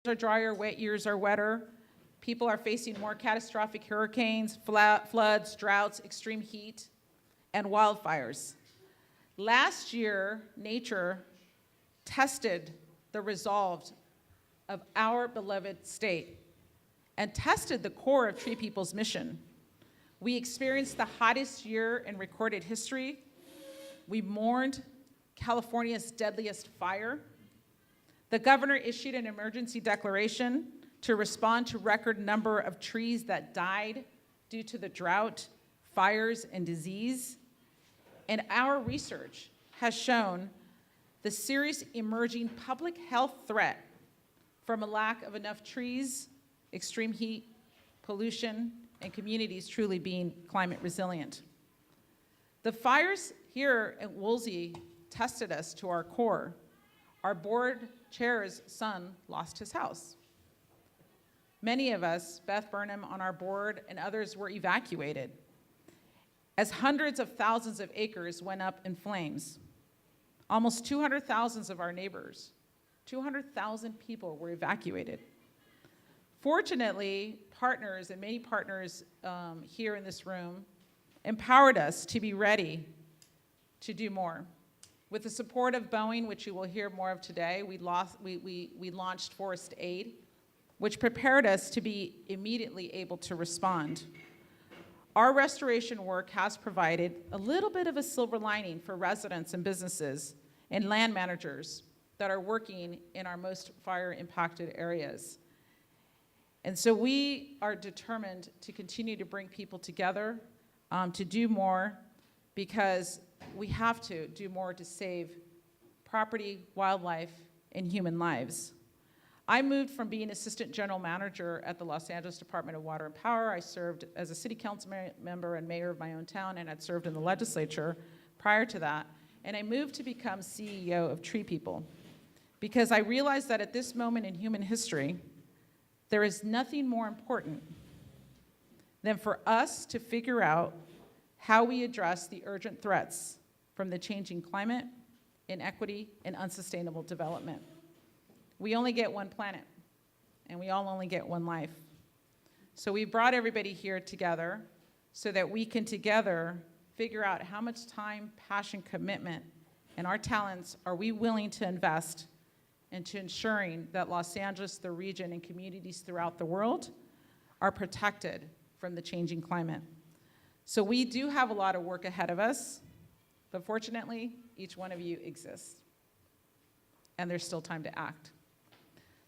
are drier, wet years are wetter. People are facing more catastrophic hurricanes, floods, droughts, extreme heat, and wildfires. Last year, nature tested the resolve of our beloved state and tested the core of Tree People's mission. We experienced the hottest year in recorded history. We mourned California's deadliest fire. The governor issued an emergency declaration to respond to record number of trees that died due to the drought, fires, and disease. And our research has shown the serious emerging public health threat from a lack of enough trees, extreme heat, pollution, and communities truly being climate resilient. The fires here at Woolsey tested us to our core. Our board chair's son lost his house. Many of us, Beth Burnham on our board and others, were evacuated as hundreds of thousands of acres went up in flames. Almost 200,000 of our neighbors, 200,000 people were evacuated. Fortunately, partners, and many partners here in this room, empowered us to be ready to do more. With the support of Boeing, which you will hear more of today, we launched Forest Aid, which prepared us to be immediately able to respond. Our restoration work has provided a little bit of a silver lining for residents and businesses and land managers that are working in our most fire-impacted areas. And so we are determined to continue to bring people together, to do more, because we have to do more to save property, wildlife, and human lives. I moved from being assistant general manager at the Los Angeles Department of Water and Power. I served as a city council member and mayor of my own town, and I'd served in the legislature prior to that. And I moved to become CEO of Tree People because I realized that at this moment in human history, there is nothing more important than for us to figure out how we address the urgent threats from the changing climate, inequity, and unsustainable development. We only get one planet, and we all only get one life. So we brought everybody here together so that we can together figure out how much time, passion, commitment, and our talents are we willing to invest into ensuring that Los Angeles, the region, and communities throughout the world are protected from the changing climate. So we do have a lot of work ahead of us, but fortunately, each one of you exists, and there's still time to act.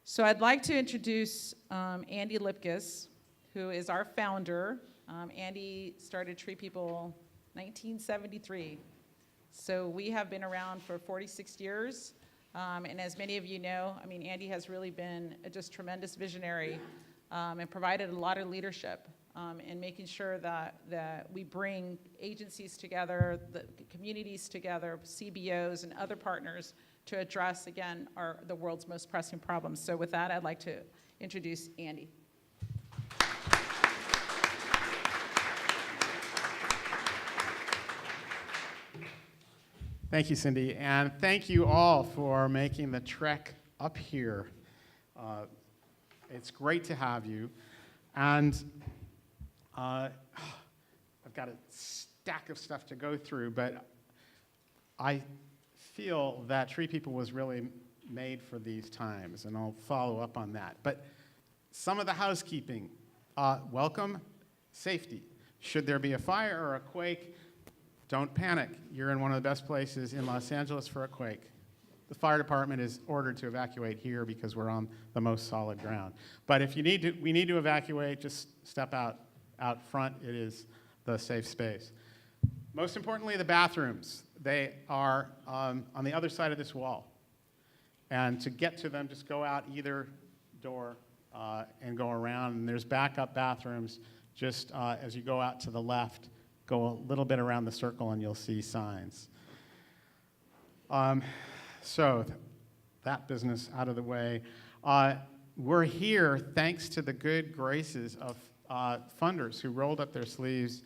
So I'd like to introduce Andy Lipkis, who is our founder. Andy started Tree People 1973. So we have been around for 46 years. And as many of you know, I mean, Andy has really been a just tremendous visionary and provided a lot of leadership in making sure that we bring agencies together, the communities together, CBOs and other partners to address, again, the world's most pressing problems. So with that, I'd like to introduce Andy. Thank you, Cindy, and thank you all for making the trek up here. It's great to have you, and I've got a stack of stuff to go through, but I feel that Tree People was really made for these times, and I'll follow up on that. But some of the housekeeping, welcome, safety. Should there be a fire or a quake, don't panic. You're in one of the best places in Los Angeles for a quake. The fire department is ordered to evacuate here because we're on the most solid ground. But if we need to evacuate, just step out front. It is the safe space. Most importantly, the bathrooms. They are on the other side of this wall. And to get to them, just go out either door and go around. And there's backup bathrooms just as you go out to the left. Go a little bit around the circle and you'll see signs. So that business out of the way. We're here thanks to the good graces of funders who rolled up their sleeves,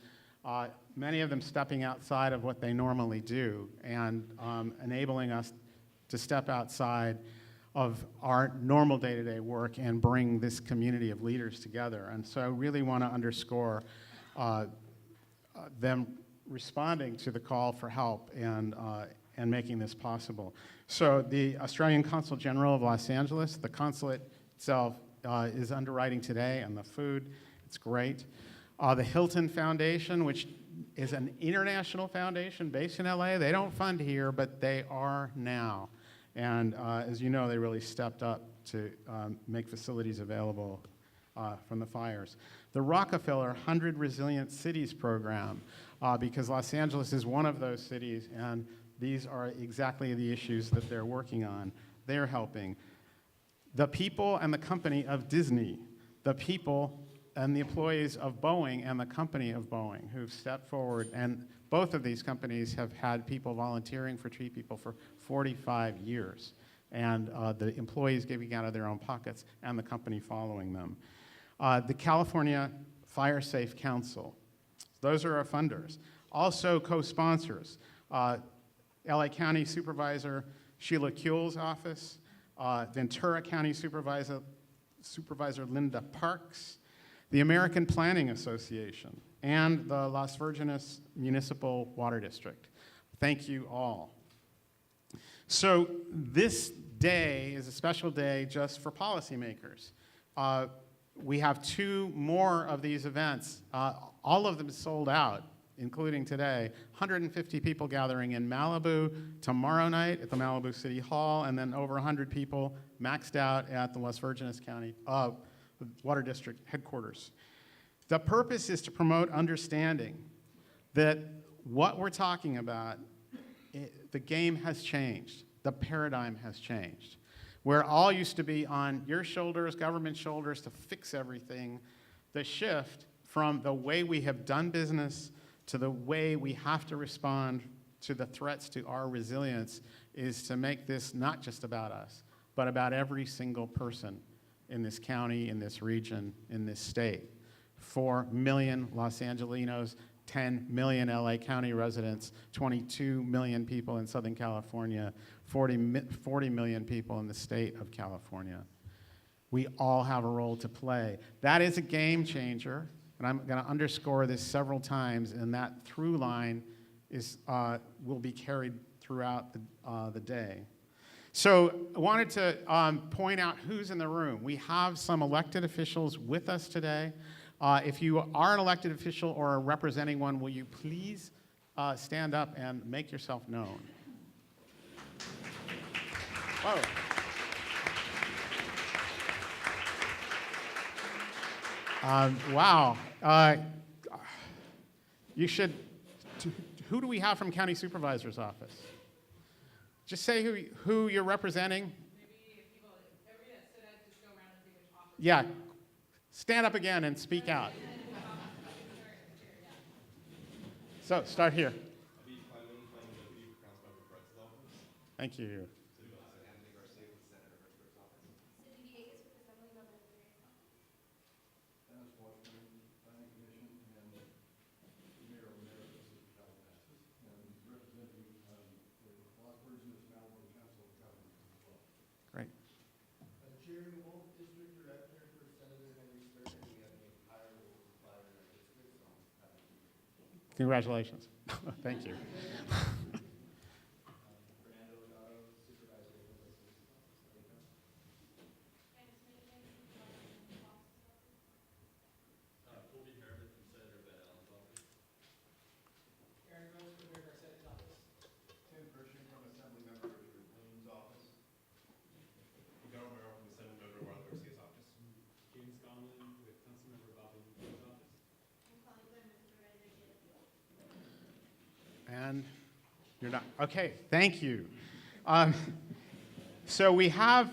many of them stepping outside of what they normally do and enabling us to step outside of our normal day-to-day work and bring this community of leaders together. And so I really want to underscore them responding to the call for help and making this possible. So the Australian Consul General of Los Angeles, the consulate itself is underwriting today, and the food, it's great. The Hilton Foundation, which is an international foundation based in LA, they don't fund here, but they are now. And as you know, they really stepped up to make facilities available from the fires. The Rockefeller 100 Resilient Cities program, because Los Angeles is one of those cities, and these are exactly the issues that they're working on. They're helping. The people and the company of Disney, the people and the employees of Boeing and the company of Boeing who've stepped forward, and both of these companies have had people volunteering for Tree People for 45 years, and the employees giving out of their own pockets and the company following them. The California Fire Safe Council, those are our funders. Also co-sponsors, LA County Supervisor Sheila Kuehl's office, Ventura County Supervisor Linda Parks, the American Planning Association, and the Las Virgenes Municipal Water District. Thank you all. So this day is a special day just for policymakers. We have 2 more of these events. All of them sold out, including today. 150 people gathering in Malibu tomorrow night at the Malibu City Hall, and then over 100 people maxed out at the Las Virgenes County Water District headquarters. The purpose is to promote understanding that what we're talking about, the game has changed. The paradigm has changed. Where all used to be on your shoulders, government shoulders, to fix everything, the shift from the way we have done business to the way we have to respond to the threats to our resilience is to make this not just about us, but about every single person in this county, in this region, in this state. 4 million Los Angelinos, 10 million LA County residents, 22 million people in Southern California, 40 million people in the state of California. We all have a role to play. That is a game changer, and I'm going to underscore this several times, and that through line is, will be carried throughout the day. So I wanted to point out who's in the room. We have some elected officials with us today. If you are an elected official or are representing one, will you please stand up and make yourself known? Whoa. Wow. You should, who do we have from County Supervisor's Office? Just say who you're representing. Maybe if people, everybody that stood up, just go around and see which office. Yeah. Stand up again and speak out. So, start here. Thank you. Great. Congratulations. Thank you. And you're not. Okay, thank you. So we have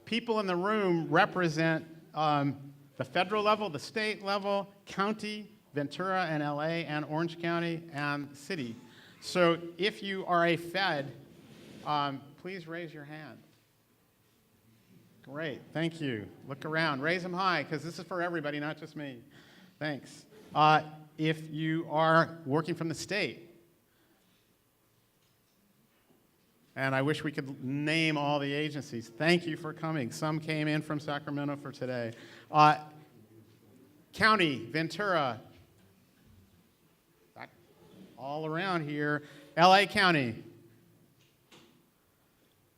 people in the room represent the federal level, the state level, county, Ventura and LA, and Orange County, and city. So if you are a Fed, please raise your hand. Great, thank you. Look around, raise them high, because this is for everybody, not just me. Thanks. If you are working from the state, And I wish we could name all the agencies. Thank you for coming. Some came in from Sacramento for today. County, Ventura, back all around here. LA County,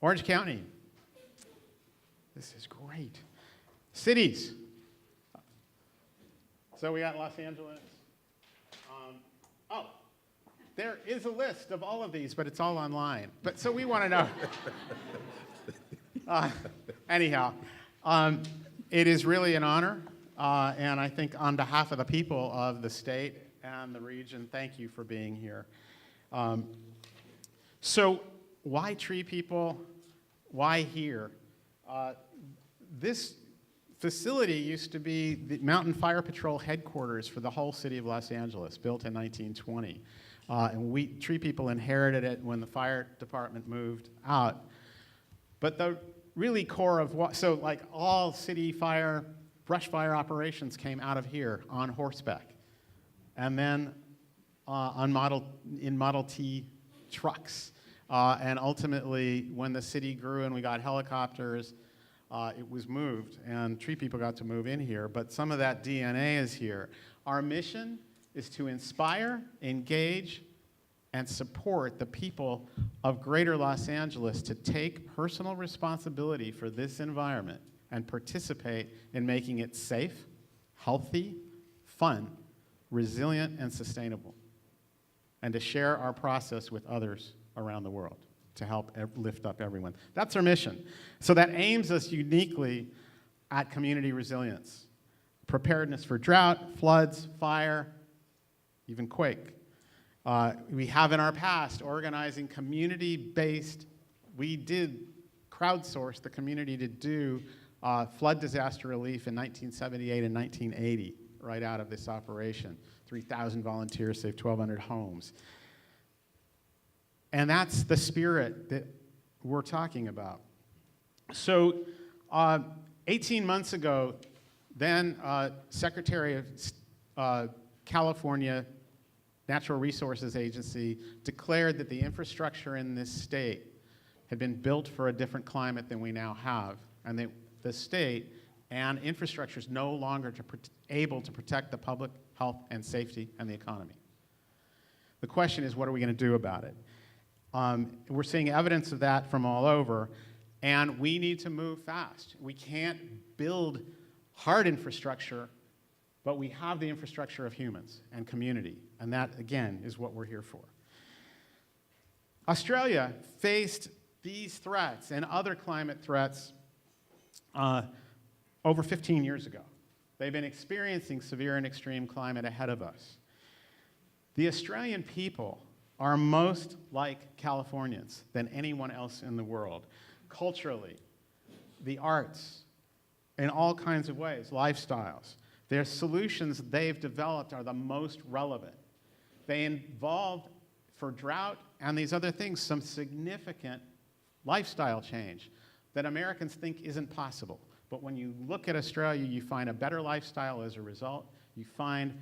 Orange County. This is great. Cities. So we got Los Angeles. There is a list of all of these, but it's all online. But so we want to know. Anyhow, it is really an honor, and I think on behalf of the people of the state and the region, thank you for being here. So why tree people? Why here? This facility used to be the Mountain Fire Patrol headquarters for the whole city of Los Angeles, built in 1920. And we tree people inherited it when the fire department moved out. But the really core of what, so like all city fire, brush fire operations came out of here on horseback. And then in Model T trucks. And ultimately, when the city grew and we got helicopters, it was moved, and tree people got to move in here, but some of that DNA is here. Our mission is to inspire, engage, and support the people of Greater Los Angeles to take personal responsibility for this environment and participate in making it safe, healthy, fun, resilient, and sustainable, and to share our process with others around the world to help lift up everyone. That's our mission. So that aims us uniquely at community resilience, preparedness for drought, floods, fire, even quake. We have in our past organizing community-based, we did crowdsource the community to do flood disaster relief in 1978 and 1980, right out of this operation. 3,000 volunteers saved 1,200 homes. And that's the spirit that we're talking about. So 18 months ago, then Secretary of California Natural Resources Agency declared that the infrastructure in this state had been built for a different climate than we now have, and that the state and infrastructure is no longer able to protect the public health and safety and the economy. The question is, what are we going to do about it? We're seeing evidence of that from all over, and we need to move fast. We can't build hard infrastructure, but we have the infrastructure of humans and community, and that, again, is what we're here for. Australia faced these threats and other climate threats over 15 years ago. They've been experiencing severe and extreme climate ahead of us. The Australian people are most like Californians than anyone else in the world. Culturally, the arts, in all kinds of ways, lifestyles. Their solutions they've developed are the most relevant. They involve, for drought and these other things, some significant lifestyle change that Americans think isn't possible. But when you look at Australia, you find a better lifestyle as a result. You find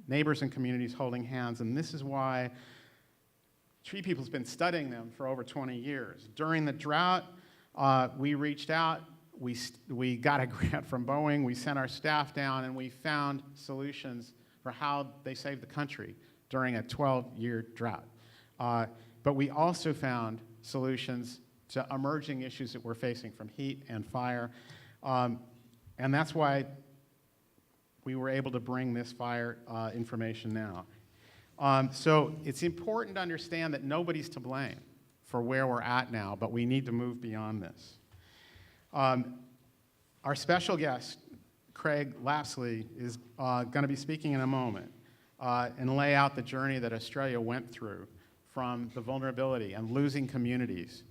neighbors and communities holding hands, and this is why Tree People's been studying them for over 20 years. During the drought, we reached out, we got a grant from Boeing, we sent our staff down, and we found solutions for how they saved the country during a 12-year drought. But we also found solutions to emerging issues that we're facing from heat and fire. And that's why we were able to bring this fire information now. So it's important to understand that nobody's to blame for where we're at now, but we need to move beyond this. Our special guest, Craig Lapsley, is going to be speaking in a moment and lay out the journey that Australia went through from the vulnerability and losing communities,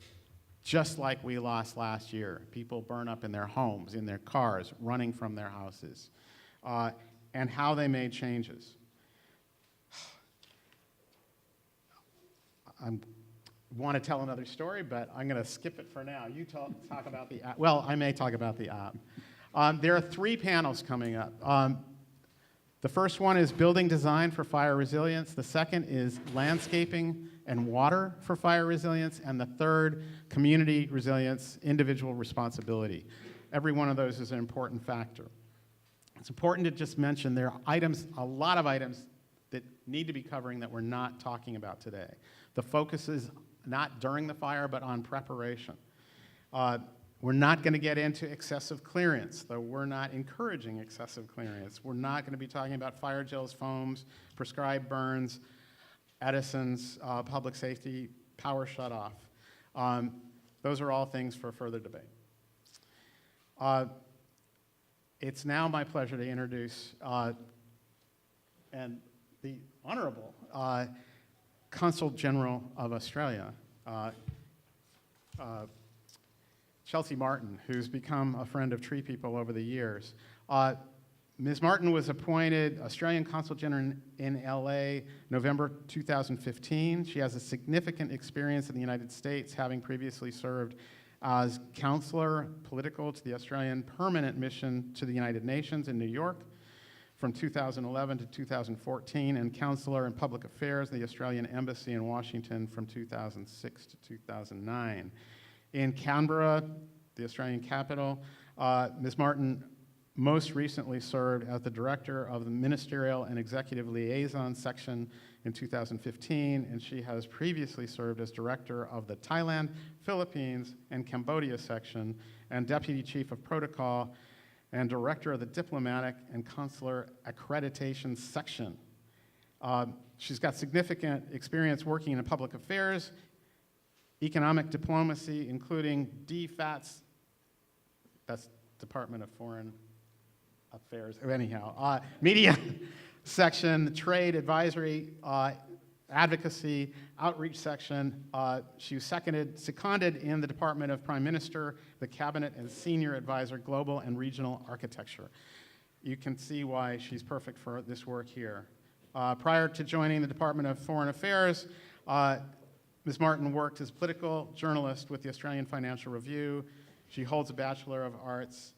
just like we lost last year. People burn up in their homes, in their cars, running from their houses, and how they made changes. I want to tell another story, but I'm going to skip it for now. You talk about the app. Well, I may talk about the app. There are 3 panels coming up. The first one is building design for fire resilience. The second is landscaping and water for fire resilience, and the third, community resilience, individual responsibility. Every one of those is an important factor. It's important to just mention there are items, a lot of items that need to be covering that we're not talking about today. The focus is not during the fire, but on preparation. We're not going to get into excessive clearance, though we're not encouraging excessive clearance. We're not going to be talking about fire gels, foams, prescribed burns, Edison's, public safety, power shutoff. Those are all things for further debate. It's now my pleasure to introduce and the Honourable Consul General of Australia, Chelsea Martin, who's become a friend of Tree People over the years. Ms. Martin was appointed Australian Consul General in LA November 2015. She has a significant experience in the United States, having previously served as counselor political to the Australian Permanent Mission to the United Nations in New York from 2011 to 2014, and counselor in public affairs at the Australian Embassy in Washington from 2006 to 2009. In Canberra, the Australian capital, Ms. Martin most recently served as the director of the Ministerial and Executive Liaison section in 2015, and she has previously served as director of the Thailand, Philippines, and Cambodia section, and deputy chief of protocol, and director of the Diplomatic and Consular Accreditation section. She's got significant experience working in public affairs, economic diplomacy, including DFATS, that's Department of Foreign Affairs, anyhow, media section, trade advisory, advocacy, outreach section. She was seconded in the Department of Prime Minister, the Cabinet, and Senior Advisor, Global and Regional Architecture. You can see why she's perfect for this work here. Prior to joining the Department of Foreign Affairs, Ms. Martin worked as a political journalist with the Australian Financial Review. She holds a Bachelor of Arts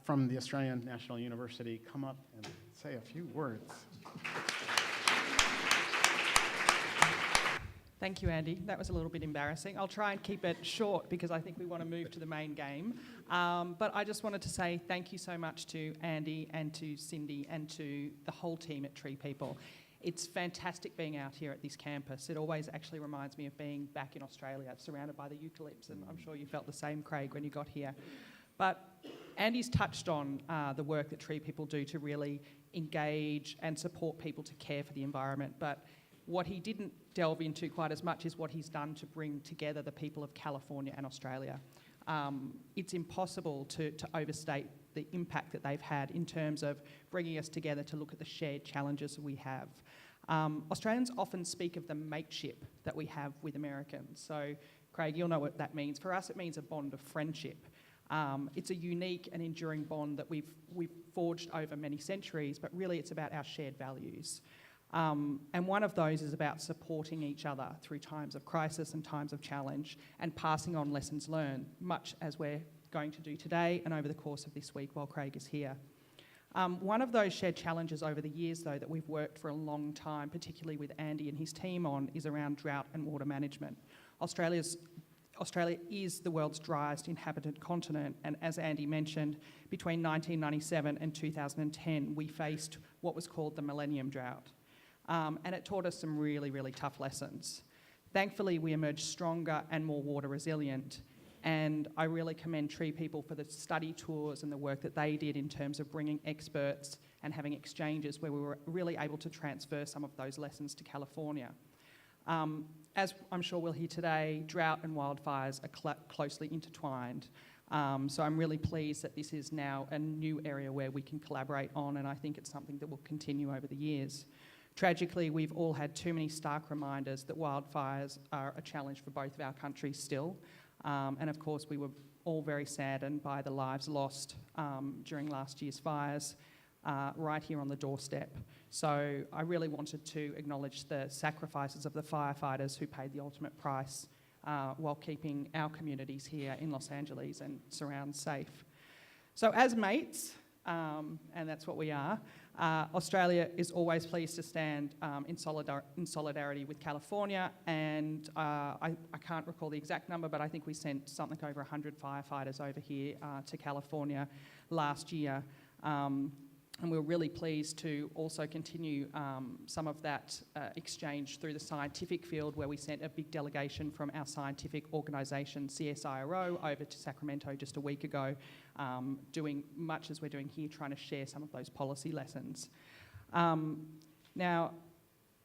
from the Australian National University. Come up and say a few words. Thank you, Andy. That was a little bit embarrassing. I'll try and keep it short because I think we want to move to the main game. But I just wanted to say thank you so much to Andy and to Cindy and to the whole team at Tree People. It's fantastic being out here at this campus. It always actually reminds me of being back in Australia, surrounded by the eucalypts, and I'm sure you felt the same, Craig, when you got here. But Andy's touched on the work that Tree People do to really engage and support people to care for the environment. But what he didn't delve into quite as much is what he's done to bring together the people of California and Australia. It's impossible to overstate the impact that they've had in terms of bringing us together to look at the shared challenges we have. Australians often speak of the mateship that we have with Americans. So, Craig, you'll know what that means. For us, it means a bond of friendship. It's a unique and enduring bond that we've forged over many centuries, but really it's about our shared values. And one of those is about supporting each other through times of crisis and times of challenge and passing on lessons learned, much as we're going to do today and over the course of this week while Craig is here. One of those shared challenges over the years, though, that we've worked for a long time, particularly with Andy and his team on, is around drought and water management. Australia is the world's driest inhabited continent, and as Andy mentioned, between 1997 and 2010, we faced what was called the Millennium Drought. And it taught us some really, really tough lessons. Thankfully, we emerged stronger and more water resilient, and I really commend Tree People for the study tours and the work that they did in terms of bringing experts and having exchanges where we were really able to transfer some of those lessons to California. As I'm sure we'll hear today, drought and wildfires are closely intertwined. So I'm really pleased that this is now a new area where we can collaborate on, and I think it's something that will continue over the years. Tragically, we've all had too many stark reminders that wildfires are a challenge for both of our countries still. And of course, we were all very saddened by the lives lost during last year's fires right here on the doorstep. So I really wanted to acknowledge the sacrifices of the firefighters who paid the ultimate price while keeping our communities here in Los Angeles and surrounds safe. So as mates, and that's what we are, Australia is always pleased to stand in solidarity with California, and I can't recall the exact number, but I think we sent something over 100 firefighters over here to California last year. And we're really pleased to also continue some of that exchange through the scientific field, where we sent a big delegation from our scientific organisation, CSIRO, over to Sacramento just a week ago, doing much as we're doing here, trying to share some of those policy lessons. Now,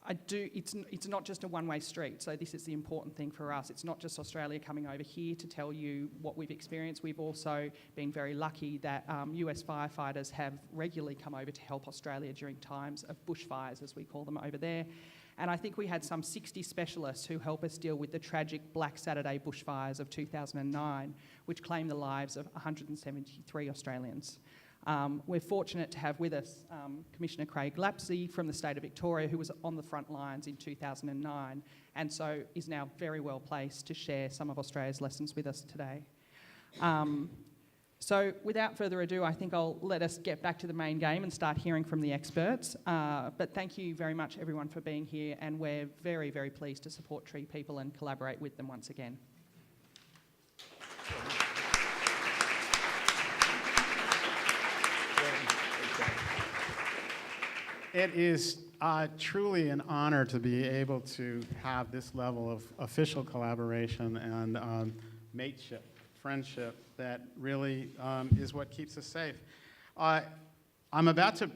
it's not just a one-way street, so this is the important thing for us. It's not just Australia coming over here to tell you what we've experienced. We've also been very lucky that US firefighters have regularly come over to help Australia during times of bushfires, as we call them over there. And I think we had some 60 specialists who help us deal with the tragic Black Saturday bushfires of 2009, which claimed the lives of 173 Australians. We're fortunate to have with us Commissioner Craig Lapsey from the state of Victoria, who was on the front lines in 2009, and so is now very well placed to share some of Australia's lessons with us today. So without further ado, I think I'll let us get back to the main game and start hearing from the experts. But thank you very much, everyone, for being here, and we're very, very pleased to support Tree People and collaborate with them once again. It is truly an honor to be able to have this level of official collaboration and mateship, friendship, that really is what keeps us safe. I'm about to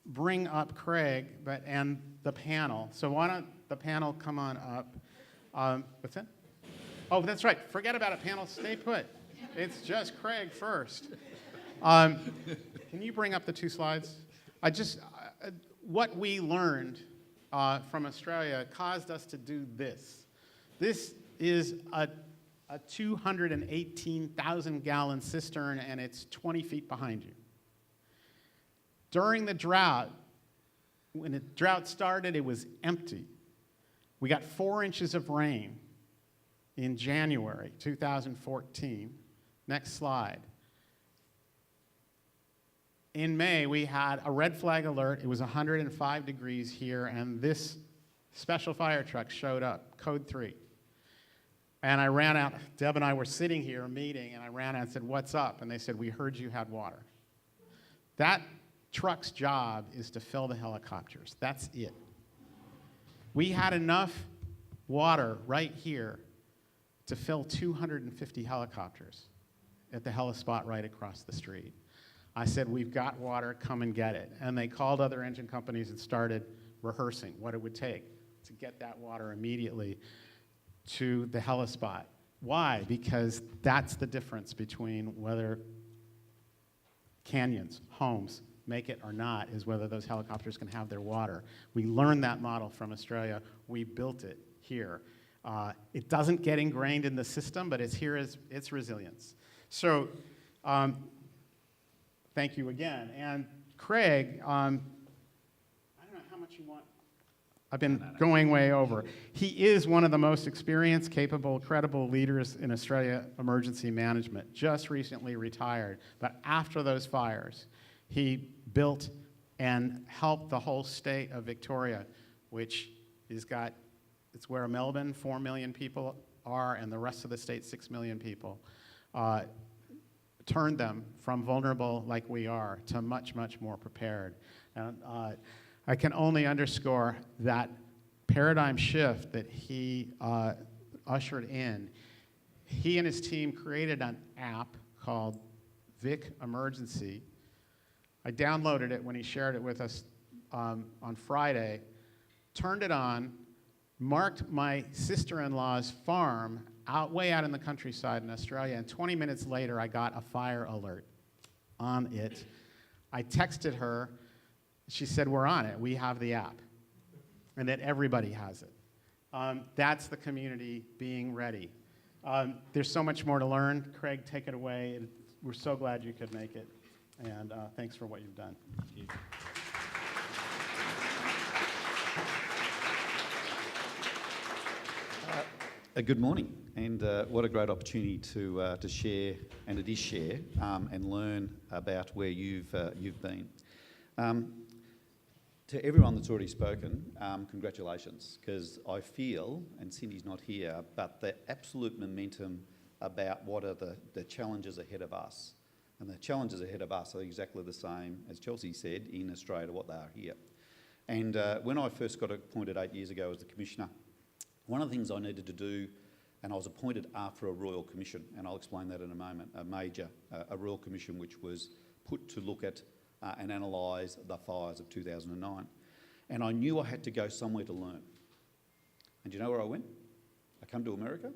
bring up Craig and the panel. So why don't the panel come on up? What's that? Oh, that's right. Forget about a panel. Stay put. It's just Craig first. Can you bring up the two slides? What we learned from Australia caused us to do this. This is a 218,000-gallon cistern, and it's 20 feet behind you. During the drought, when the drought started, it was empty. We got 4 inches of rain in January 2014. Next slide. In May, we had a red flag alert. It was 105 degrees here, and this special fire truck showed up, code 3. And I ran out. Deb and I were sitting here meeting, and I ran out and said, "What's up?" And they said, "We heard you had water." That truck's job is to fill the helicopters. That's it. We had enough water right here to fill 250 helicopters at the helispot right across the street. I said, "We've got water, come and get it." And they called other engine companies and started rehearsing what it would take to get that water immediately to the helispot. Why? Because that's the difference between whether canyons, homes, make it or not, is whether those helicopters can have their water. We learned that model from Australia. We built it here. It doesn't get ingrained in the system, but it's here as its resilience. So, thank you again. And Craig, I don't know how much you want. I've been going way over. He is one of the most experienced, capable, credible leaders in Australia emergency management, just recently retired. But after those fires, he built and helped the whole state of Victoria, which it's where Melbourne, 4 million people are, and the rest of the state, 6 million people. Turned them from vulnerable like we are to much, much more prepared. And I can only underscore that paradigm shift that he ushered in. He and his team created an app called Vic Emergency. I downloaded it when he shared it with us on Friday, turned it on, marked my sister-in-law's farm way out in the countryside in Australia, and 20 minutes later, I got a fire alert on it. I texted her. She said, "We're on it. We have the app," and that everybody has it. That's the community being ready. There's so much more to learn. Craig, take it away. We're so glad you could make it, and thanks for what you've done. Thank you. Good morning, and what a great opportunity to share, and it is share, and learn about where you've been. To everyone that's already spoken, congratulations, because I feel, and Cindy's not here, but the absolute momentum about what are the challenges ahead of us. And the challenges ahead of us are exactly the same, as Chelsea said, in Australia, what they are here. And when I first got appointed 8 years ago as the Commissioner, one of the things I needed to do, and I was appointed after a Royal Commission, and I'll explain that in a moment, a Royal Commission which was put to look at and analyse the fires of 2009. And I knew I had to go somewhere to learn. And do you know where I went? I come to America,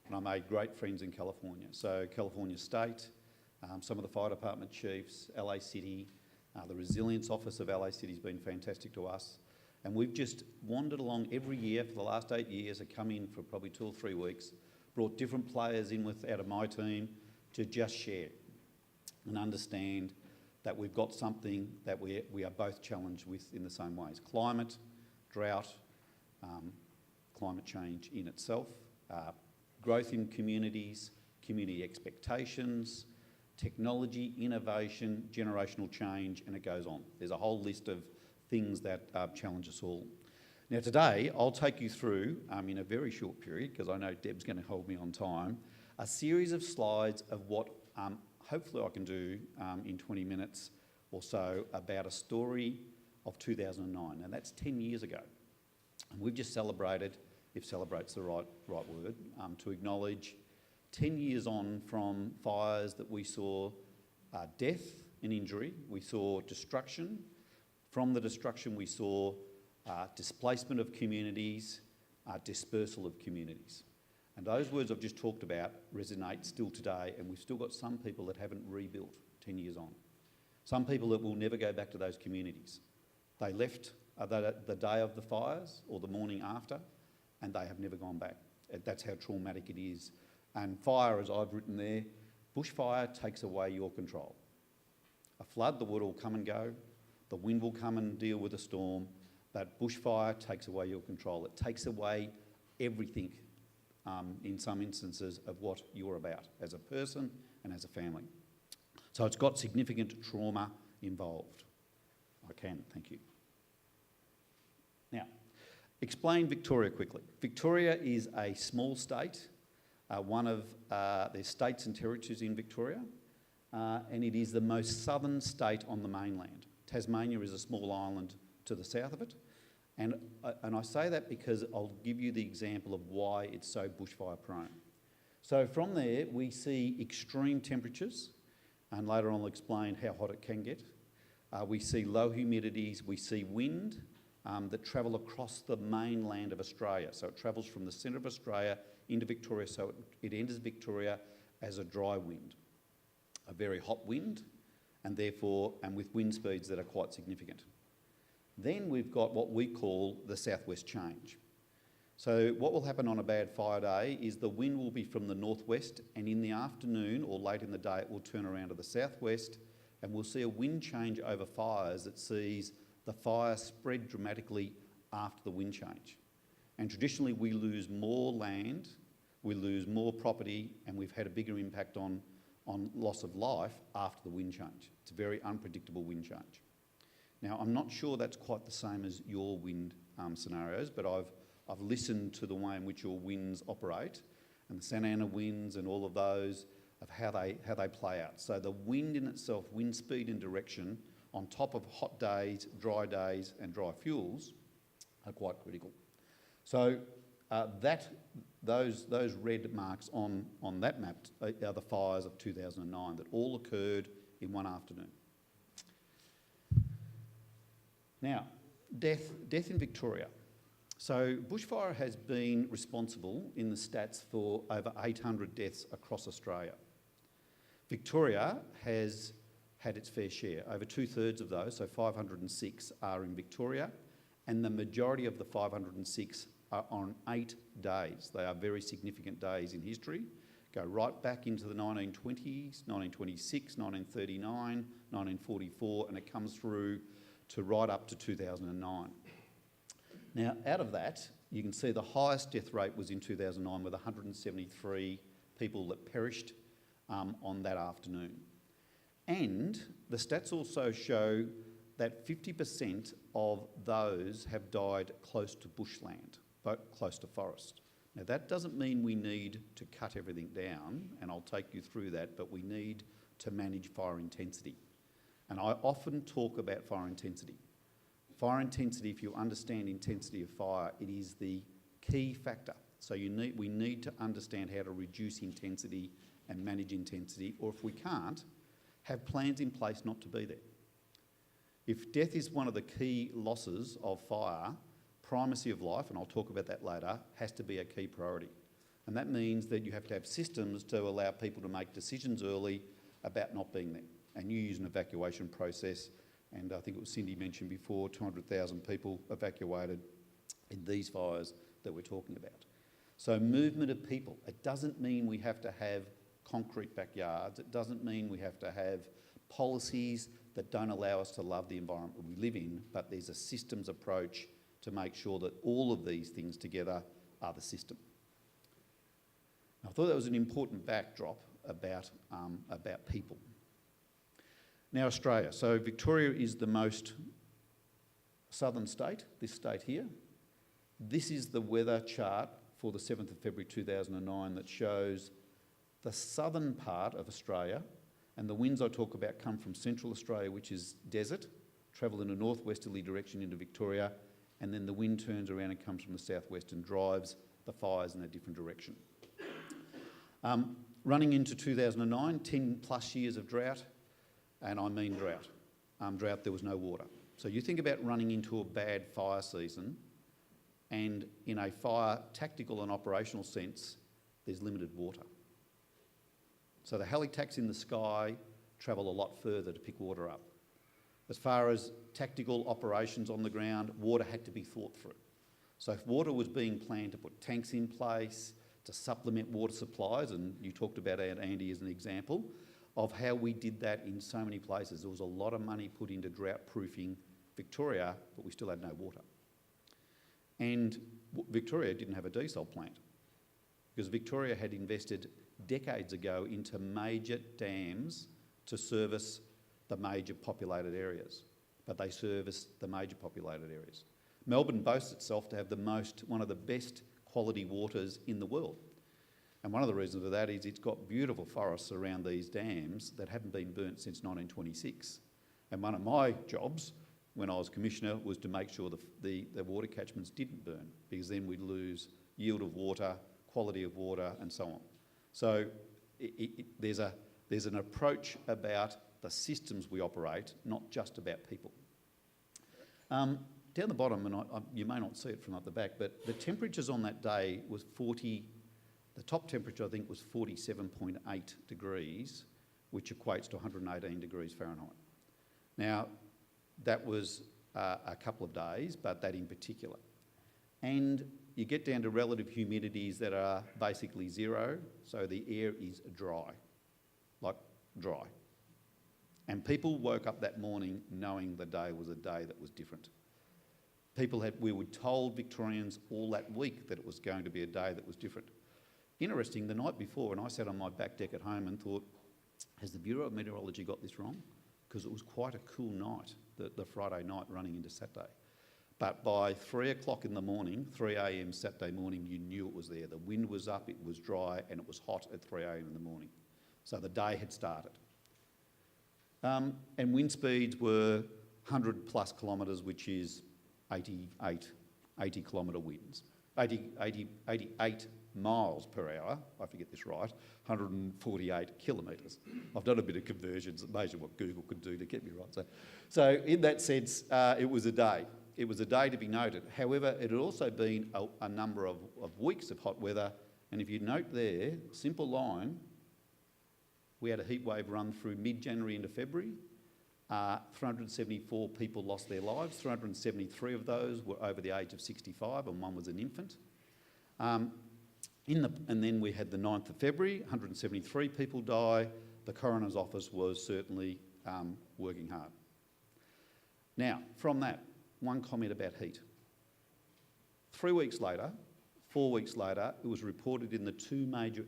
and I made great friends in California. So California State, some of the fire department chiefs, LA City, the resilience office of LA City has been fantastic to us. And we've just wandered along every year for the last 8 years. I come in for probably 2 or 3 weeks, brought different players in out of my team to just share and understand that we've got something that we are both challenged with in the same ways. Climate, drought, climate change in itself, growth in communities, community expectations, technology, innovation, generational change, and it goes on. There's a whole list of things that challenge us all. Now today, I'll take you through, in a very short period, because I know Deb's going to hold me on time, a series of slides of what hopefully I can do in 20 minutes or so about a story of 2009, and that's 10 years ago. And we've just celebrated, if celebrate's the right word, to acknowledge 10 years on from fires that we saw death and injury, we saw destruction. From the destruction we saw displacement of communities, dispersal of communities. And those words I've just talked about resonate still today, and we've still got some people that haven't rebuilt 10 years on. Some people that will never go back to those communities. They left the day of the fires or the morning after, and they have never gone back. That's how traumatic it is. And fire, as I've written there, bushfire takes away your control. A flood, the water will come and go, the wind will come and deal with a storm, but bushfire takes away your control. It takes away everything in some instances of what you're about as a person and as a family. So it's got significant trauma involved. Thank you. Now, explain Victoria quickly. Victoria is a small state, there's states and territories in Victoria, and it is the most southern state on the mainland. Tasmania is a small island to the south of it. And I say that because I'll give you the example of why it's so bushfire prone. So from there, we see extreme temperatures, and later on I'll explain how hot it can get. We see low humidities, we see wind that travel across the mainland of Australia. So it travels from the centre of Australia into Victoria, so it enters Victoria as a dry wind, a very hot wind, and with wind speeds that are quite significant. Then we've got what we call the southwest change. So what will happen on a bad fire day is the wind will be from the northwest, and in the afternoon or late in the day it will turn around to the southwest, and we'll see a wind change over fires that sees the fire spread dramatically after the wind change. And traditionally we lose more land, we lose more property, and we've had a bigger impact on loss of life after the wind change. It's a very unpredictable wind change. Now, I'm not sure that's quite the same as your wind scenarios, but I've listened to the way in which your winds operate, and the Santa Ana winds and all of those, of how they play out. So the wind in itself, wind speed and direction, on top of hot days, and dry fuels, are quite critical. So those red marks on that map are the fires of 2009 that all occurred in one afternoon. Now, death in Victoria. So bushfire has been responsible in the stats for over 800 deaths across Australia. Victoria has had its fair share. Over 2/3 of those, so 506, are in Victoria, and the majority of the 506 are on 8 days. They are very significant days in history. Go right back into the 1920s, 1926, 1939, 1944, and it comes through to right up to 2009. Now, out of that, you can see the highest death rate was in 2009 with 173 people that perished on that afternoon. And the stats also show that 50% of those have died close to bushland, close to forest. Now, that doesn't mean we need to cut everything down, and I'll take you through that, but we need to manage fire intensity. And I often talk about fire intensity. Fire intensity, if you understand intensity of fire, it is the key factor. So we need to understand how to reduce intensity and manage intensity, or if we can't, have plans in place not to be there. If death is one of the key losses of fire, primacy of life, and I'll talk about that later, has to be a key priority. And that means that you have to have systems to allow people to make decisions early about not being there. And you use an evacuation process, and I think it was Cindy mentioned before, 200,000 people evacuated in these fires that we're talking about. So movement of people. It doesn't mean we have to have concrete backyards. It doesn't mean we have to have policies that don't allow us to love the environment we live in, but there's a systems approach to make sure that all of these things together are the system. I thought that was an important backdrop about people. Now, Australia. So Victoria is the most southern state, this state here. This is the weather chart for the 7th of February 2009 that shows the southern part of Australia, and the winds I talk about come from central Australia, which is desert, travel in a northwesterly direction into Victoria, and then the wind turns around and comes from the southwest and drives the fires in a different direction. Running into 2009, 10 plus years of drought, and I mean drought. Drought, there was no water. So you think about running into a bad fire season, and in a fire tactical and operational sense, there's limited water. So the helitacs in the sky travel a lot further to pick water up. As far as tactical operations on the ground, water had to be thought through. So if water was being planned to put tanks in place, to supplement water supplies, and you talked about Andy as an example of how we did that in so many places. There was a lot of money put into drought-proofing Victoria, but we still had no water. And Victoria didn't have a desal plant because Victoria had invested decades ago into major dams to service the major populated areas, but they service the major populated areas. Melbourne boasts itself to have one of the best quality waters in the world. And one of the reasons for that is it's got beautiful forests around these dams that haven't been burnt since 1926. And one of my jobs when I was Commissioner was to make sure the water catchments didn't burn, because then we'd lose yield of water, quality of water, and so on. So there's an approach about the systems we operate, not just about people. Down the bottom, and you may not see it from up the back, but the temperatures on that day was the top temperature I think was 47.8 degrees, which equates to 118 degrees Fahrenheit. Now, that was a couple of days, but that in particular. And you get down to relative humidities that are basically zero, so the air is dry, like dry. And people woke up that morning knowing the day was a day that was different. We were told, Victorians, all that week that it was going to be a day that was different. Interesting, the night before, and I sat on my back deck at home and thought, has the Bureau of Meteorology got this wrong? Because it was quite a cool night, the Friday night running into Saturday. But by 3 o'clock in the morning, 3 a.m. Saturday morning, you knew it was there. The wind was up, it was dry, and it was hot at 3 a.m. in the morning. So the day had started. And wind speeds were 100 plus kilometres, which is 80 kilometre winds. 88 miles per hour, I forget this right, 148 kilometres. I've done a bit of conversions, amazing what Google could do to get me right. So in that sense, it was a day. It was a day to be noted. However, it had also been a number of weeks of hot weather, and if you note there, simple line, we had a heat wave run through mid-January into February. 374 people lost their lives. 373 of those were over the age of 65, and one was an infant. And then we had the 9th of February, 173 people die. The coroner's office was certainly working hard. Now, from that, one comment about heat. 3 weeks later, 4 weeks later, it was reported in the two major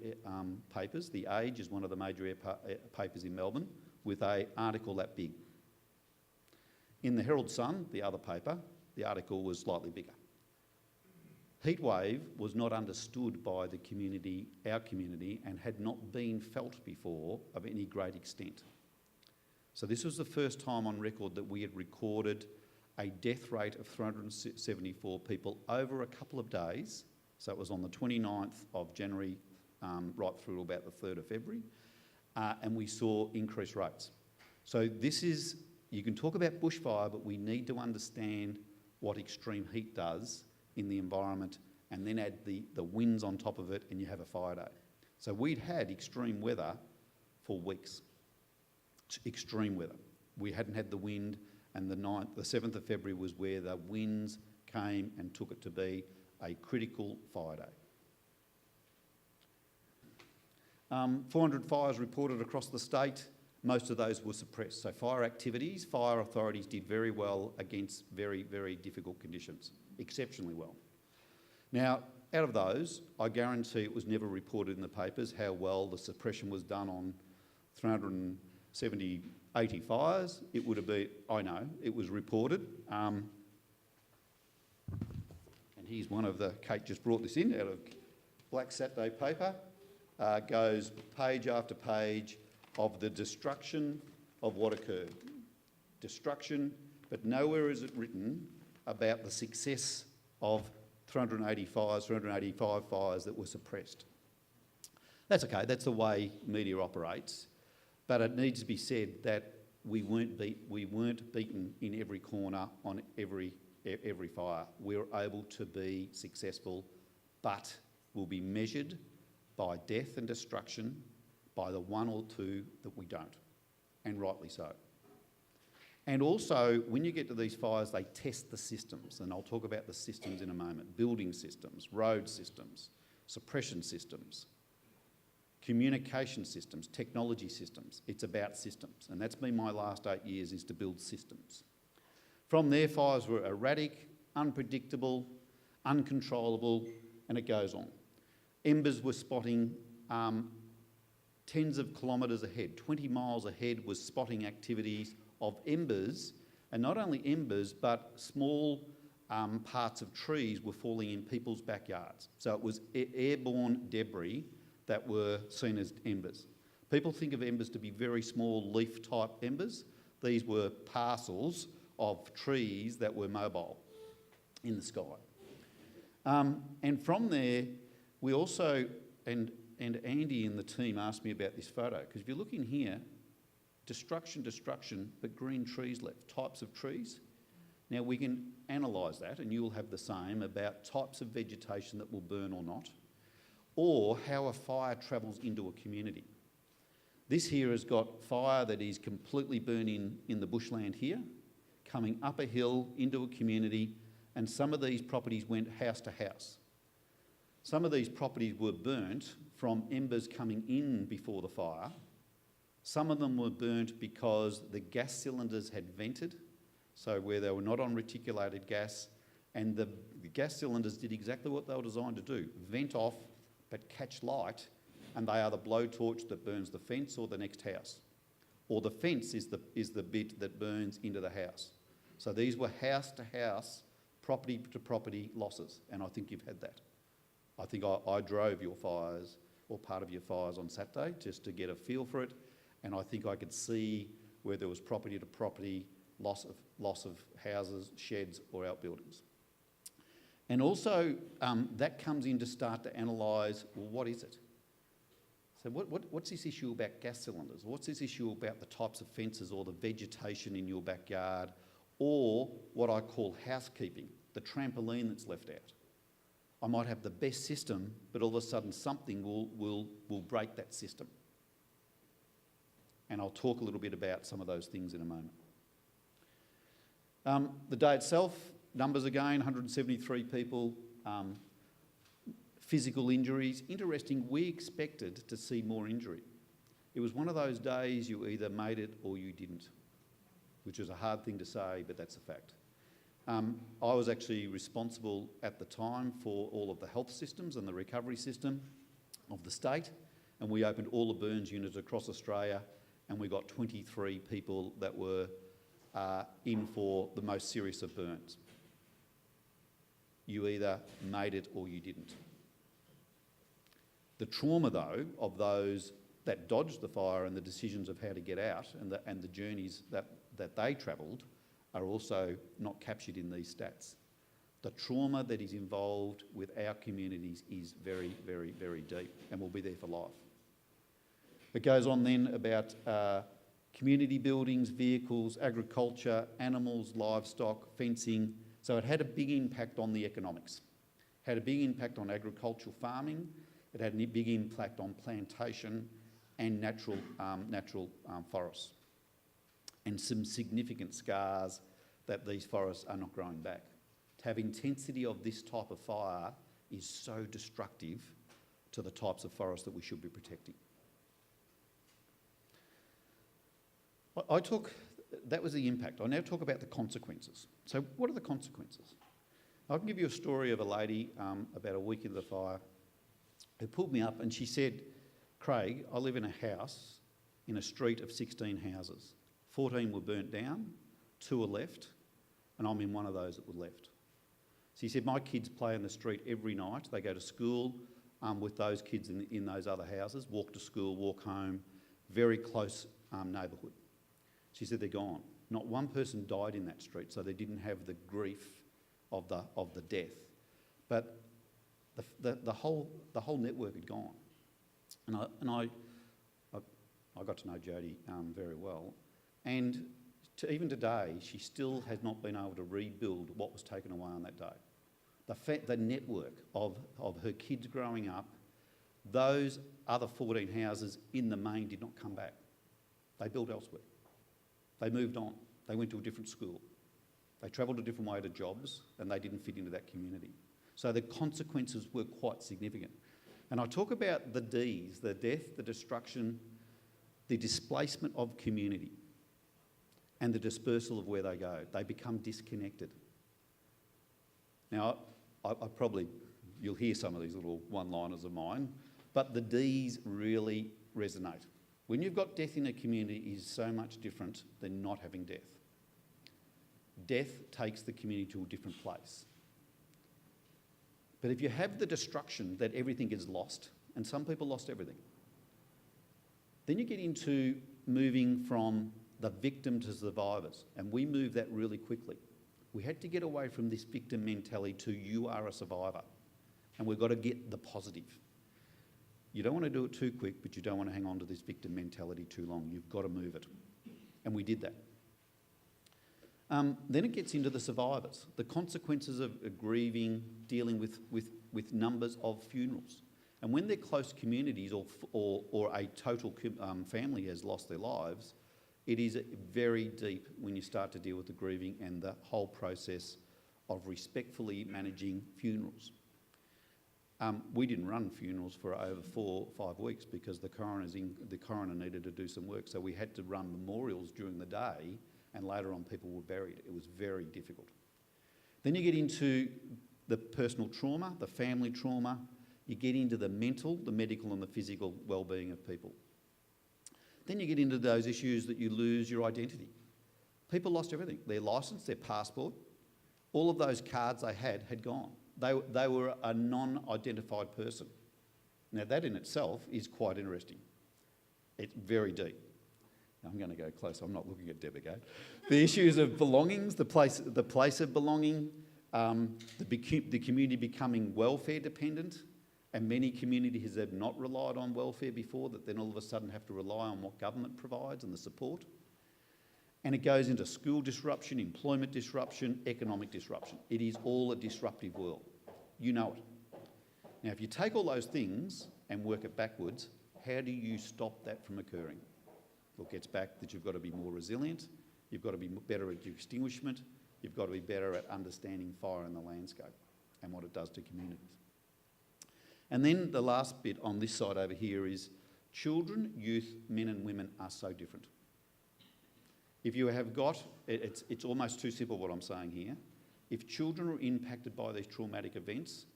papers. The Age is one of the major papers in Melbourne, with an article that big. In the Herald Sun, the other paper, the article was slightly bigger. Heatwave was not understood by the community, our community, and had not been felt before of any great extent. So this was the first time on record that we had recorded a death rate of 374 people over a couple of days. So it was on the 29th of January right through to about the 3rd of February, and we saw increased rates. So this is, you can talk about bushfire, but we need to understand what extreme heat does in the environment, and then add the winds on top of it, and you have a fire day. So we'd had extreme weather for weeks. Extreme weather. We hadn't had the wind, and the 7th of February was where the winds came and took it to be a critical fire day. 400 fires reported across the state. Most of those were suppressed. So fire activities, fire authorities did very well against very, very difficult conditions, exceptionally well. Now, out of those, I guarantee it was never reported in the papers how well the suppression was done on 80 fires. It would have been, I know, it was reported. And here's one of the, Kate just brought this in out of Black Saturday paper, goes page after page of the destruction of what occurred. Destruction, but nowhere is it written about the success of 385 fires that were suppressed. That's okay, that's the way media operates, but it needs to be said that we weren't beaten in every corner on every fire. We were able to be successful, but will be measured by death and destruction by the one or two that we don't, and rightly so. And also, when you get to these fires, they test the systems, and I'll talk about the systems in a moment. Building systems, road systems, suppression systems, communication systems, technology systems. It's about systems, and that's been my last 8 years, is to build systems. From there, fires were erratic, unpredictable, uncontrollable, and it goes on. Embers were spotting tens of kilometres ahead, 20 miles ahead was spotting activities of embers, and not only embers, but small parts of trees were falling in people's backyards. So it was airborne debris that were seen as embers. People think of embers to be very small leaf-type embers. These were parcels of trees that were mobile in the sky. And from there, we also, and Andy and the team asked me about this photo, because if you look in here, destruction, but green trees left, types of trees. Now we can analyse that, and you will have the same about types of vegetation that will burn or not, or how a fire travels into a community. This here has got fire that is completely burning in the bushland here, coming up a hill into a community, and some of these properties went house to house. Some of these properties were burnt from embers coming in before the fire. Some of them were burnt because the gas cylinders had vented, so where they were not on reticulated gas, and the gas cylinders did exactly what they were designed to do, vent off but catch light, and they are the blowtorch that burns the fence or the next house. Or the fence is the bit that burns into the house. So these were house-to-house, property-to-property losses, and I think you've had that. I think I drove your fires, or part of your fires on Saturday, just to get a feel for it, and I think I could see where there was property-to-property loss of houses, sheds, or outbuildings. And also, that comes in to start to analyse, well, what is it? So what's this issue about gas cylinders? What's this issue about the types of fences or the vegetation in your backyard, or what I call housekeeping, the trampoline that's left out? I might have the best system, but all of a sudden something will break that system. And I'll talk a little bit about some of those things in a moment. The day itself, numbers again, 173 people, physical injuries. Interesting, we expected to see more injury. It was one of those days you either made it or you didn't, which is a hard thing to say, but that's a fact. I was actually responsible at the time for all of the health systems and the recovery system of the state, and we opened all the burns units across Australia, and we got 23 people that were in for the most serious of burns. You either made it or you didn't. The trauma, though, of those that dodged the fire and the decisions of how to get out and the journeys that they travelled are also not captured in these stats. The trauma that is involved with our communities is very, very, very deep and will be there for life. It goes on then about community buildings, vehicles, agriculture, animals, livestock, fencing. So it had a big impact on the economics. Had a big impact on agricultural farming. It had a big impact on plantation and natural forests. And some significant scars that these forests are not growing back. To have intensity of this type of fire is so destructive to the types of forests that we should be protecting. That was the impact. I now talk about the consequences. So what are the consequences? I can give you a story of a lady about a week into the fire who pulled me up and she said, Craig, I live in a house in a street of 16 houses. 14 were burnt down, 2 are left, and I'm in one of those that were left. So he said, my kids play in the street every night. They go to school with those kids in those other houses, walk to school, walk home, very close neighbourhood. She said they're gone. Not one person died in that street, so they didn't have the grief of the death. But the whole network had gone. And I got to know Jodie very well. And even today, she still has not been able to rebuild what was taken away on that day. The network of her kids growing up, those other 14 houses in the main did not come back. They built elsewhere. They moved on. They went to a different school. They travelled a different way to jobs and they didn't fit into that community. So the consequences were quite significant. And I talk about the Ds, the death, the destruction, the displacement of community and the dispersal of where they go. They become disconnected. Now, you'll hear some of these little one-liners of mine, but the Ds really resonate. When you've got death in a community, it is so much different than not having death. Death takes the community to a different place. But if you have the destruction that everything is lost, and some people lost everything, then you get into moving from the victim to survivors, and we move that really quickly. We had to get away from this victim mentality to you are a survivor, and we've got to get the positive. You don't want to do it too quick, but you don't want to hang on to this victim mentality too long. You've got to move it. And we did that. Then it gets into the survivors, the consequences of grieving, dealing with numbers of funerals. And when they're close communities or a total family has lost their lives, it is very deep when you start to deal with the grieving and the whole process of respectfully managing funerals. We didn't run funerals for over 4 or 5 weeks because the coroner needed to do some work, so we had to run memorials during the day, and later on people were buried. It was very difficult. Then you get into the personal trauma, the family trauma. You get into the mental, the medical and the physical well-being of people. Then you get into those issues that you lose your identity. People lost everything. Their licence, their passport, all of those cards they had gone. They were a non-identified person. Now that in itself is quite interesting. It's very deep. Now I'm going to go close. I'm not looking at Deb again. The issues of belongings, the place of belonging, the community becoming welfare dependent, and many communities have not relied on welfare before, that then all of a sudden have to rely on what government provides and the support. And it goes into school disruption, employment disruption, economic disruption. It is all a disruptive world. You know it. Now, if you take all those things and work it backwards, how do you stop that from occurring? Well, it gets back that you've got to be more resilient, you've got to be better at your extinguishment, you've got to be better at understanding fire in the landscape and what it does to communities. And then the last bit on this side over here is children, youth, men and women are so different. If you have got, it's almost too simple what I'm saying here. If children are impacted by these traumatic events,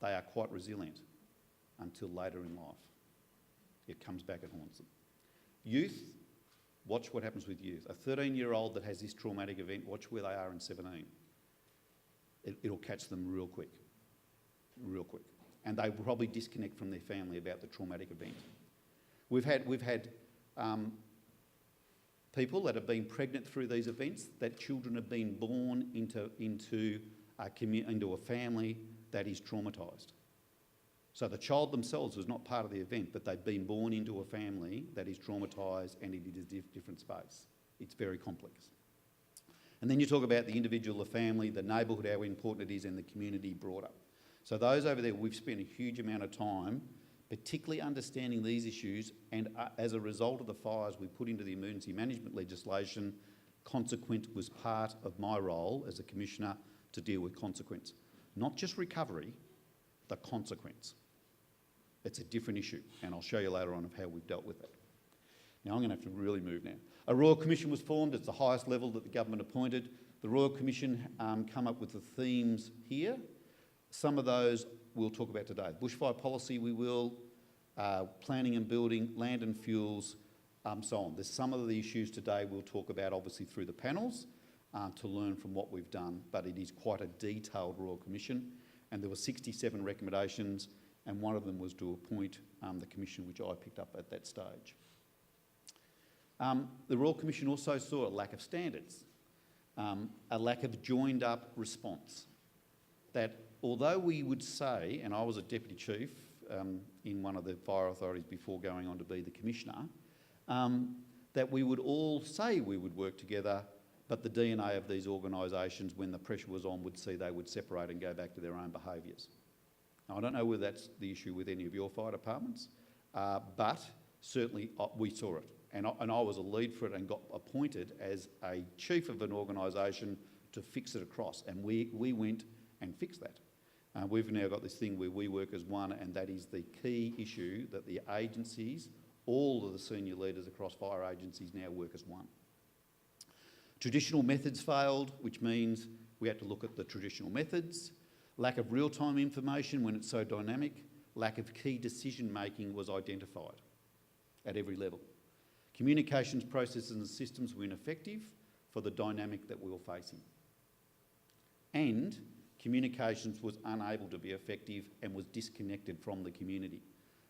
they are quite resilient until later in life. It comes back and haunts them. Youth, Watch what happens with youth. A 13-year-old that has this traumatic event, watch where they are in 17. It'll catch them real quick. And they will probably disconnect from their family about the traumatic event. We've had people that have been pregnant through these events, that children have been born into a family that is traumatised. So the child themselves was not part of the event, but they've been born into a family that is traumatised, and it is a different space. It's very complex. And then you talk about the individual, the family, the neighbourhood, how important it is, and the community broader. So those over there, we've spent a huge amount of time particularly understanding these issues, and as a result of the fires we put into the emergency management legislation, consequence was part of my role as a commissioner to deal with consequence. Not just recovery, the consequence. It's a different issue, and I'll show you later on of how we've dealt with that. Now I'm going to have to really move now. A Royal Commission was formed. It's the highest level that the government appointed. The Royal Commission come up with the themes here. Some of those we'll talk about today. Bushfire policy we will, planning and building, land and fuels, so on. There's some of the issues today we'll talk about obviously through the panels to learn from what we've done, but it is quite a detailed Royal Commission, and there were 67 recommendations, and one of them was to appoint the commission, which I picked up at that stage. The Royal Commission also saw a lack of standards, a lack of joined up response. That although we would say, and I was a deputy chief in one of the fire authorities before going on to be the commissioner, that we would all say we would work together, but the DNA of these organisations, when the pressure was on, would see they would separate and go back to their own behaviours. Now, I don't know whether that's the issue with any of your fire departments, but certainly we saw it. And I was a lead for it and got appointed as a chief of an organisation to fix it across. And we went and fixed that. We've now got this thing where we work as one, and that is the key issue that the agencies, all of the senior leaders across fire agencies now work as one. Traditional methods failed, which means we had to look at the traditional methods. Lack of real-time information when it's so dynamic. Lack of key decision-making was identified at every level. Communications processes and systems were ineffective for the dynamic that we were facing. And communications was unable to be effective and was disconnected from the community.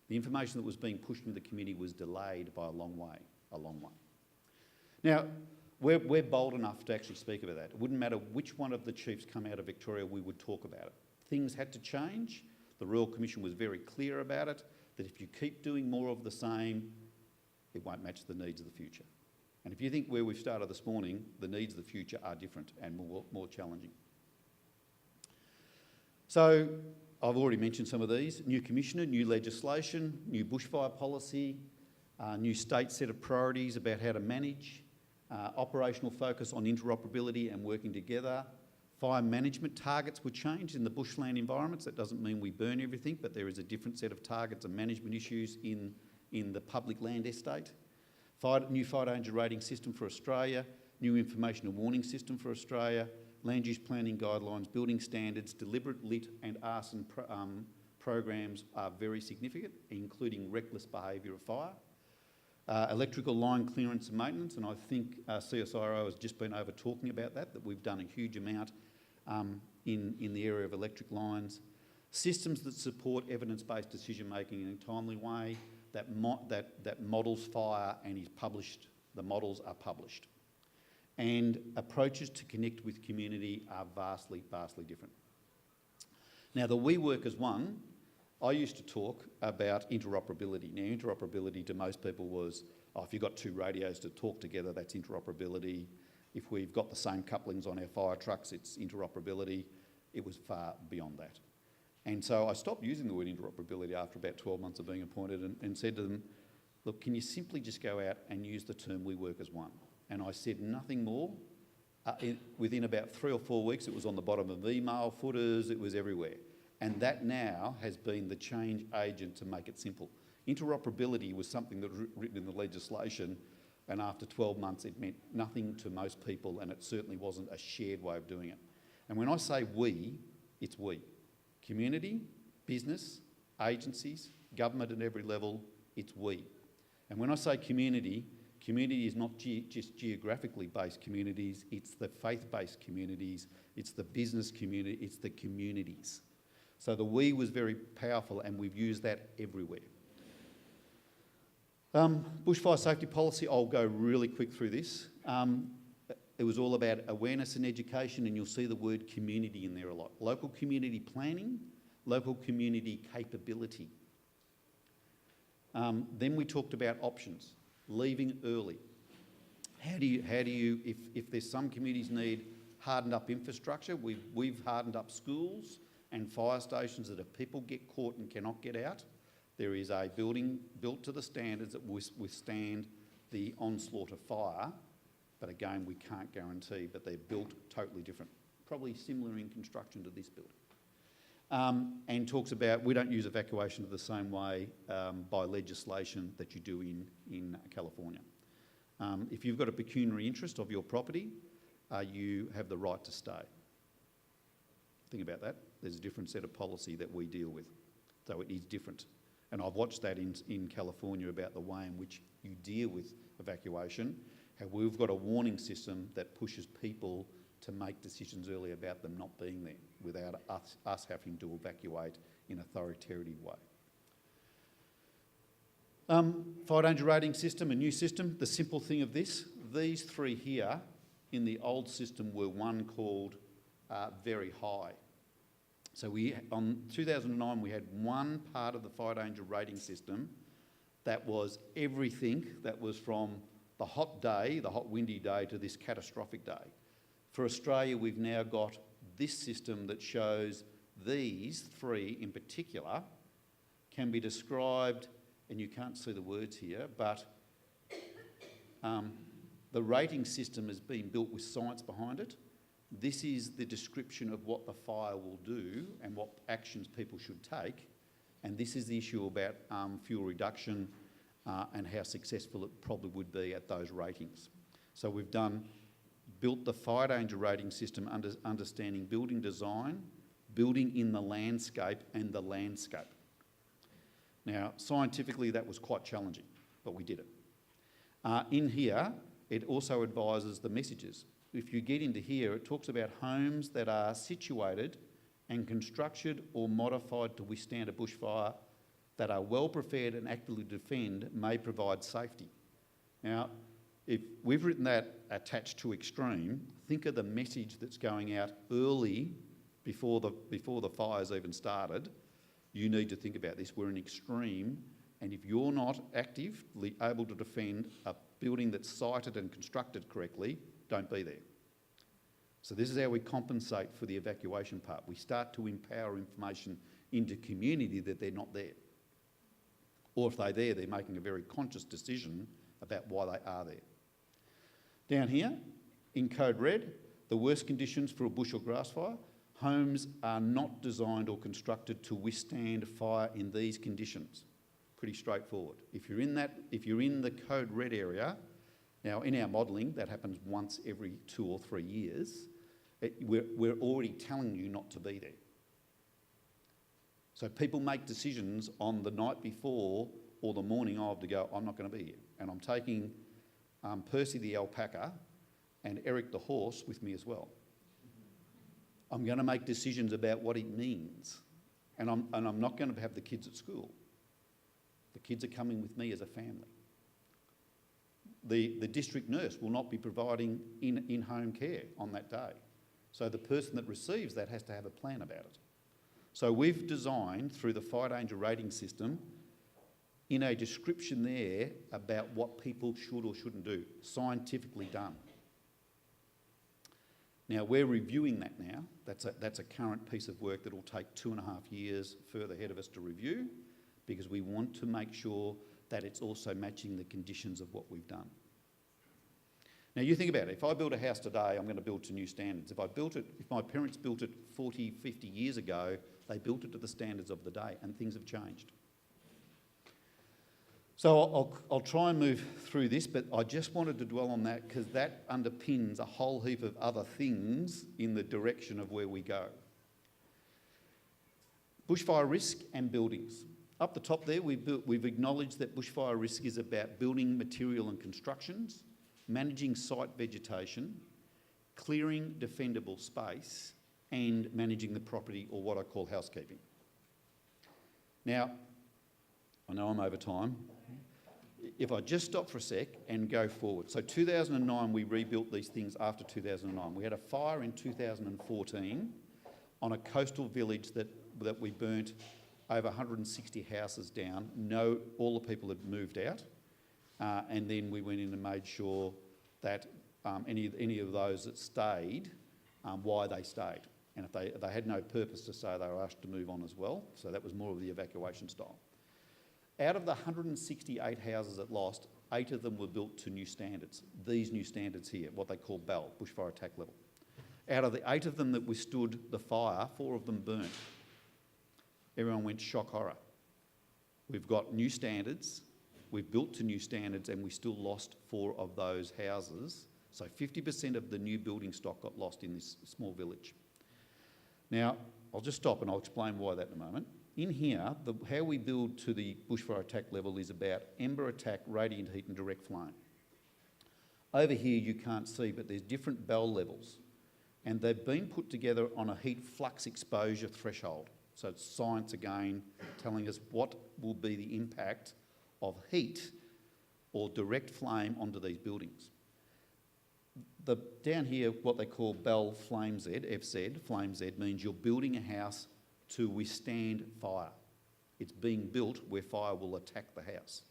The information that was being pushed into the community was delayed by a long way. Now, we're bold enough to actually speak about that. It wouldn't matter which one of the chiefs come out of Victoria, we would talk about it. Things had to change. The Royal Commission was very clear about it, that if you keep doing more of the same, it won't match the needs of the future. And if you think where we've started this morning, the needs of the future are different and more challenging. So I've already mentioned some of these. New commissioner, new legislation, new bushfire policy, new state set of priorities about how to manage, operational focus on interoperability and working together. Fire management targets were changed in the bushland environments. That doesn't mean we burn everything, but there is a different set of targets and management issues in the public land estate. New fire danger rating system for Australia, new information and warning system for Australia, land use planning guidelines, building standards, deliberate lit and arson programs are very significant, including reckless behaviour of fire. Electrical line clearance and maintenance, and I think CSIRO has just been over talking about that we've done a huge amount in the area of electric lines. Systems that support evidence-based decision-making in a timely way, that models fire and is published, the models are published. And approaches to connect with community are vastly, vastly different. Now, the We Work as One, I used to talk about interoperability. Now, interoperability to most people was, if you've got two radios to talk together, that's interoperability. If we've got the same couplings on our fire trucks, it's interoperability. It was far beyond that. And so I stopped using the word interoperability after about 12 months of being appointed and said to them, look, can you simply just go out and use the term We Work as One? And I said nothing more. Within about 3 or 4 weeks, it was on the bottom of email footers, it was everywhere. And that now has been the change agent to make it simple. Interoperability was something that was written in the legislation, and after 12 months it meant nothing to most people, and it certainly wasn't a shared way of doing it. And when I say we, it's we. Community, business, agencies, government at every level, it's we. And when I say community, community is not just geographically based communities, it's the faith-based communities, it's the business community, it's the communities. So the we was very powerful, and we've used that everywhere. Bushfire safety policy, I'll go really quick through this. It was all about awareness and education, and you'll see the word community in there a lot. Local community planning, local community capability. Then we talked about options, leaving early. How do you if there's some communities need hardened up infrastructure, we've hardened up schools and fire stations that if people get caught and cannot get out, there is a building built to the standards that withstand the onslaught of fire. But again, we can't guarantee, but they're built totally different, probably similar in construction to this building. And talks about we don't use evacuation the same way by legislation that you do in California. If you've got a pecuniary interest of your property, you have the right to stay. Think about that. There's a different set of policy that we deal with. So it is different. And I've watched that in California about the way in which you deal with evacuation, how we've got a warning system that pushes people to make decisions early about them not being there without us having to evacuate in an authoritative way. Fire danger rating system, a new system. The simple thing of this, these three here in the old system were one called very high. So on 2009 we had one part of the fire danger rating system that was everything that was from the hot day, the hot windy day, to this catastrophic day. For Australia, we've now got this system that shows these three in particular can be described, and you can't see the words here, but the rating system has been built with science behind it. This is the description of what the fire will do and what actions people should take. And this is the issue about fuel reduction and how successful it probably would be at those ratings. So we've built the fire danger rating system understanding building design, building in the landscape and the landscape. Now, scientifically that was quite challenging, but we did it. In here, it also advises the messages. If you get into here, it talks about homes that are situated and constructed or modified to withstand a bushfire that are well prepared and actively defend may provide safety. Now, if we've written that attached to extreme, think of the message that's going out early before the fire's even started. You need to think about this. We're in extreme, and if you're not actively able to defend a building that's sited and constructed correctly, don't be there. So this is how we compensate for the evacuation part. We start to empower information into community that they're not there. Or if they're there, they're making a very conscious decision about why they are there. Down here, in code red, the worst conditions for a bush or grass fire. Homes are not designed or constructed to withstand fire in these conditions. Pretty straightforward. If you're in the code red area, now in our modelling, that happens once every 2 or 3 years, we're already telling you not to be there. So people make decisions on the night before or the morning of to go, I'm not going to be here. And I'm taking Percy the alpaca and Eric the horse with me as well. I'm going to make decisions about what it means. And I'm not going to have the kids at school. The kids are coming with me as a family. The district nurse will not be providing in-home care on that day. So the person that receives that has to have a plan about it. So we've designed, through the fire danger rating system, in a description there about what people should or shouldn't do, scientifically done. Now, we're reviewing that now. That's a current piece of work that will take 2.5 years further ahead of us to review, because we want to make sure that it's also matching the conditions of what we've done. Now, you think about it. If I build a house today, I'm going to build to new standards. If my parents built it 40, 50 years ago, they built it to the standards of the day, and things have changed. So I'll try and move through this, but I just wanted to dwell on that because that underpins a whole heap of other things in the direction of where we go. Bushfire risk and buildings. Up the top there, we've acknowledged that bushfire risk is about building material and constructions, managing site vegetation, clearing defendable space, and managing the property, or what I call housekeeping. Now, I know I'm over time. If I just stop for a sec and go forward. So 2009, we rebuilt these things after 2009. We had a fire in 2014 on a coastal village that we burnt over 160 houses down. All the people had moved out. And then we went in and made sure that any of those that stayed, why they stayed. And if they had no purpose to stay, they were asked to move on as well. So that was more of the evacuation style. Out of the 168 houses that lost, 8 of them were built to new standards. These new standards here, what they call BAL, bushfire attack level. Out of the 8 of them that withstood the fire, 4 of them burnt. Everyone went shock horror. We've got new standards, we've built to new standards, and we still lost 4 of those houses. So 50% of the new building stock got lost in this small village. Now, I'll just stop and I'll explain why that in a moment. In here, how we build to the bushfire attack level is about ember attack, radiant heat and direct flame. Over here you can't see, but there's different BAL levels, and they've been put together on a heat flux exposure threshold. So it's science again telling us what will be the impact of heat or direct flame onto these buildings. Down here, what they call BAL Flame Z, FZ, Flame Z, means you're building a house to withstand fire. It's being built where fire will attack the house.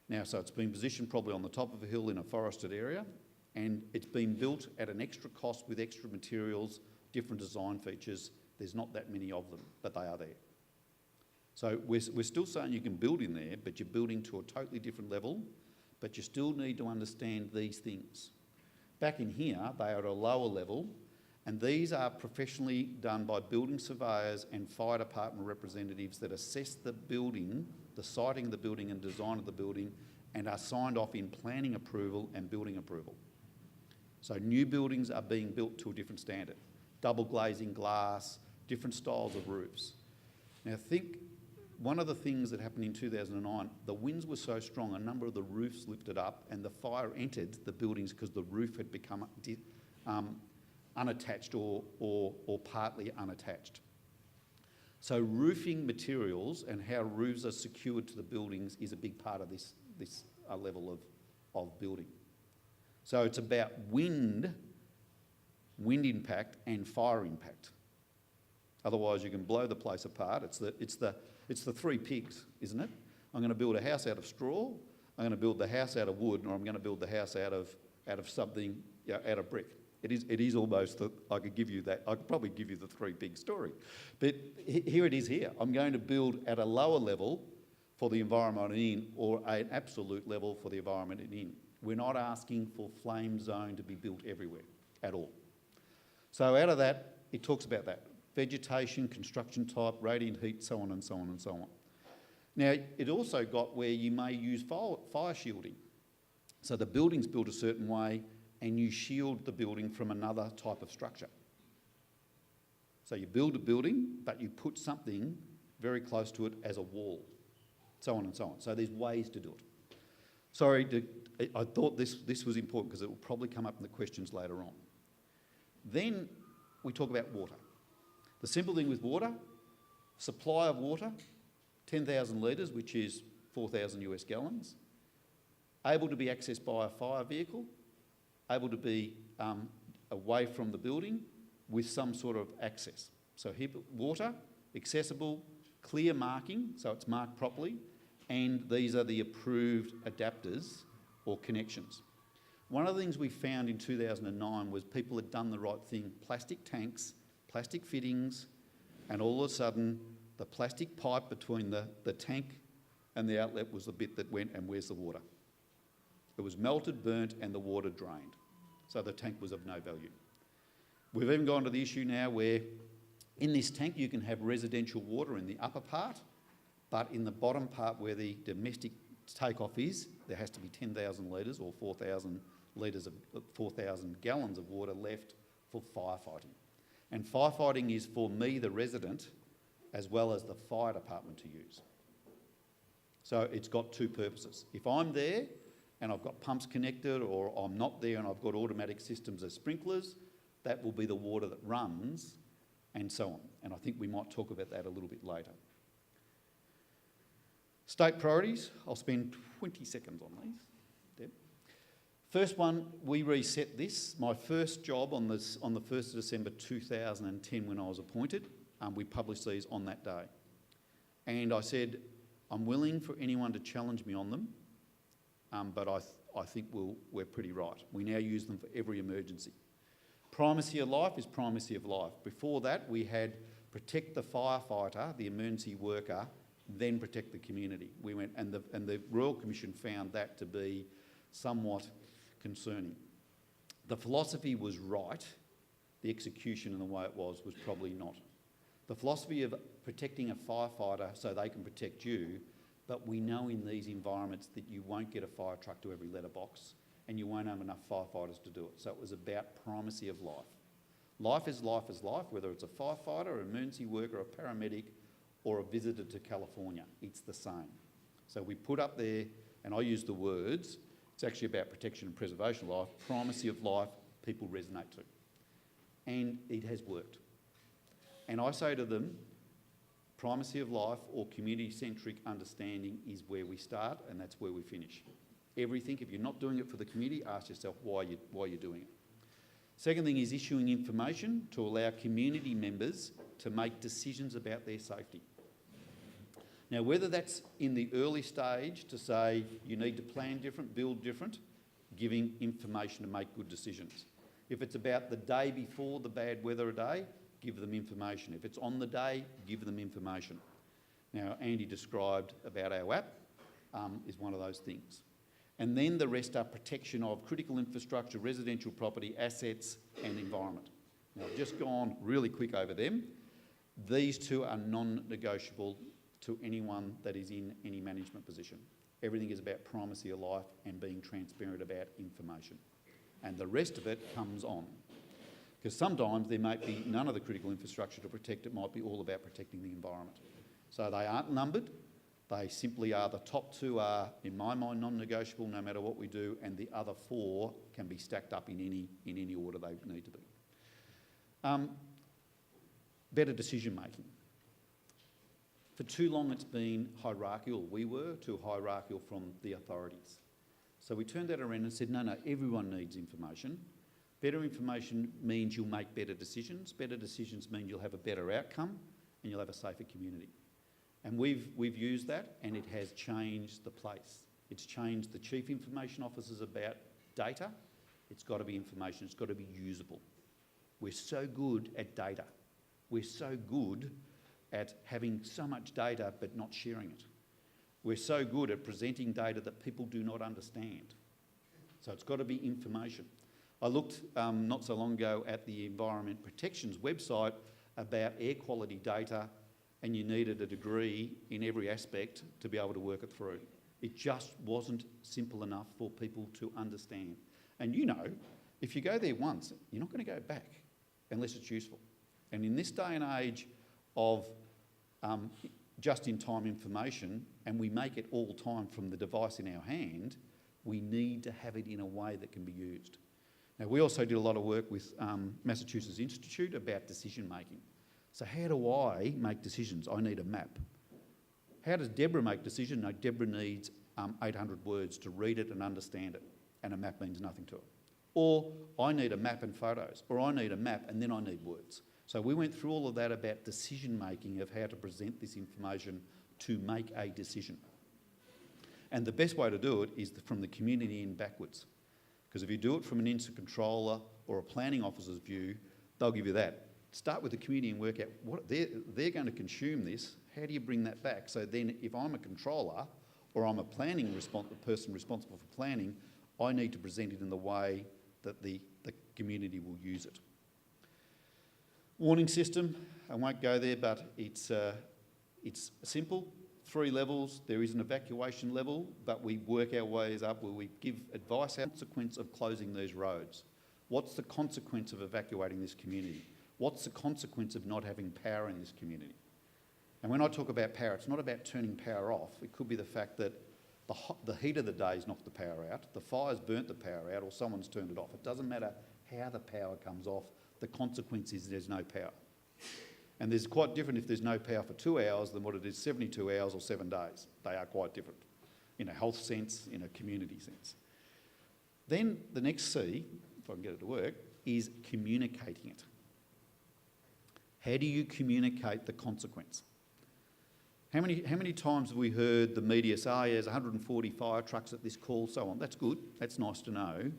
Now, so it's been positioned probably on the top of a hill in a forested area, and it's been built at an extra cost with extra materials, different design features. There's not that many of them, but they are there. So we're still saying you can build in there, but you're building to a totally different level, but you still need to understand these things. Back in here, they are at a lower level, and these are professionally done by building surveyors and fire department representatives that assess the building, the siting of the building and design of the building, and are signed off in planning approval and building approval. So new buildings are being built to a different standard. Double glazing glass, different styles of roofs. Now think, one of the things that happened in 2009, the winds were so strong, a number of the roofs lifted up and the fire entered the buildings because the roof had become unattached or partly unattached. So roofing materials and how roofs are secured to the buildings is a big part of this level of building. So it's about wind impact and fire impact. Otherwise you can blow the place apart. It's the 3 pigs, isn't it? I'm going to build a house out of straw, I'm going to build the house out of wood, or I'm going to build the house out of something, out of brick. It is almost, I could probably give you the 3 pig story. But here it is here. I'm going to build at a lower level for the environment in, or an absolute level for the environment in. We're not asking for flame zone to be built everywhere at all. So out of that, it talks about that. Vegetation, construction type, radiant heat, so on and so on and so on. Now, it also got where you may use fire shielding. So the building's built a certain way and you shield the building from another type of structure. So you build a building, but you put something very close to it as a wall, so on and so on. So there's ways to do it. Sorry, I thought this was important because it will probably come up in the questions later on. Then we talk about water. The simple thing with water, supply of water, 10,000 litres, which is 4,000 US gallons, able to be accessed by a fire vehicle, able to be away from the building with some sort of access. So here, water, accessible, clear marking, so it's marked properly, and these are the approved adapters or connections. One of the things we found in 2009 was people had done the right thing, plastic tanks, plastic fittings, and all of a sudden the plastic pipe between the tank and the outlet was the bit that went, and where's the water? It was melted, burnt, and the water drained. So the tank was of no value. We've even gone to the issue now where in this tank you can have residential water in the upper part, but in the bottom part where the domestic takeoff is, there has to be 10,000 litres or 4,000 gallons of water left for firefighting. And firefighting is for me, the resident, as well as the fire department to use. So it's got two purposes. If I'm there and I've got pumps connected, or I'm not there and I've got automatic systems as sprinklers, that will be the water that runs, and so on. And I think we might talk about that a little bit later. State priorities, I'll spend 20 seconds on these. Deb. First one, we reset this. My first job on the 1st of December 2010 when I was appointed, we published these on that day. And I said, I'm willing for anyone to challenge me on them, but I think we're pretty right. We now use them for every emergency. Primacy of life is primacy of life. Before that, we had protect the firefighter, the emergency worker, then protect the community. We went, and the Royal Commission found that to be somewhat concerning. The philosophy was right, the execution and the way it was probably not. The philosophy of protecting a firefighter so they can protect you, but we know in these environments that you won't get a fire truck to every letterbox and you won't have enough firefighters to do it. So it was about primacy of life. Life is life is life, whether it's a firefighter, an emergency worker, a paramedic, or a visitor to California. It's the same. So we put up there, and I use the words, it's actually about protection and preservation of life, primacy of life, people resonate to. And it has worked. And I say to them, primacy of life or community-centric understanding is where we start, and that's where we finish. Everything, if you're not doing it for the community, ask yourself why you're doing it. Second thing is issuing information to allow community members to make decisions about their safety. Now, whether that's in the early stage to say you need to plan different, build different, giving information to make good decisions. If it's about the day before the bad weather day, give them information. If it's on the day, give them information. Now, Andy described about our app is one of those things. And then the rest are protection of critical infrastructure, residential property, assets and environment. Now, I've just gone really quick over them. These two are non-negotiable to anyone that is in any management position. Everything is about primacy of life and being transparent about information. And the rest of it comes on. Because sometimes there might be none of the critical infrastructure to protect, it might be all about protecting the environment. So they aren't numbered, they simply are, the top two are, in my mind, non-negotiable no matter what we do, and the other four can be stacked up in any order they need to be. Better decision making. For too long it's been hierarchical, we were too hierarchical from the authorities. So we turned that around and said, no, everyone needs information. Better information means you'll make better decisions. Better decisions mean you'll have a better outcome and you'll have a safer community. And we've used that, and it has changed the place. It's changed the chief information officers about data. It's got to be information, it's got to be usable. We're so good at data. We're so good at having so much data but not sharing it. We're so good at presenting data that people do not understand. So it's got to be information. I looked not so long ago at the Environment Protection's website about air quality data, and you needed a degree in every aspect to be able to work it through. It just wasn't simple enough for people to understand. And you know, if you go there once, you're not going to go back unless it's useful. And in this day and age of just-in-time information, and we make it all time from the device in our hand, we need to have it in a way that can be used. Now, we also did a lot of work with Massachusetts Institute about decision making. So how do I make decisions? I need a map. How does Deborah make decisions? No, Deborah needs 800 words to read it and understand it, and a map means nothing to her. Or I need a map and photos, or I need a map and then I need words. So we went through all of that about decision making, of how to present this information to make a decision. And the best way to do it is from the community in backwards. Because if you do it from an incident controller or a planning officer's view, they'll give you that. Start with the community and work out what they're going to consume this. How do you bring that back? So then if I'm a controller or I'm a planning person responsible for planning, I need to present it in the way that the community will use it. Warning system, I won't go there, but it's simple. 3 levels. There is an evacuation level, but we work our ways up where we give advice on the consequence of closing these roads. What's the consequence of evacuating this community? What's the consequence of not having power in this community? And when I talk about power, it's not about turning power off. It could be the fact that the heat of the day's knocked the power out, the fire's burnt the power out, or someone's turned it off. It doesn't matter how the power comes off, the consequence is there's no power. And there's quite different if there's no power for 2 hours than what it is 72 hours or 7 days. They are quite different in a health sense, in a community sense. Then the next C, if I can get it to work, is communicating it. How do you communicate the consequence? How many times have we heard the media say, oh, there's 140 fire trucks at this call, so on? That's good, that's nice to know.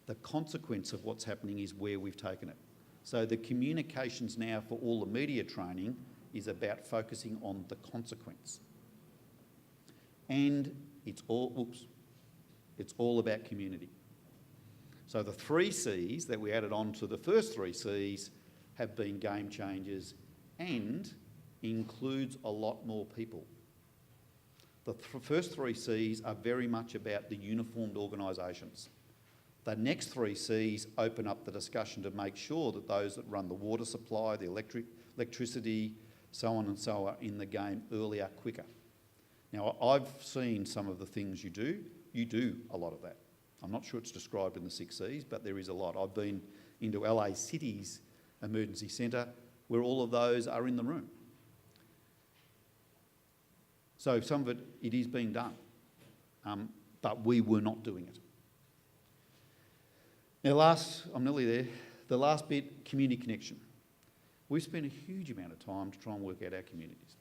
The consequence of what's happening is where we've taken it. So the communications now for all the media training is about focusing on the consequence. And it's all about community. So the 3 C's that we added on to the first 3 C's have been game changers and includes a lot more people. The first 3 C's are very much about the uniformed organisations. The next 3 C's open up the discussion to make sure that those that run the water supply, the electricity, so on and so on, are in the game earlier, quicker. Now, I've seen some of the things you do. You do a lot of that. I'm not sure it's described in the 6 C's, but there is a lot. I've been into LA City's emergency centre where all of those are in the room. So some of it is being done, but we were not doing it. Now I'm nearly there, the last bit, community connection. We've spent a huge amount of time to try and work out our communities.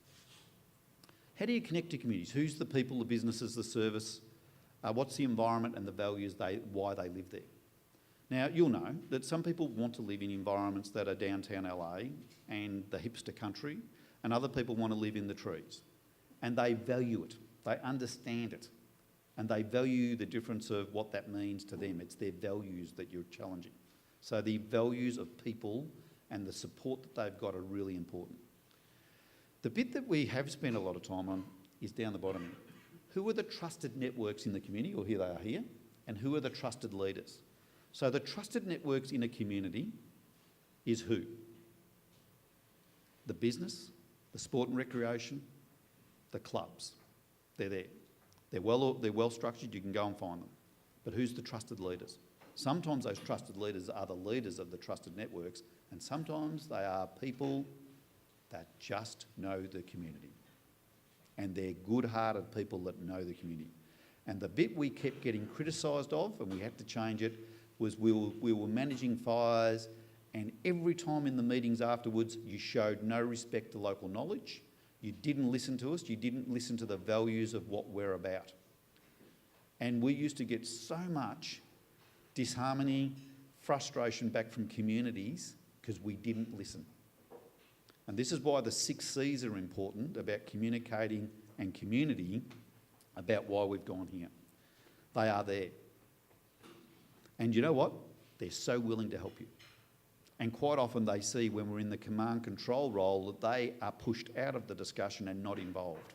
How do you connect to communities? Who's the people, the businesses, the service? What's the environment and the values, why they live there? Now, you'll know that some people want to live in environments that are downtown LA and the hipster country, and other people want to live in the trees. And they value it, they understand it, and they value the difference of what that means to them. It's their values that you're challenging. So the values of people and the support that they've got are really important. The bit that we have spent a lot of time on is down the bottom here. Who are the trusted networks in the community, or here they are here, and who are the trusted leaders? So the trusted networks in a community is who? The business, the sport and recreation, the clubs. They're there. They're well structured, you can go and find them. But who's the trusted leaders? Sometimes those trusted leaders are the leaders of the trusted networks, and sometimes they are people that just know the community. And they're good-hearted people that know the community. And the bit we kept getting criticised of, and we had to change it, was we were managing fires, and every time in the meetings afterwards, you showed no respect to local knowledge. You didn't listen to us. You didn't listen to the values of what we're about. And we used to get so much disharmony, frustration back from communities because we didn't listen. And this is why the 6 C's are important about communicating and community, about why we've gone here. They are there. And you know what? They're so willing to help you. And quite often they see when we're in the command control role that they are pushed out of the discussion and not involved.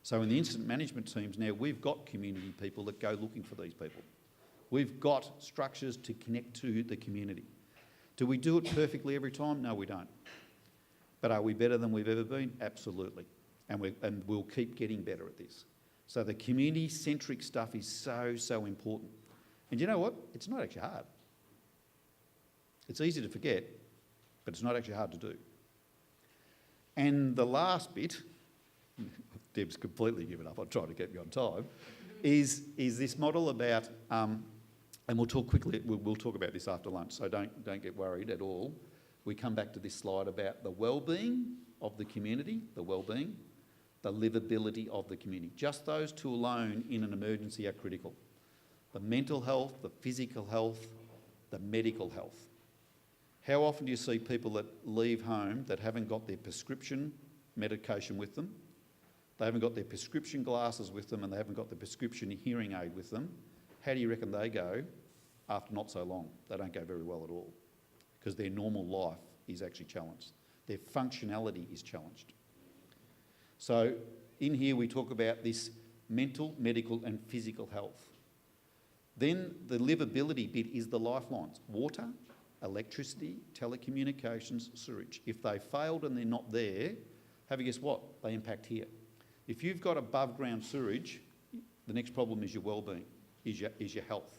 So in the incident management teams now, we've got community people that go looking for these people. We've got structures to connect to the community. Do we do it perfectly every time? No, we don't. But are we better than we've ever been? Absolutely. And we'll keep getting better at this. So the community-centric stuff is so, so important. And you know what? It's not actually hard. It's easy to forget, but it's not actually hard to do. And the last bit, Deb's completely given up on trying to get me on time, is this model about, and we'll talk quickly, we'll talk about this after lunch, so don't get worried at all. We come back to this slide about the well-being of the community, the well-being, the livability of the community. Just those two alone in an emergency are critical. The mental health, the physical health, the medical health. How often do you see people that leave home that haven't got their prescription medication with them, they haven't got their prescription glasses with them, and they haven't got their prescription hearing aid with them? How do you reckon they go after not so long? They don't go very well at all, because their normal life is actually challenged. Their functionality is challenged. So in here we talk about this mental, medical and physical health. Then the livability bit is the lifelines. Water, electricity, telecommunications, sewage. If they failed and they're not there, have a guess what? They impact here. If you've got above ground sewage, the next problem is your well-being, is your health.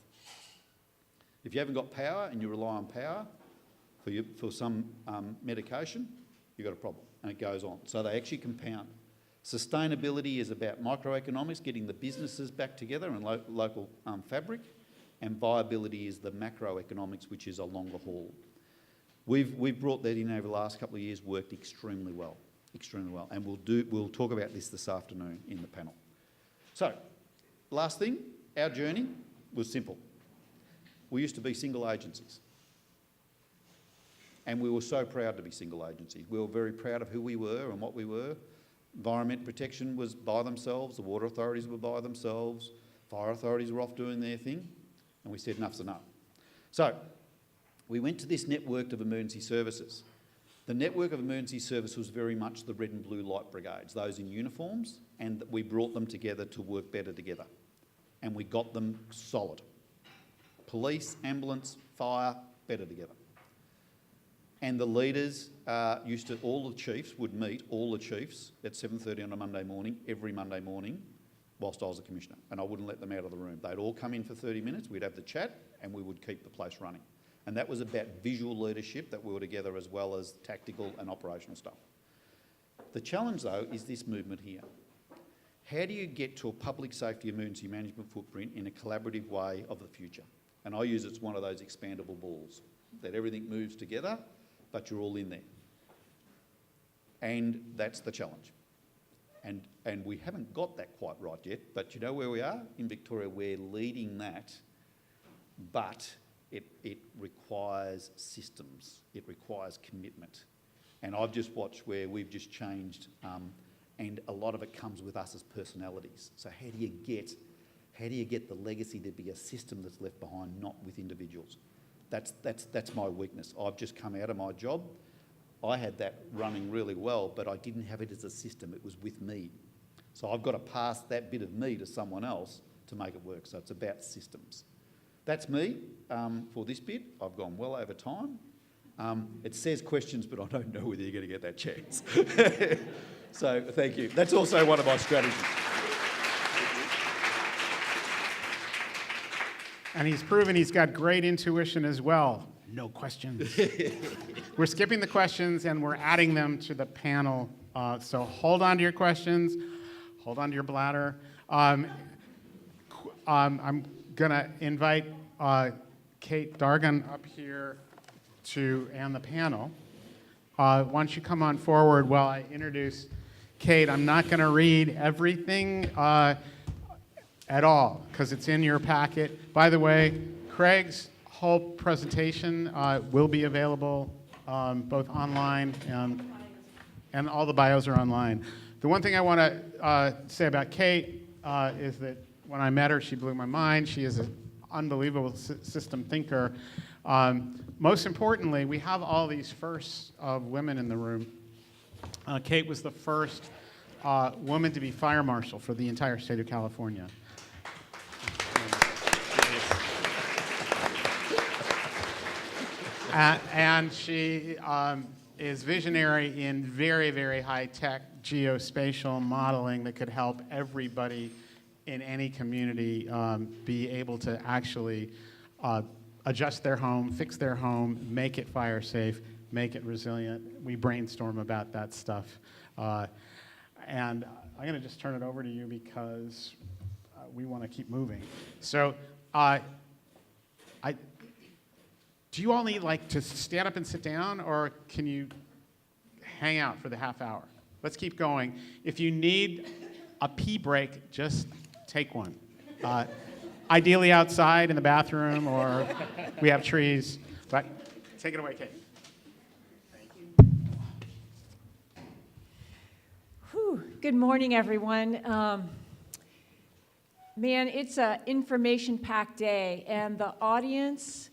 If you haven't got power and you rely on power for some medication, you've got a problem, and it goes on. So they actually compound. Sustainability is about microeconomics, getting the businesses back together and local fabric, and viability is the macroeconomics, which is a longer haul. We've brought that in over the last couple of years, worked extremely well, and we'll talk about this afternoon in the panel. So, last thing, our journey was simple. We used to be single agencies. And we were so proud to be single agencies. We were very proud of who we were and what we were. Environment protection was by themselves, the water authorities were by themselves, fire authorities were off doing their thing, and we said enough's enough. So, we went to this network of emergency services. The network of emergency service was very much the red and blue light brigades, those in uniforms, and we brought them together to work better together. And we got them solid. Police, ambulance, fire, better together. And the leaders all the chiefs would meet, all the chiefs, at 7:30 on a Monday morning, every Monday morning, whilst I was a commissioner. And I wouldn't let them out of the room. They'd all come in for 30 minutes, we'd have the chat, and we would keep the place running. And that was about visual leadership, that we were together, as well as tactical and operational stuff. The challenge, though, is this movement here. How do you get to a public safety emergency management footprint in a collaborative way of the future? And I use it as one of those expandable balls, that everything moves together, but you're all in there. And that's the challenge. And we haven't got that quite right yet, but you know where we are? In Victoria, we're leading that, but it requires systems, it requires commitment. And I've just watched where we've just changed, and a lot of it comes with us as personalities. So how do you get the legacy to be a system that's left behind, not with individuals? That's my weakness. I've just come out of my job. I had that running really well, but I didn't have it as a system. It was with me. So I've got to pass that bit of me to someone else to make it work. So it's about systems. That's me for this bit. I've gone well over time. It says questions, but I don't know whether you're going to get that chance. So thank you. That's also one of my strategies. And he's proven he's got great intuition as well. No questions. We're skipping the questions and we're adding them to the panel. So hold on to your questions. Hold on to your bladder. I'm going to invite Kate Dargan up here and the panel. Why don't you come on forward while I introduce Kate. I'm not going to read everything at all, because it's in your packet. By the way, Craig's whole presentation will be available both online and all the bios are online. The one thing I want to say about Kate is that when I met her, she blew my mind. She is an unbelievable system thinker. Most importantly, we have all these firsts of women in the room. Kate was the first woman to be fire marshal for the entire state of California. And she is visionary in very, very high-tech geospatial modeling that could help everybody in any community be able to actually adjust their home, fix their home, make it fire safe, make it resilient. We brainstorm about that stuff. And I'm going to just turn it over to you because we want to keep moving. So do you all need to stand up and sit down, or can you hang out for the half hour? Let's keep going. If you need a pee break, just take one. Ideally outside in the bathroom, or we have trees. But take it away, Kate. Thank you. Whew. Good morning, everyone. Man, it's an information-packed day, and the audience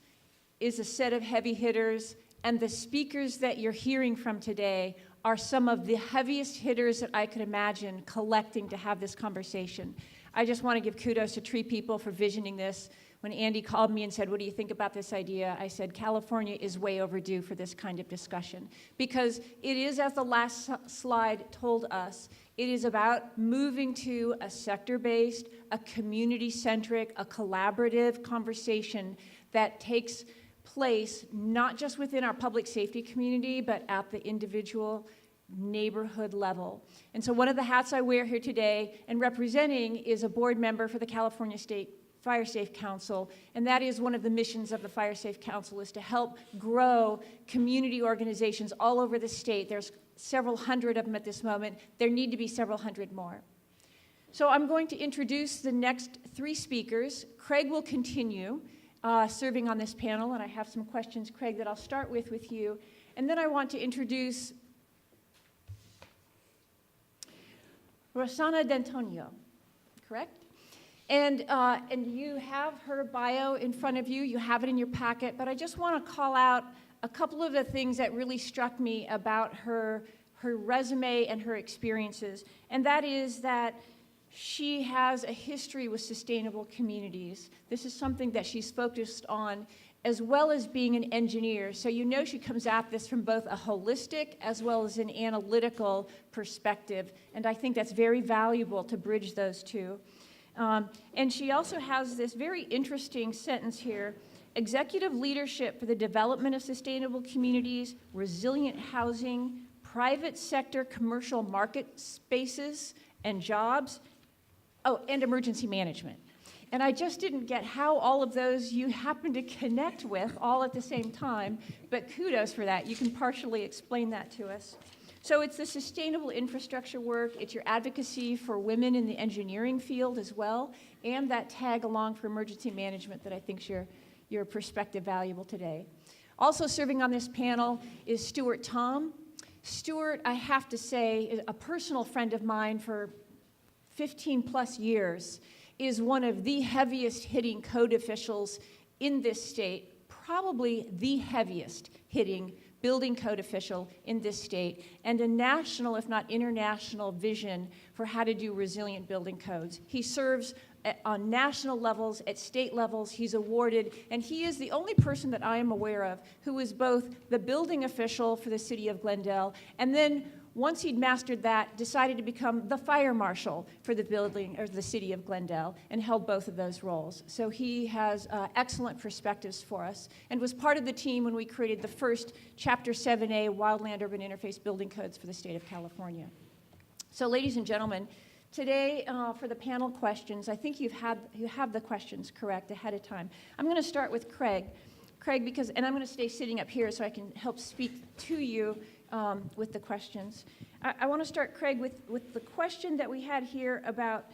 is a set of heavy hitters, and the speakers that you're hearing from today are some of the heaviest hitters that I could imagine collecting to have this conversation. I just want to give kudos to Tree People for visioning this. When Andy called me and said, what do you think about this idea? I said, California is way overdue for this kind of discussion. Because it is, as the last slide told us, it is about moving to a sector-based, a community-centric, a collaborative conversation that takes place not just within our public safety community, but at the individual neighborhood level. And so one of the hats I wear here today and representing is a board member for the California State Fire Safe Council, and that is one of the missions of the Fire Safe Council, is to help grow community organizations all over the state. There's several hundred of them at this moment. There need to be several hundred more. So I'm going to introduce the next three speakers. Craig will continue serving on this panel, and I have some questions, Craig, that I'll start with you. And then I want to introduce Rossana D'Antonio, correct? And you have her bio in front of you. You have it in your packet. But I just want to call out a couple of the things that really struck me about her resume and her experiences. And that is that she has a history with sustainable communities. This is something that she's focused on, as well as being an engineer. So you know she comes at this from both a holistic as well as an analytical perspective. And I think that's very valuable to bridge those two. And she also has this very interesting sentence here: executive leadership for the development of sustainable communities, resilient housing, private sector commercial market spaces and jobs, and emergency management. And I just didn't get how all of those you happen to connect with all at the same time, but kudos for that. You can partially explain that to us. So it's the sustainable infrastructure work, it's your advocacy for women in the engineering field as well, and that tag along for emergency management that I think is your perspective valuable today. Also serving on this panel is Stuart Tom. Stuart, I have to say, is a personal friend of mine for 15 plus years, is one of the heaviest hitting code officials in this state, probably the heaviest hitting building code official in this state, and a national, if not international, vision for how to do resilient building codes. He serves on national levels, at state levels. He's awarded, and he is the only person that I am aware of who is both the building official for the city of Glendale, and then once he'd mastered that, decided to become the fire marshal for the building or the city of Glendale, and held both of those roles. So he has excellent perspectives for us, and was part of the team when we created the first Chapter 7A Wildland Urban Interface Building Codes for the state of California. So, ladies and gentlemen, today for the panel questions, I think you have the questions correct ahead of time. I'm going to start with Craig, because, and I'm going to stay sitting up here so I can help speak to you with the questions. I want to start, Craig, with the question that we had here about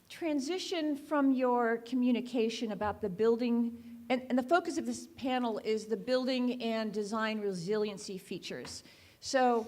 transition from your communication about the building, and the focus of this panel is the building and design resiliency features. So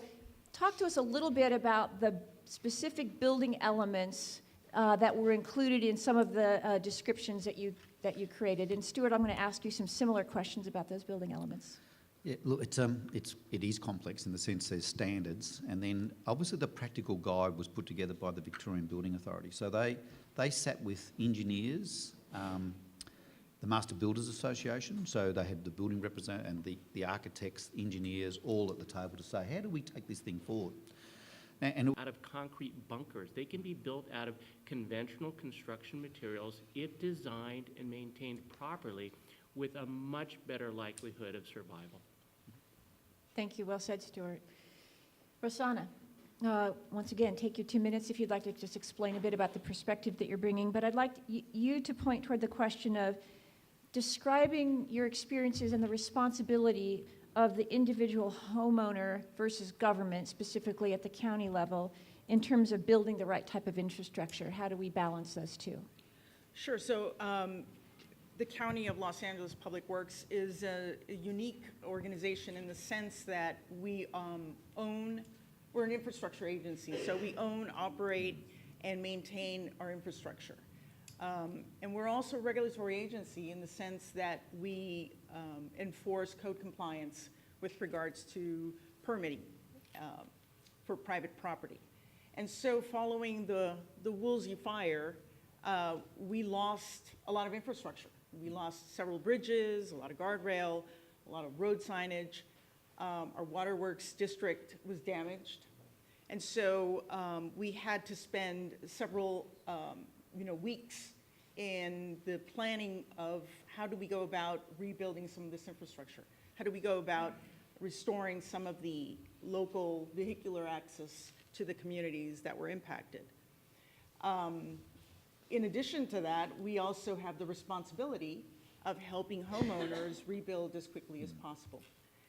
talk to us a little bit about the specific building elements that were included in some of the descriptions that you created. And Stuart, I'm going to ask you some similar questions about those building elements. Yeah, look, it is complex in the sense there's standards, and then obviously the practical guide was put together by the Victorian Building Authority. So they sat with engineers, the Master Builders Association, so they had the building representative and the architects, engineers, all at the table to say, how do we take this thing forward? And out of concrete bunkers. They can be built out of conventional construction materials if designed and maintained properly, with a much better likelihood of survival. Thank you. Well said, Stuart. Rossana, once again, take your 2 minutes if you'd like to just explain a bit about the perspective that you're bringing. But I'd like you to point toward the question of describing your experiences and the responsibility of the individual homeowner versus government, specifically at the county level, in terms of building the right type of infrastructure. How do we balance those two? Sure. So the County of Los Angeles Public Works is a unique organization in the sense that we we're an infrastructure agency, so we own, operate, and maintain our infrastructure. And we're also a regulatory agency in the sense that we enforce code compliance with regards to permitting for private property. And so following the Woolsey fire, we lost a lot of infrastructure. We lost several bridges, a lot of guardrail, a lot of road signage. Our waterworks district was damaged. And so we had to spend several weeks in the planning of how do we go about rebuilding some of this infrastructure? How do we go about restoring some of the local vehicular access to the communities that were impacted? In addition to that, we also have the responsibility of helping homeowners rebuild as quickly as possible.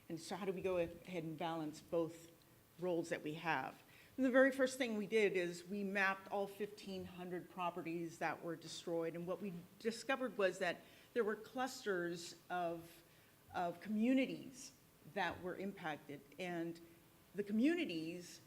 And so how do we go ahead and balance both roles that we have? And the very first thing we did is we mapped all 1,500 properties that were destroyed. And what we discovered was that there were clusters of communities that were impacted. And the communities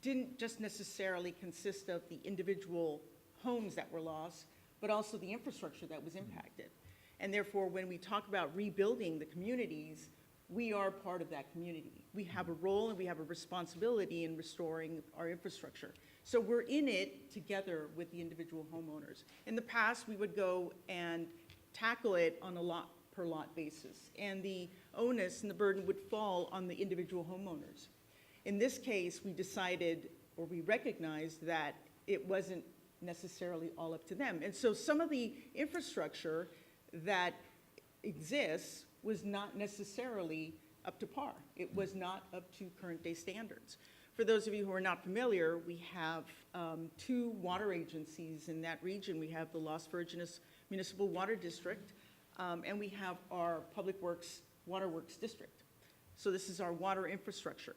didn't just necessarily consist of the individual homes that were lost, but also the infrastructure that was impacted. And therefore, when we talk about rebuilding the communities, we are part of that community. We have a role and we have a responsibility in restoring our infrastructure. So we're in it together with the individual homeowners. In the past, we would go and tackle it on a lot per lot basis, and the onus and the burden would fall on the individual homeowners. In this case, we decided, or we recognized that it wasn't necessarily all up to them. And so some of the infrastructure that exists was not necessarily up to par. It was not up to current day standards. For those of you who are not familiar, we have 2 water agencies in that region. We have the Las Virgenes Municipal Water District, and we have our Public Works Waterworks District. So this is our water infrastructure.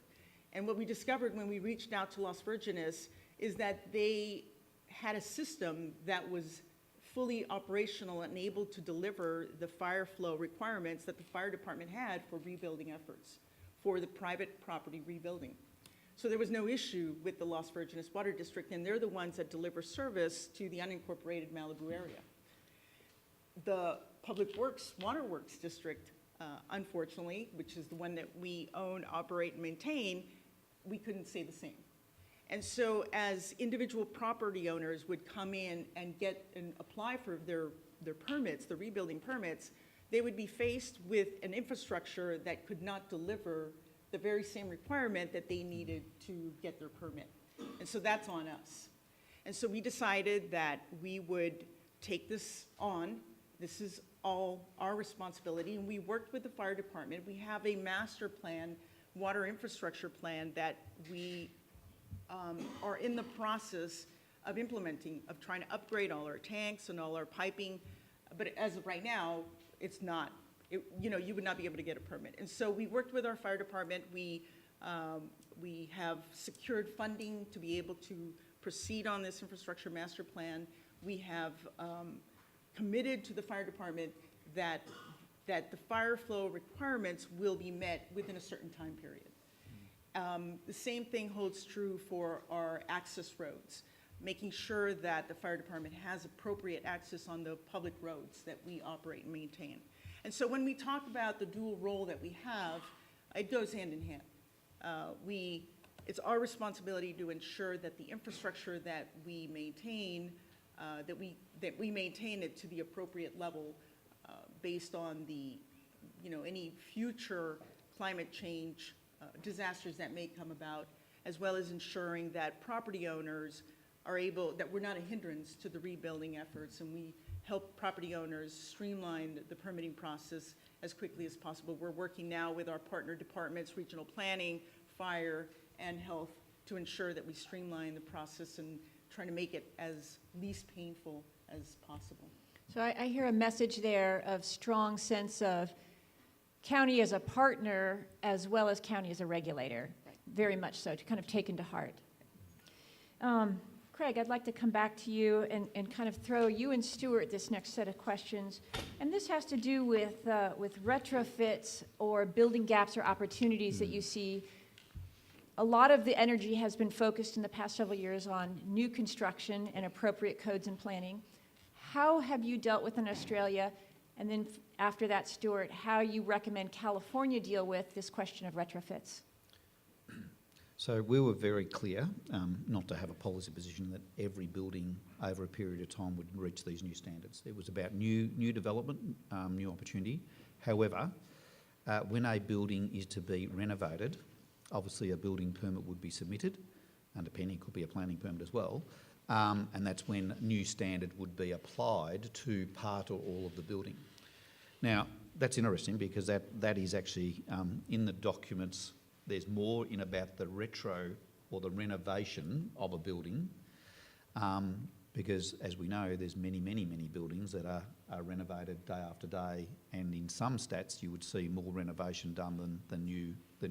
And what we discovered when we reached out to Las Virgenes is that they had a system that was fully operational and able to deliver the fire flow requirements that the fire department had for rebuilding efforts, for the private property rebuilding. So there was no issue with the Las Virgenes Water District, and they're the ones that deliver service to the unincorporated Malibu area. The Public Works Waterworks District, unfortunately, which is the one that we own, operate, and maintain, we couldn't say the same. And so as individual property owners would come in and get and apply for their permits, the rebuilding permits, they would be faced with an infrastructure that could not deliver the very same requirement that they needed to get their permit. And so that's on us. And so we decided that we would take this on. This is all our responsibility, and we worked with the fire department. We have a master plan, water infrastructure plan that we are in the process of implementing, of trying to upgrade all our tanks and all our piping. But as of right now, it's not, you would not be able to get a permit. And so we worked with our fire department. We have secured funding to be able to proceed on this infrastructure master plan. We have committed to the fire department that the fire flow requirements will be met within a certain time period. The same thing holds true for our access roads, making sure that the fire department has appropriate access on the public roads that we operate and maintain. And so when we talk about the dual role that we have, it goes hand in hand. It's our responsibility to ensure that the infrastructure that we maintain, that we maintain it to the appropriate level based on the, any future climate change disasters that may come about, as well as ensuring that property owners are able, that we're not a hindrance to the rebuilding efforts, and we help property owners streamline the permitting process as quickly as possible. We're working now with our partner departments, regional planning, fire, and health, to ensure that we streamline the process and trying to make it as least painful as possible. So I hear a message there of strong sense of county as a partner as well as county as a regulator, Right. Very much so, to kind of take into heart. Craig, I'd like to come back to you and kind of throw you and Stuart this next set of questions. And this has to do with retrofits or building gaps or opportunities that you see. A lot of the energy has been focused in the past several years on new construction and appropriate codes and planning. How have you dealt with in Australia? And then after that, Stuart, how you recommend California deal with this question of retrofits? So we were very clear not to have a policy position that every building over a period of time would reach these new standards. It was about new development, new opportunity. However, when a building is to be renovated, obviously a building permit would be submitted, and depending, it could be a planning permit as well, and that's when new standard would be applied to part or all of the building. Now, that's interesting because that is actually in the documents. There's more in about the retro or the renovation of a building, because as we know, there's many buildings that are renovated day after day, and in some stats you would see more renovation done than the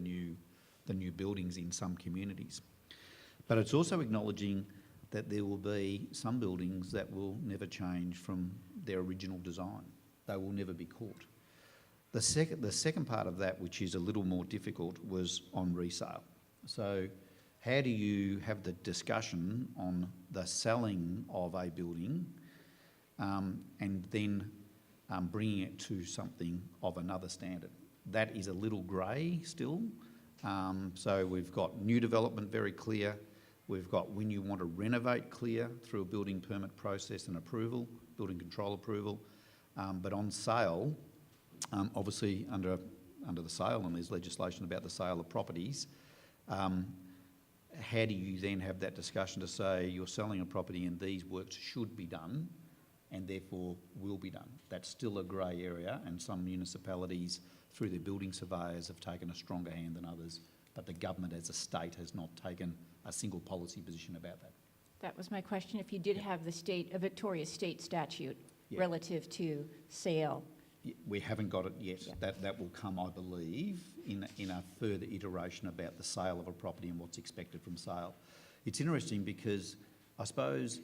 new buildings in some communities. But it's also acknowledging that there will be some buildings that will never change from their original design. They will never be caught. The second part of that, which is a little more difficult, was on resale. So how do you have the discussion on the selling of a building and then bringing it to something of another standard? That is a little grey still. So we've got new development very clear. We've got when you want to renovate clear through a building permit process and approval, building control approval. But on sale, obviously under the sale, and there's legislation about the sale of properties, how do you then have that discussion to say you're selling a property and these works should be done and therefore will be done? That's still a grey area, and some municipalities through their building surveyors have taken a stronger hand than others, but the government as a state has not taken a single policy position about that. That was my question, if you did have a Victoria state statute Yeah. relative to sale. We haven't got it yet. Yeah. That will come, I believe, in a further iteration about the sale of a property and what's expected from sale. It's interesting because I suppose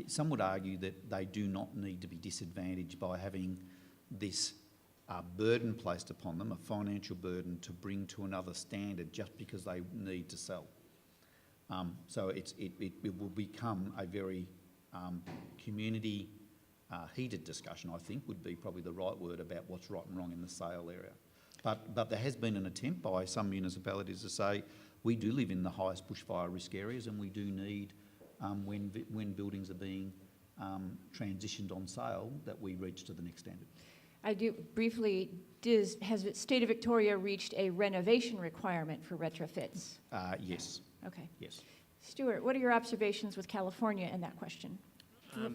some would argue that they do not need to be disadvantaged by having this burden placed upon them, a financial burden to bring to another standard just because they need to sell. So it will become a very community heated discussion, I think, would be probably the right word about what's right and wrong in the sale area. But there has been an attempt by some municipalities to say we do live in the highest bushfire risk areas, and we do need, when buildings are being transitioned on sale, that we reach to the next standard. I do briefly, has the state of Victoria reached a renovation requirement for retrofits? Yes, Okay. yes. Stuart, what are your observations with California in that question?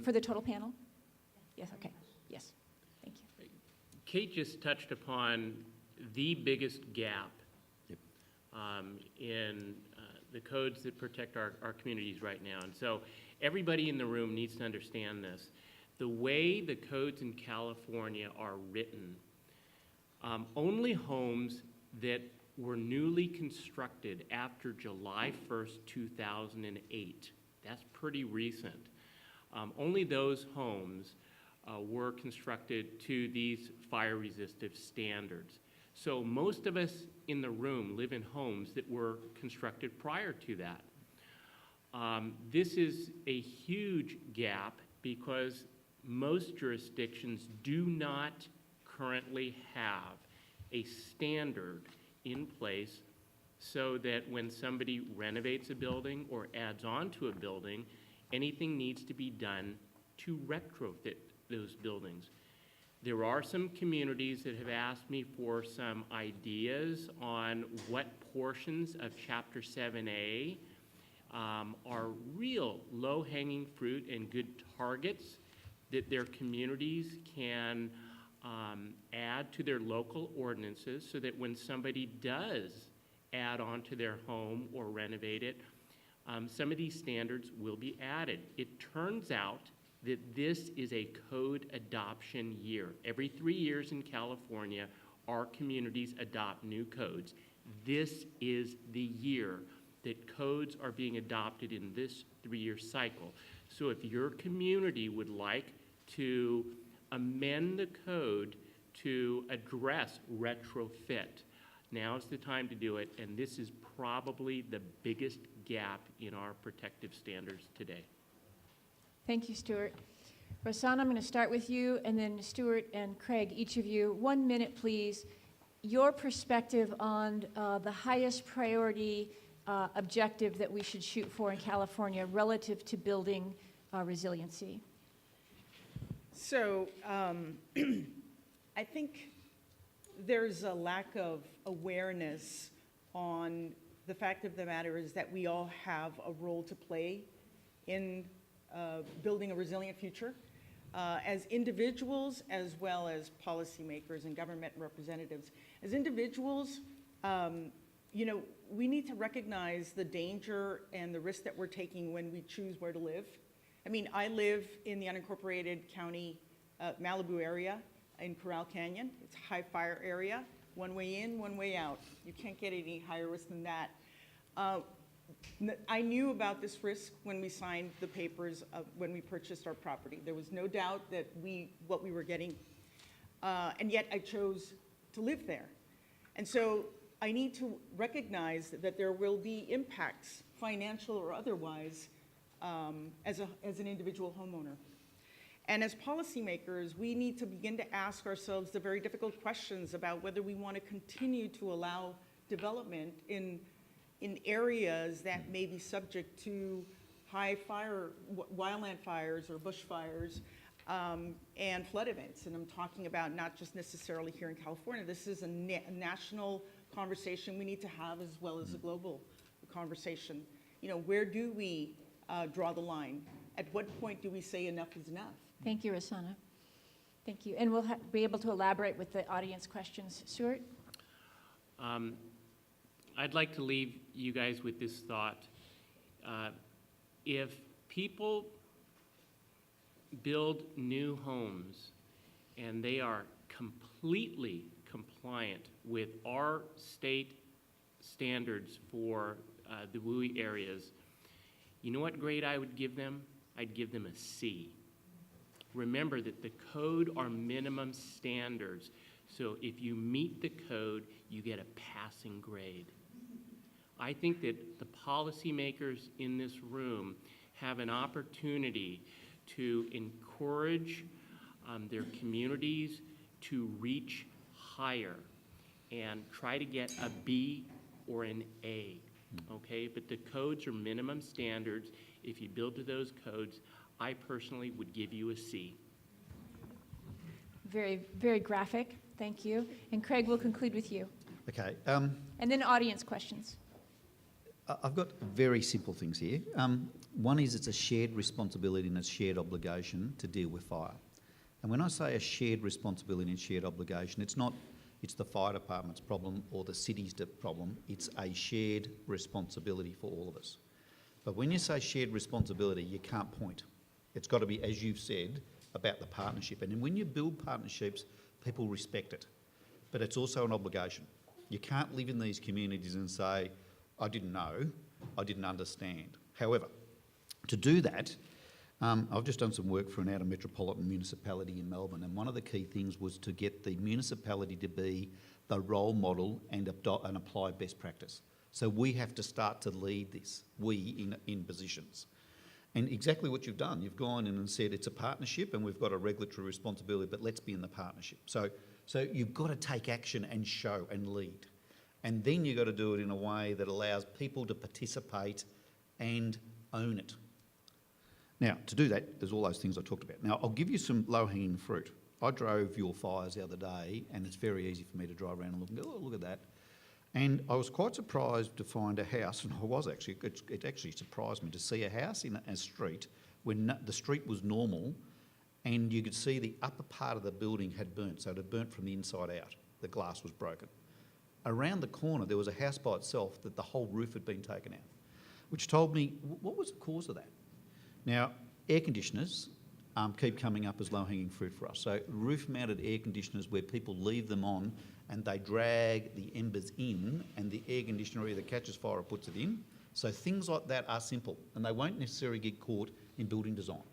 For the total panel? Yes, okay. Yes. Thank you. Kate just touched upon the biggest gap Yep. in the codes that protect our communities right now. And so everybody in the room needs to understand this. The way the codes in California are written, only homes that were newly constructed after July 1st, 2008, that's pretty recent, only those homes were constructed to these fire-resistive standards. So most of us in the room live in homes that were constructed prior to that. This is a huge gap because most jurisdictions do not currently have a standard in place so that when somebody renovates a building or adds on to a building, anything needs to be done to retrofit those buildings. There are some communities that have asked me for some ideas on what portions of Chapter 7A are real low-hanging fruit and good targets that their communities can add to their local ordinances so that when somebody does add on to their home or renovate it, some of these standards will be added. It turns out that this is a code adoption year. Every 3 years in California, our communities adopt new codes. This is the year that codes are being adopted in this 3-year cycle. So if your community would like to amend the code to address retrofit, now's the time to do it, and this is probably the biggest gap in our protective standards today. Thank you, Stuart. Rosanna, I'm going to start with you, and then Stuart and Craig, each of you, 1 minute, please. Your perspective on the highest priority objective that we should shoot for in California relative to building resiliency? So I think there's a lack of awareness on the fact of the matter is that we all have a role to play in building a resilient future as individuals as well as policymakers and government representatives. As individuals, you know, we need to recognize the danger and the risk that we're taking when we choose where to live. I mean, I live in the unincorporated county Malibu area in Corral Canyon. It's a high fire area, one way in, one way out. You can't get any higher risk than that. I knew about this risk when we signed the papers when we purchased our property. There was no doubt that what we were getting, and yet I chose to live there. And so I need to recognize that there will be impacts, financial or otherwise, as an individual homeowner. And as policymakers, we need to begin to ask ourselves the very difficult questions about whether we want to continue to allow development in areas that may be subject to high fire, wildland fires or bushfires, and flood events. And I'm talking about not just necessarily here in California. This is a national conversation we need to have as well as a global conversation. You know, where do we draw the line? At what point do we say enough is enough? Thank you, Rosanna. Thank you. And we'll be able to elaborate with the audience questions. Stuart? I'd like to leave you guys with this thought. If people build new homes and they are completely compliant with our state standards for the WUI areas, you know what grade I would give them? I'd give them a C. Remember that the code are minimum standards. So if you meet the code, you get a passing grade. I think that the policymakers in this room have an opportunity to encourage their communities to reach higher and try to get a B or an A, okay? But the codes are minimum standards. If you build to those codes, I personally would give you a C. Very, very graphic. Thank you. And Craig, we'll conclude with you. Okay. And then audience questions. I've got very simple things here. One is it's a shared responsibility and a shared obligation to deal with fire. And when I say a shared responsibility and shared obligation, it's not it's the fire department's problem or the city's problem. It's a shared responsibility for all of us. But when you say shared responsibility, you can't point. It's got to be, as you've said, about the partnership. And when you build partnerships, people respect it. But it's also an obligation. You can't live in these communities and say, I didn't know, I didn't understand. However, to do that, I've just done some work for an outer metropolitan municipality in Melbourne, and one of the key things was to get the municipality to be the role model and apply best practice. So we have to start to lead this, we in positions. And exactly what you've done, you've gone in and said it's a partnership and we've got a regulatory responsibility, but let's be in the partnership. So you've got to take action and show and lead. And then you've got to do it in a way that allows people to participate and own it. Now, to do that, there's all those things I talked about. Now, I'll give you some low-hanging fruit. I drove your fires the other day, and it's very easy for me to drive around and look and go, oh, look at that. And I was quite surprised to find a house, and I was actually, it actually surprised me to see a house in a street when the street was normal, and you could see the upper part of the building had burnt, so it had burnt from the inside out. The glass was broken. Around the corner, there was a house by itself that the whole roof had been taken out, which told me, what was the cause of that? Now, air conditioners keep coming up as low-hanging fruit for us. So roof-mounted air conditioners where people leave them on and they drag the embers in and the air conditioner either catches fire or puts it in. So things like that are simple and they won't necessarily get caught in building design.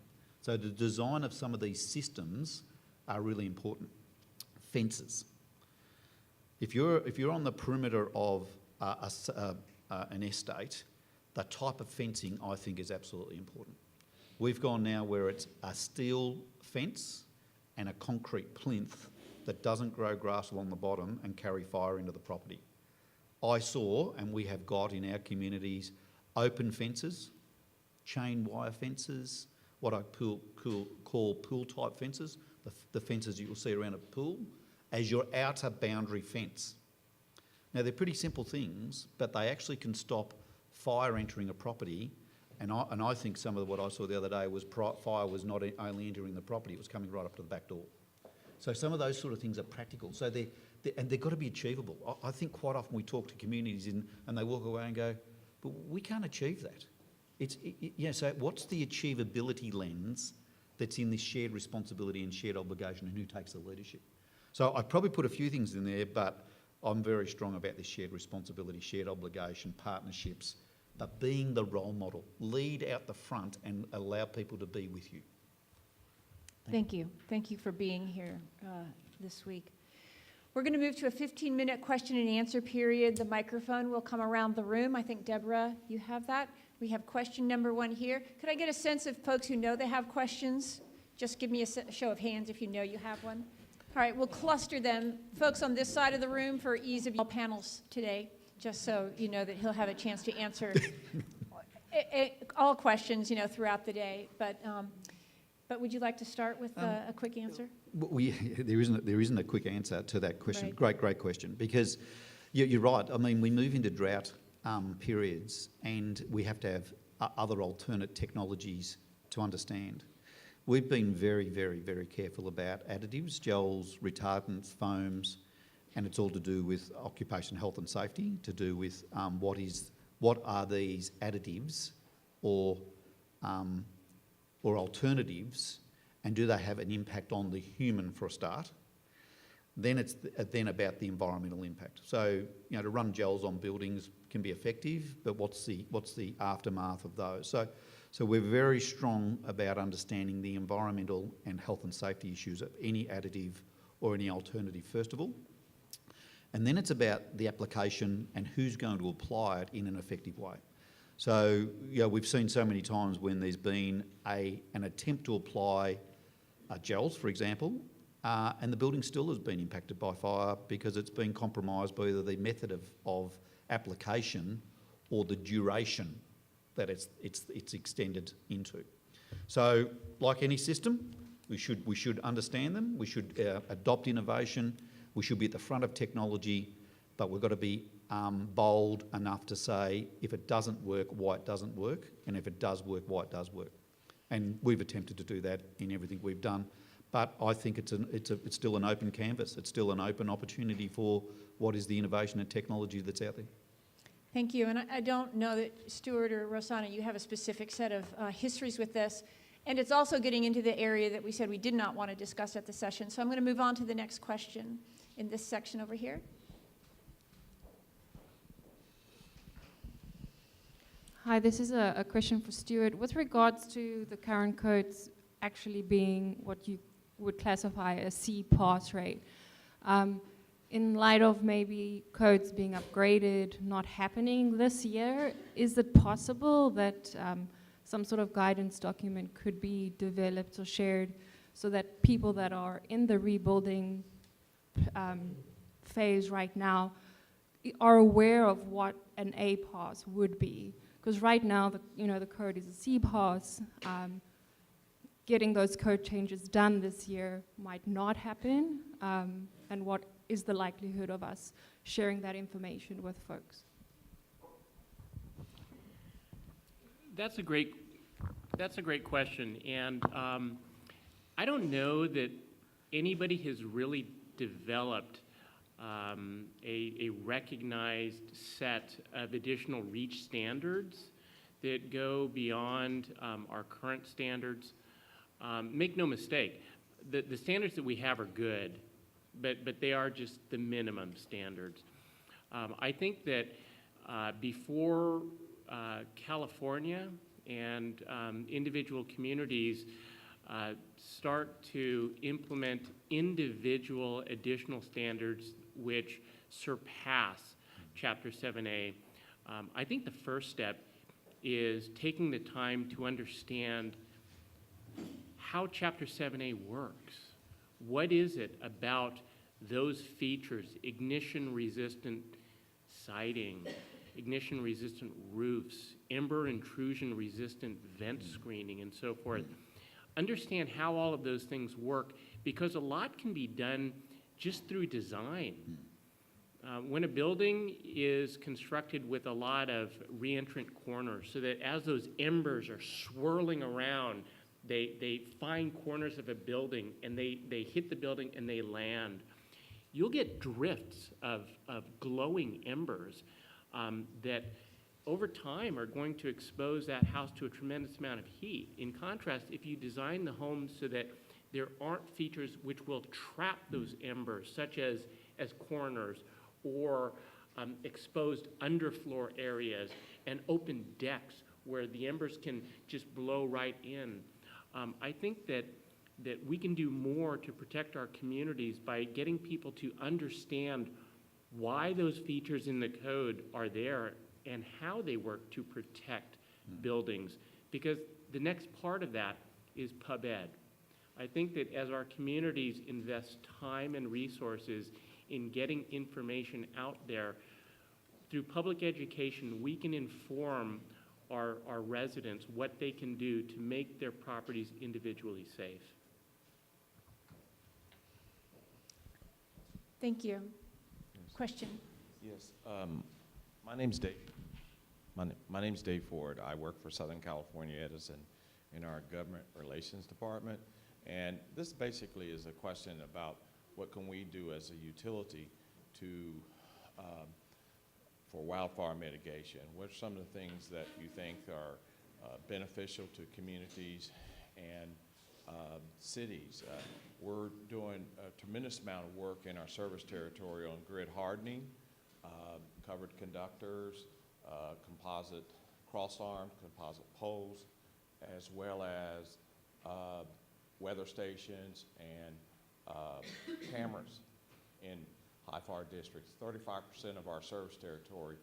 So the design of some of these systems are really important. Fences. If you're on the perimeter of an estate, the type of fencing I think is absolutely important. We've gone now where it's a steel fence and a concrete plinth that doesn't grow grass along the bottom and carry fire into the property. I saw, and we have got in our communities, open fences, chain wire fences, what I call pool-type fences, the fences you will see around a pool, as your outer boundary fence. Now, they're pretty simple things, but they actually can stop fire entering a property, and I think some of what I saw the other day was fire was not only entering the property, it was coming right up to the back door. So some of those sort of things are practical. So and they've got to be achievable. I think quite often we talk to communities and they walk away and go, but we can't achieve that. So what's the achievability lens that's in this shared responsibility and shared obligation, and who takes the leadership? So I probably put a few things in there, but I'm very strong about this shared responsibility, shared obligation, partnerships, but being the role model. Lead out the front and allow people to be with you. Thank you. Thank you for being here this week. We're going to move to a 15-minute question and answer period. The microphone will come around the room. I think, Deborah, you have that. We have question number 1 here. Could I get a sense of folks who know they have questions? Just give me a show of hands if you know you have one. All right, we'll cluster them. Folks on this side of the room for ease of all panels today, just so you know that he'll have a chance to answer all questions, throughout the day. But would you like to start with a quick answer? There isn't a quick answer to that question. Right. Great question. Because you're right. I mean, we move into drought periods, and we have to have other alternate technologies to understand. We've been very, very, very careful about additives, gels, retardants, foams, and it's all to do with occupational health and safety, to do with what are these additives or alternatives, and do they have an impact on the human for a start? Then it's then about the environmental impact. So, to run gels on buildings can be effective, but what's the aftermath of those? So we're very strong about understanding the environmental and health and safety issues of any additive or any alternative, first of all. And then it's about the application and who's going to apply it in an effective way. So, we've seen so many times when there's been an attempt to apply gels, for example, and the building still has been impacted by fire because it's been compromised by either the method of application or the duration that it's extended into. So, like any system, we should understand them. We should adopt innovation. We should be at the front of technology, but we've got to be bold enough to say if it doesn't work, why it doesn't work, and if it does work, why it does work. And we've attempted to do that in everything we've done. But I think it's still an open canvas. It's still an open opportunity for what is the innovation and technology that's out there. Thank you. And I don't know that Stuart or Rosanna, you have a specific set of histories with this. And it's also getting into the area that we said we did not want to discuss at the session. So I'm going to move on to the next question in this section over here. Hi, this is a question for Stuart. With regards to the current codes actually being what you would classify as C pass rate, in light of maybe codes being upgraded not happening this year, is it possible that some sort of guidance document could be developed or shared so that people that are in the rebuilding phase right now are aware of what an A pass would be? Because right now, the code is a C pass. Getting those code changes done this year might not happen. And what is the likelihood of us sharing that information with folks? That's a great question, and I don't know that anybody has really developed a recognized set of additional REACH standards that go beyond our current standards. Make no mistake, the standards that we have are good, but they are just the minimum standards. I think that before California and individual communities start to implement individual additional standards which surpass Chapter 7A, I think the first step is taking the time to understand how Chapter 7A works. What is it about those features, ignition-resistant siding, ignition-resistant roofs, ember intrusion-resistant vent screening, and so forth. Understand how all of those things work, because a lot can be done just through design. When a building is constructed with a lot of reentrant corners, so that as those embers are swirling around, they find corners of a building and they hit the building and they land, you'll get drifts of glowing embers that over time are going to expose that house to a tremendous amount of heat. In contrast, if you design the home so that there aren't features which will trap those embers, such as corners or exposed underfloor areas and open decks where the embers can just blow right in, I think that we can do more to protect our communities by getting people to understand why those features in the code are there and how they work to protect buildings. Because the next part of that is pub ed. I think that as our communities invest time and resources in getting information out there, through public education, we can inform our residents what they can do to make their properties individually safe. Thank you. Question? Yes, my name's Dave. My name's Dave Ford. I work for Southern California Edison in our government relations department. And this basically is a question about what can we do as a utility to, for wildfire mitigation. What are some of the things that you think are beneficial to communities and cities? We're doing a tremendous amount of work in our service territory on grid hardening, covered conductors, composite cross-arms, composite poles, as well as weather stations and cameras in high-fire districts. 35% of our service territory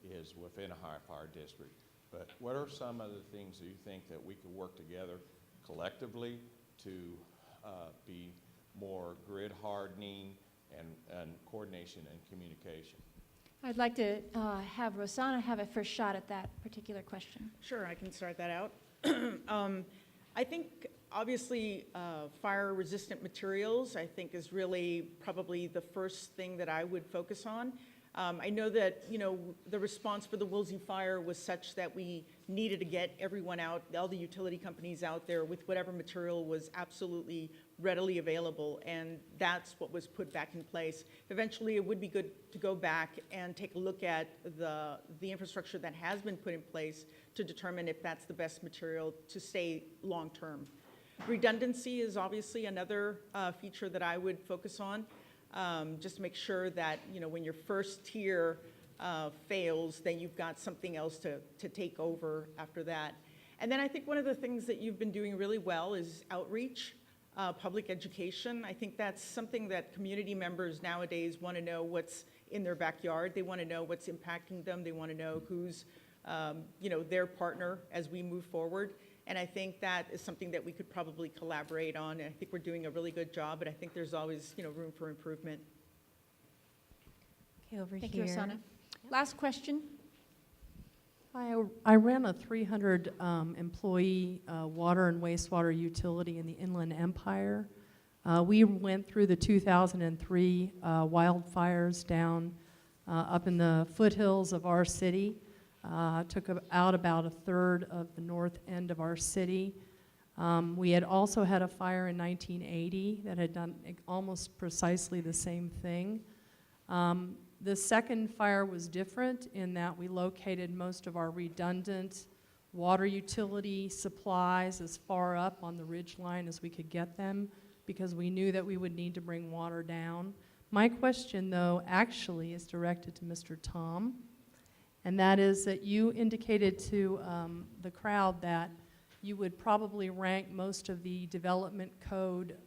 is within a high-fire district. But what are some of the things that you think that we could work together collectively to be more grid hardening and coordination and communication? I'd like to have Rosanna have a first shot at that particular question. Sure, I can start that out. I think obviously fire-resistant materials, I think, is really probably the first thing that I would focus on. I know that, the response for the Woolsey fire was such that we needed to get everyone out, all the utility companies out there with whatever material was absolutely readily available, and that's what was put back in place. Eventually, it would be good to go back and take a look at the infrastructure that has been put in place to determine if that's the best material to stay long-term. Redundancy is obviously another feature that I would focus on. Just to make sure that, when your first tier fails, then you've got something else to take over after that. And then I think one of the things that you've been doing really well is outreach, public education. I think that's something that community members nowadays want to know what's in their backyard. They want to know what's impacting them. They want to know who's, their partner as we move forward. And I think that is something that we could probably collaborate on. And I think we're doing a really good job, but I think there's always, room for improvement. Okay, over Thank here. you, Rosanna. Last question. I ran a 300 employee water and wastewater utility in the Inland Empire. We went through the 2003 wildfires down up in the foothills of our city. Took out about a third of the north end of our city. We had also had a fire in 1980 that had done almost precisely the same thing. The second fire was different in that we located most of our redundant water utility supplies as far up on the ridge line as we could get them because we knew that we would need to bring water down. My question, though, actually is directed to Mr. Tom. And that is that you indicated to the crowd that you would probably rank most of the development code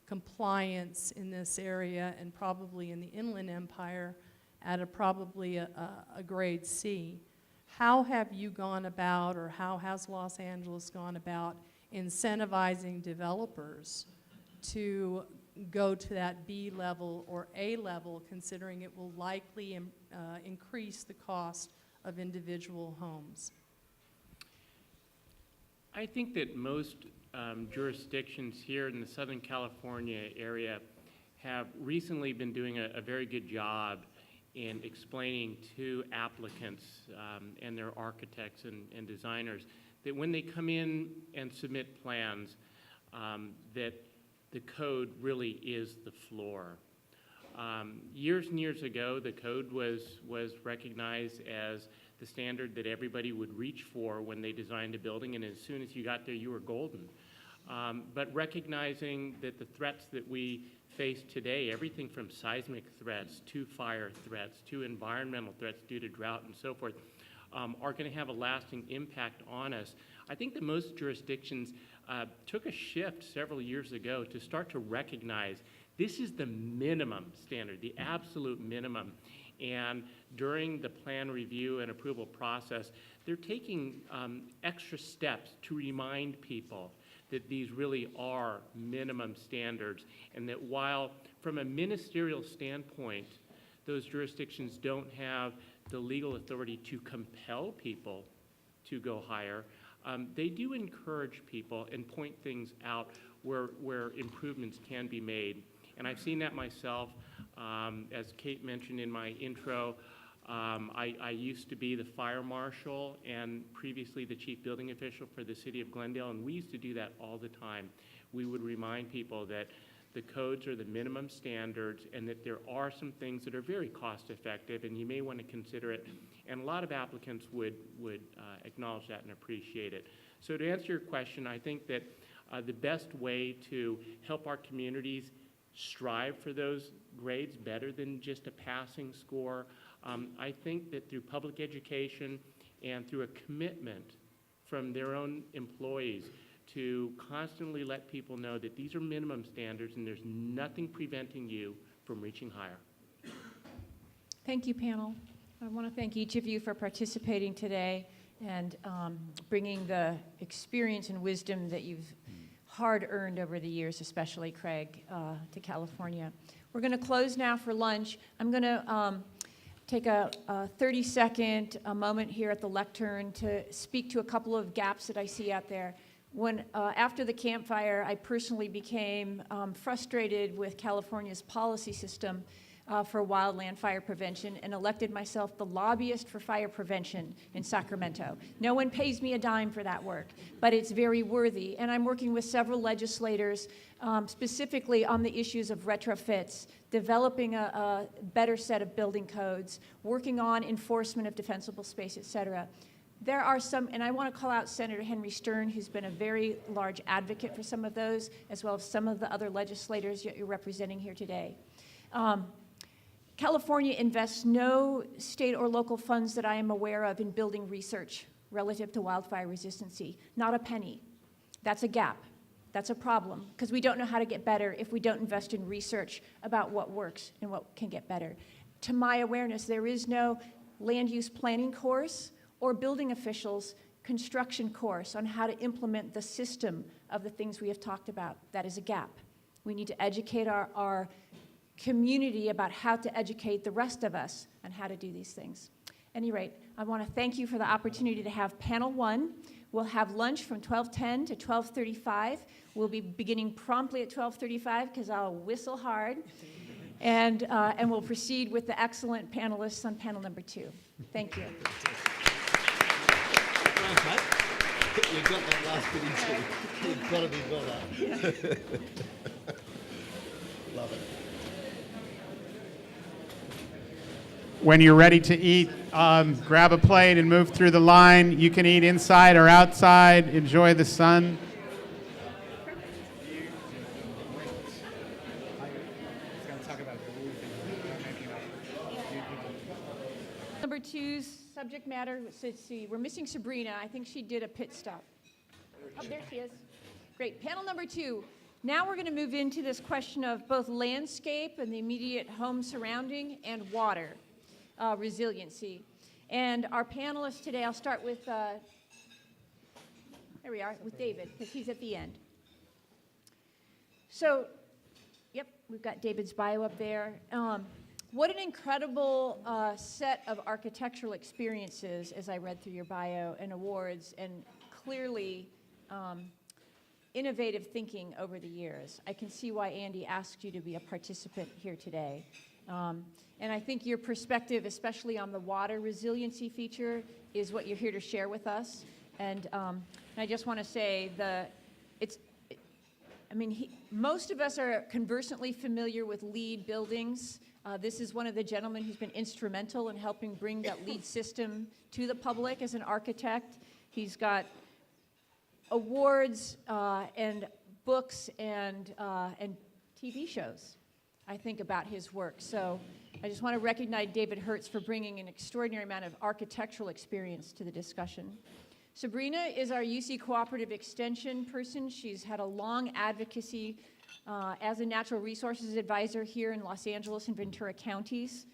compliance in this area and probably in the Inland Empire at probably a grade C. How have you gone about, or how has Los Angeles gone about incentivizing developers to go to that B level or A level, considering it will likely increase the cost of individual homes? I think that most jurisdictions here in the Southern California area have recently been doing a very good job in explaining to applicants and their architects and designers that when they come in and submit plans, that the code really is the floor. Years and years ago, the code was recognized as the standard that everybody would reach for when they designed a building, and as soon as you got there, you were golden. But recognizing that the threats that we face today, everything from seismic threats to fire threats to environmental threats due to drought and so forth, are going to have a lasting impact on us. I think that most jurisdictions took a shift several years ago to start to recognize this is the minimum standard, the absolute minimum. And during the plan review and approval process, they're taking extra steps to remind people that these really are minimum standards, and that while from a ministerial standpoint, those jurisdictions don't have the legal authority to compel people to go higher, they do encourage people and point things out where improvements can be made. And I've seen that myself. As Kate mentioned in my intro, I used to be the fire marshal and previously the chief building official for the city of Glendale, and we used to do that all the time. We would remind people that the codes are the minimum standards and that there are some things that are very cost effective and you may want to consider it. And a lot of applicants would acknowledge that and appreciate it. So to answer your question, I think that the best way to help our communities strive for those grades better than just a passing score, I think that through public education and through a commitment from their own employees to constantly let people know that these are minimum standards and there's nothing preventing you from reaching higher. Thank you, panel. I want to thank each of you for participating today and bringing the experience and wisdom that you've hard earned over the years, especially Craig, to California. We're going to close now for lunch. I'm going to take a 30-second moment here at the lectern to speak to a couple of gaps that I see out there. When, after the campfire, I personally became frustrated with California's policy system for wildland fire prevention and elected myself the lobbyist for fire prevention in Sacramento. No one pays me a dime for that work, but it's very worthy. And I'm working with several legislators specifically on the issues of retrofits, developing a better set of building codes, working on enforcement of defensible space, et cetera. There are some, and I want to call out Senator Henry Stern, who's been a very large advocate for some of those, as well as some of the other legislators you're representing here today. California invests no state or local funds that I am aware of in building research relative to wildfire resistancy. Not a penny. That's a gap. That's a problem, because we don't know how to get better if we don't invest in research about what works and what can get better. To my awareness, there is no land use planning course or building officials construction course on how to implement the system of the things we have talked about. That is a gap. We need to educate our community about how to educate the rest of us on how to do these things. At any rate, I want to thank you for the opportunity to have panel one. We'll have lunch from 12:10 to 12:35. We'll be beginning promptly at 12:35 because I'll whistle hard. And we'll proceed with the excellent panelists on panel number 2. Thank you. You got that last bit in. You've got to be better. Love it. When you're ready to eat, grab a plate and move through the line. You can eat inside or outside. Enjoy the sun. Number 2's subject matter, let's see, we're missing Sabrina. I think she did a pit stop. Oh, there she is. Great. Panel number 2. Now we're going to move into this question of both landscape and the immediate home surrounding and water resiliency. And our panelists today, I'll start with, there we are, with David, because he's at the end. So, Yep, we've got David's bio up there. What an incredible set of architectural experiences as I read through your bio and awards, and clearly innovative thinking over the years. I can see why Andy asked you to be a participant here today. And I think your perspective, especially on the water resiliency feature, is what you're here to share with us. And I just want to say most of us are conversantly familiar with LEED buildings. This is one of the gentlemen who's been instrumental in helping bring that LEED system to the public as an architect. He's got awards and books and TV shows, I think, about his work. So I just want to recognize David Hertz for bringing an extraordinary amount of architectural experience to the discussion. Sabrina is our UC Cooperative Extension person. She's had a long advocacy as a natural resources advisor here in Los Angeles and Ventura counties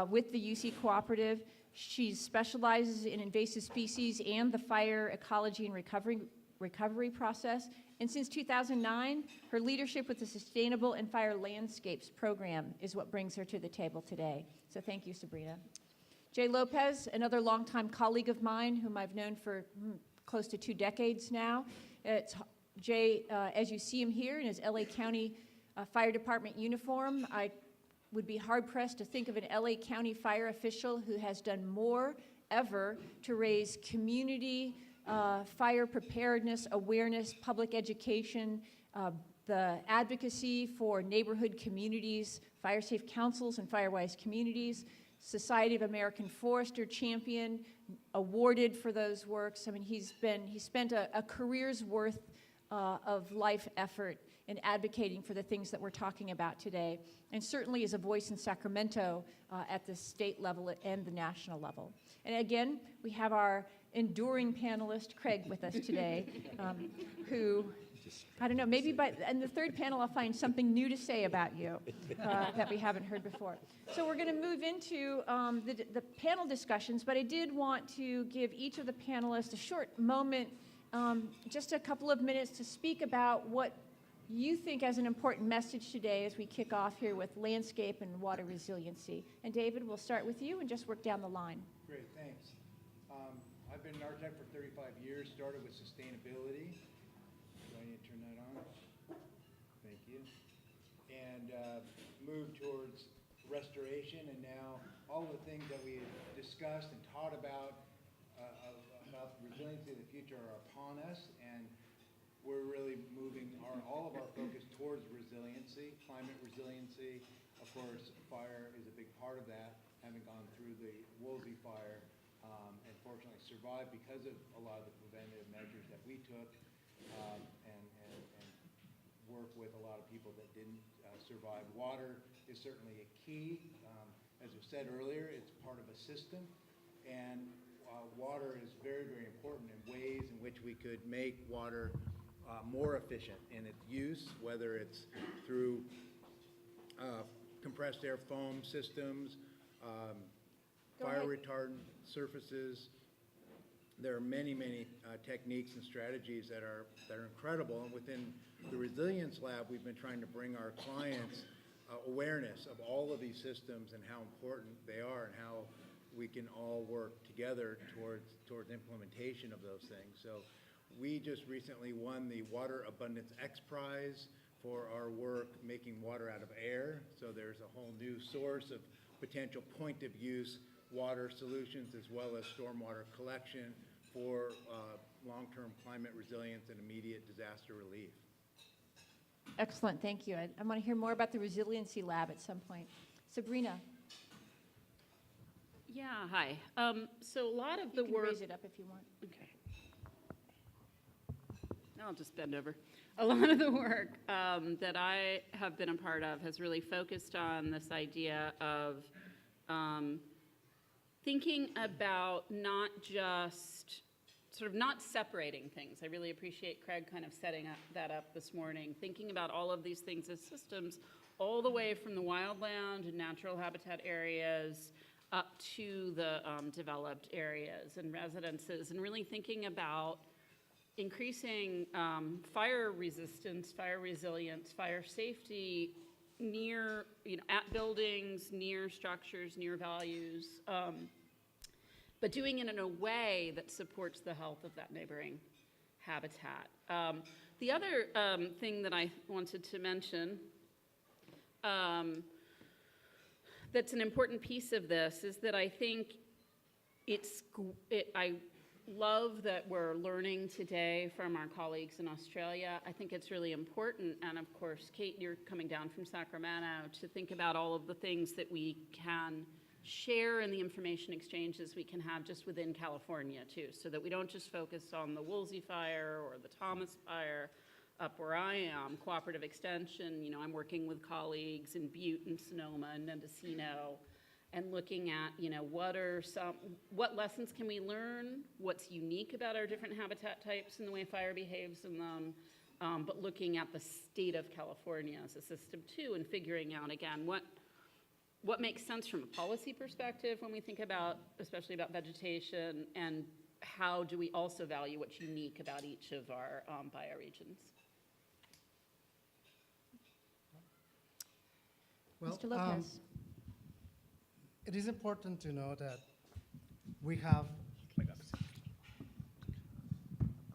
with the UC Cooperative. She specializes in invasive species and the fire ecology and recovery process. And since 2009, her leadership with the Sustainable and Fire Landscapes program is what brings her to the table today. So thank you, Sabrina. Jay Lopez, another longtime colleague of mine whom I've known for close to 2 decades now. Jay, as you see him here in his LA County Fire Department uniform, I would be hard-pressed to think of an LA County fire official who has done more ever to raise community fire preparedness, awareness, public education, the advocacy for neighborhood communities, fire safe councils and firewise communities, Society of American Forester champion, awarded for those works. I mean, he spent a career's worth of life effort in advocating for the things that we're talking about today, and certainly is a voice in Sacramento at the state level and the national level. And again, we have our enduring panelist, Craig, with us today, who, I don't know, maybe in the third panel I'll find something new to say about you that we haven't heard before. So we're going to move into the panel discussions, but I did want to give each of the panelists a short moment, just a couple of minutes to speak about what you think as an important message today as we kick off here with landscape and water resiliency. And David, we'll start with you and just work down the line. Great, thanks. I've been an architect for 35 years, started with sustainability. Do I need to turn that on? Thank you. And moved towards restoration, and now all the things that we discussed and taught about the resiliency of the future are upon us, and we're really moving all of our focus towards resiliency, climate resiliency. Of course, fire is a big part of that, having gone through the Woolsey fire, and fortunately survived because of a lot of the preventative measures that we took, and work with a lot of people that didn't survive. Water is certainly a key. As was said earlier, it's part of a system, and water is very, very important in ways in which we could make water more efficient in its use, whether it's through compressed air foam systems, fire retardant surfaces. There are many, many techniques and strategies that are incredible. And within the Resilience Lab, we've been trying to bring our clients awareness of all of these systems and how important they are, and how we can all work together towards implementation of those things. So we just recently won the Water Abundance X Prize for our work making water out of air. So there's a whole new source of potential point of use water solutions, as well as stormwater collection for long-term climate resilience and immediate disaster relief. Excellent, thank you. I want to hear more about the Resiliency Lab at some point. Sabrina. Yeah, hi. So a lot of the You can work... raise it up if you want. Okay. I'll just bend over. A lot of the work that I have been a part of has really focused on this idea of thinking about not just, sort of not separating things. I really appreciate Craig kind of setting that up this morning, thinking about all of these things as systems, all the way from the wildland and natural habitat areas up to the developed areas and residences, and really thinking about increasing fire resistance, fire resilience, fire safety near, at buildings, near structures, near values, but doing it in a way that supports the health of that neighboring habitat. The other thing that I wanted to mention that's an important piece of this is that I think I love that we're learning today from our colleagues in Australia. I think it's really important, and of course, Kate, you're coming down from Sacramento, to think about all of the things that we can share and the information exchanges we can have just within California too, so that we don't just focus on the Woolsey fire or the Thomas fire up where I am, cooperative extension. I'm working with colleagues in Butte and Sonoma and Mendocino, and looking at, what lessons can we learn, what's unique about our different habitat types and the way fire behaves in them, but looking at the state of California as a system too, and figuring out, again, what makes sense from a policy perspective when we think about, especially about vegetation, and how do we also value what's unique about each of our bioregions. Well, Mr. Lopez. it is important to know that we have.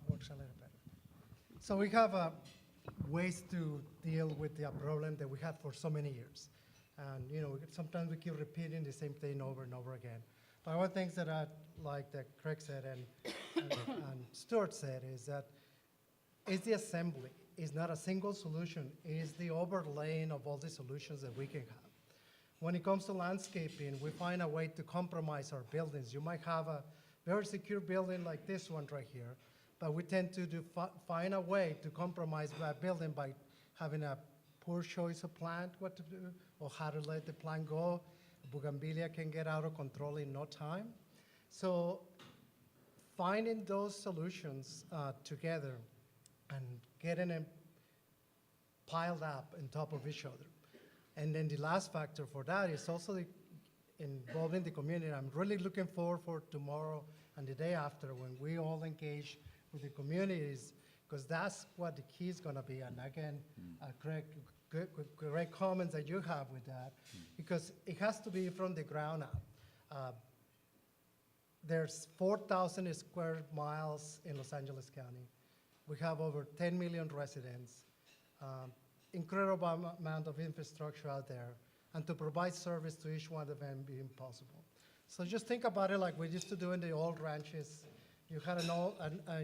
Works a little better. So we have ways to deal with the problem that we had for so many years. And sometimes we keep repeating the same thing over and over again. But one of the things that I like that Craig said and Stuart said is that it's the assembly. It's not a single solution. It is the overlaying of all the solutions that we can have. When it comes to landscaping, we find a way to compromise our buildings. You might have a very secure building like this one right here, but we tend to find a way to compromise that building by having a poor choice of plant, what to do, or how to let the plant go. Bougainvillea can get out of control in no time. So finding those solutions together and getting them piled up on top of each other. And then the last factor for that is also involving the community. I'm really looking forward for tomorrow and the day after when we all engage with the communities, because that's what the key is going to be. And again, great comments that you have with that, because it has to be from the ground up. There's 4,000 square miles in Los Angeles County. We have over 10 million residents, incredible amount of infrastructure out there, and to provide service to each one of them being possible. So just think about it like we used to do in the old ranches. You had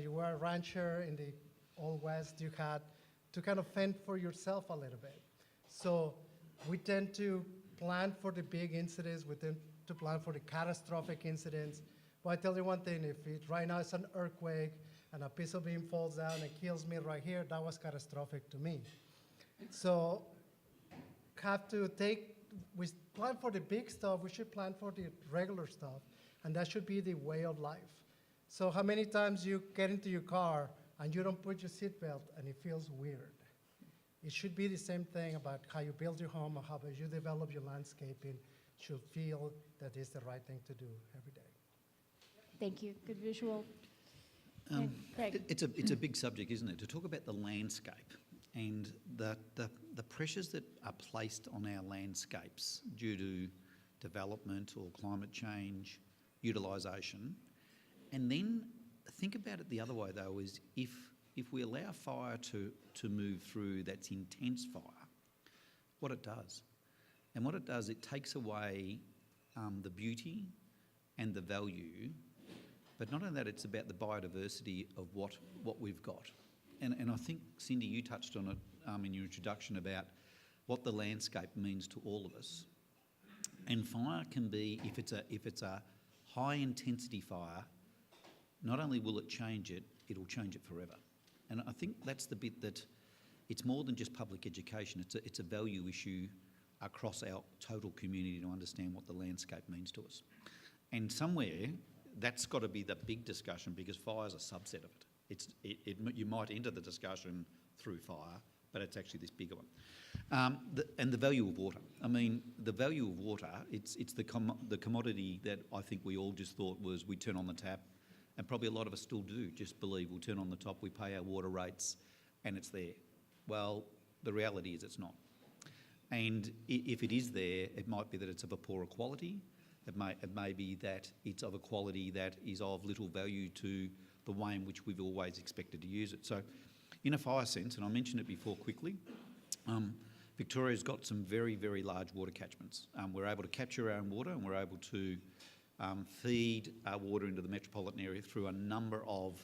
you were a rancher in the Old West. You had to kind of fend for yourself a little bit. So we tend to plan for the big incidents. We tend to plan for the catastrophic incidents. But I tell you one thing, if right now it's an earthquake and a piece of beam falls down and kills me right here, that was catastrophic to me. So we plan for the big stuff, we should plan for the regular stuff, and that should be the way of life. So how many times you get into your car and you don't put your seatbelt and it feels weird? It should be the same thing about how you build your home or how you develop your landscaping. Should feel that is the right thing to do every day. Thank you. Good visual. Craig. It's a big subject, isn't it? To talk about the landscape and the pressures that are placed on our landscapes due to development or climate change, utilisation. And then think about it the other way, though, is if we allow fire to move through that's intense fire, what it does. And what it does, it takes away the beauty and the value. But not only that, it's about the biodiversity of what we've got. And I think, Cindy, you touched on it in your introduction about what the landscape means to all of us. And fire can be, if it's a high-intensity fire, not only will it change it, it'll change it forever. And I think that's the bit that it's more than just public education. It's a value issue across our total community to understand what the landscape means to us. And somewhere, that's got to be the big discussion, because fire is a subset of it. You might enter the discussion through fire, but it's actually this bigger one. And the value of water. I mean, the value of water, it's the commodity that I think we all just thought was we turn on the tap, and probably a lot of us still do, just believe we'll turn on the top, we pay our water rates, and it's there. Well, the reality is it's not. And if it is there, it might be that it's of a poorer quality. It may be that it's of a quality that is of little value to the way in which we've always expected to use it. So in a fire sense, and I mentioned it before quickly, Victoria's got some very, very large water catchments. We're able to capture our own water, and we're able to feed our water into the metropolitan area through a number of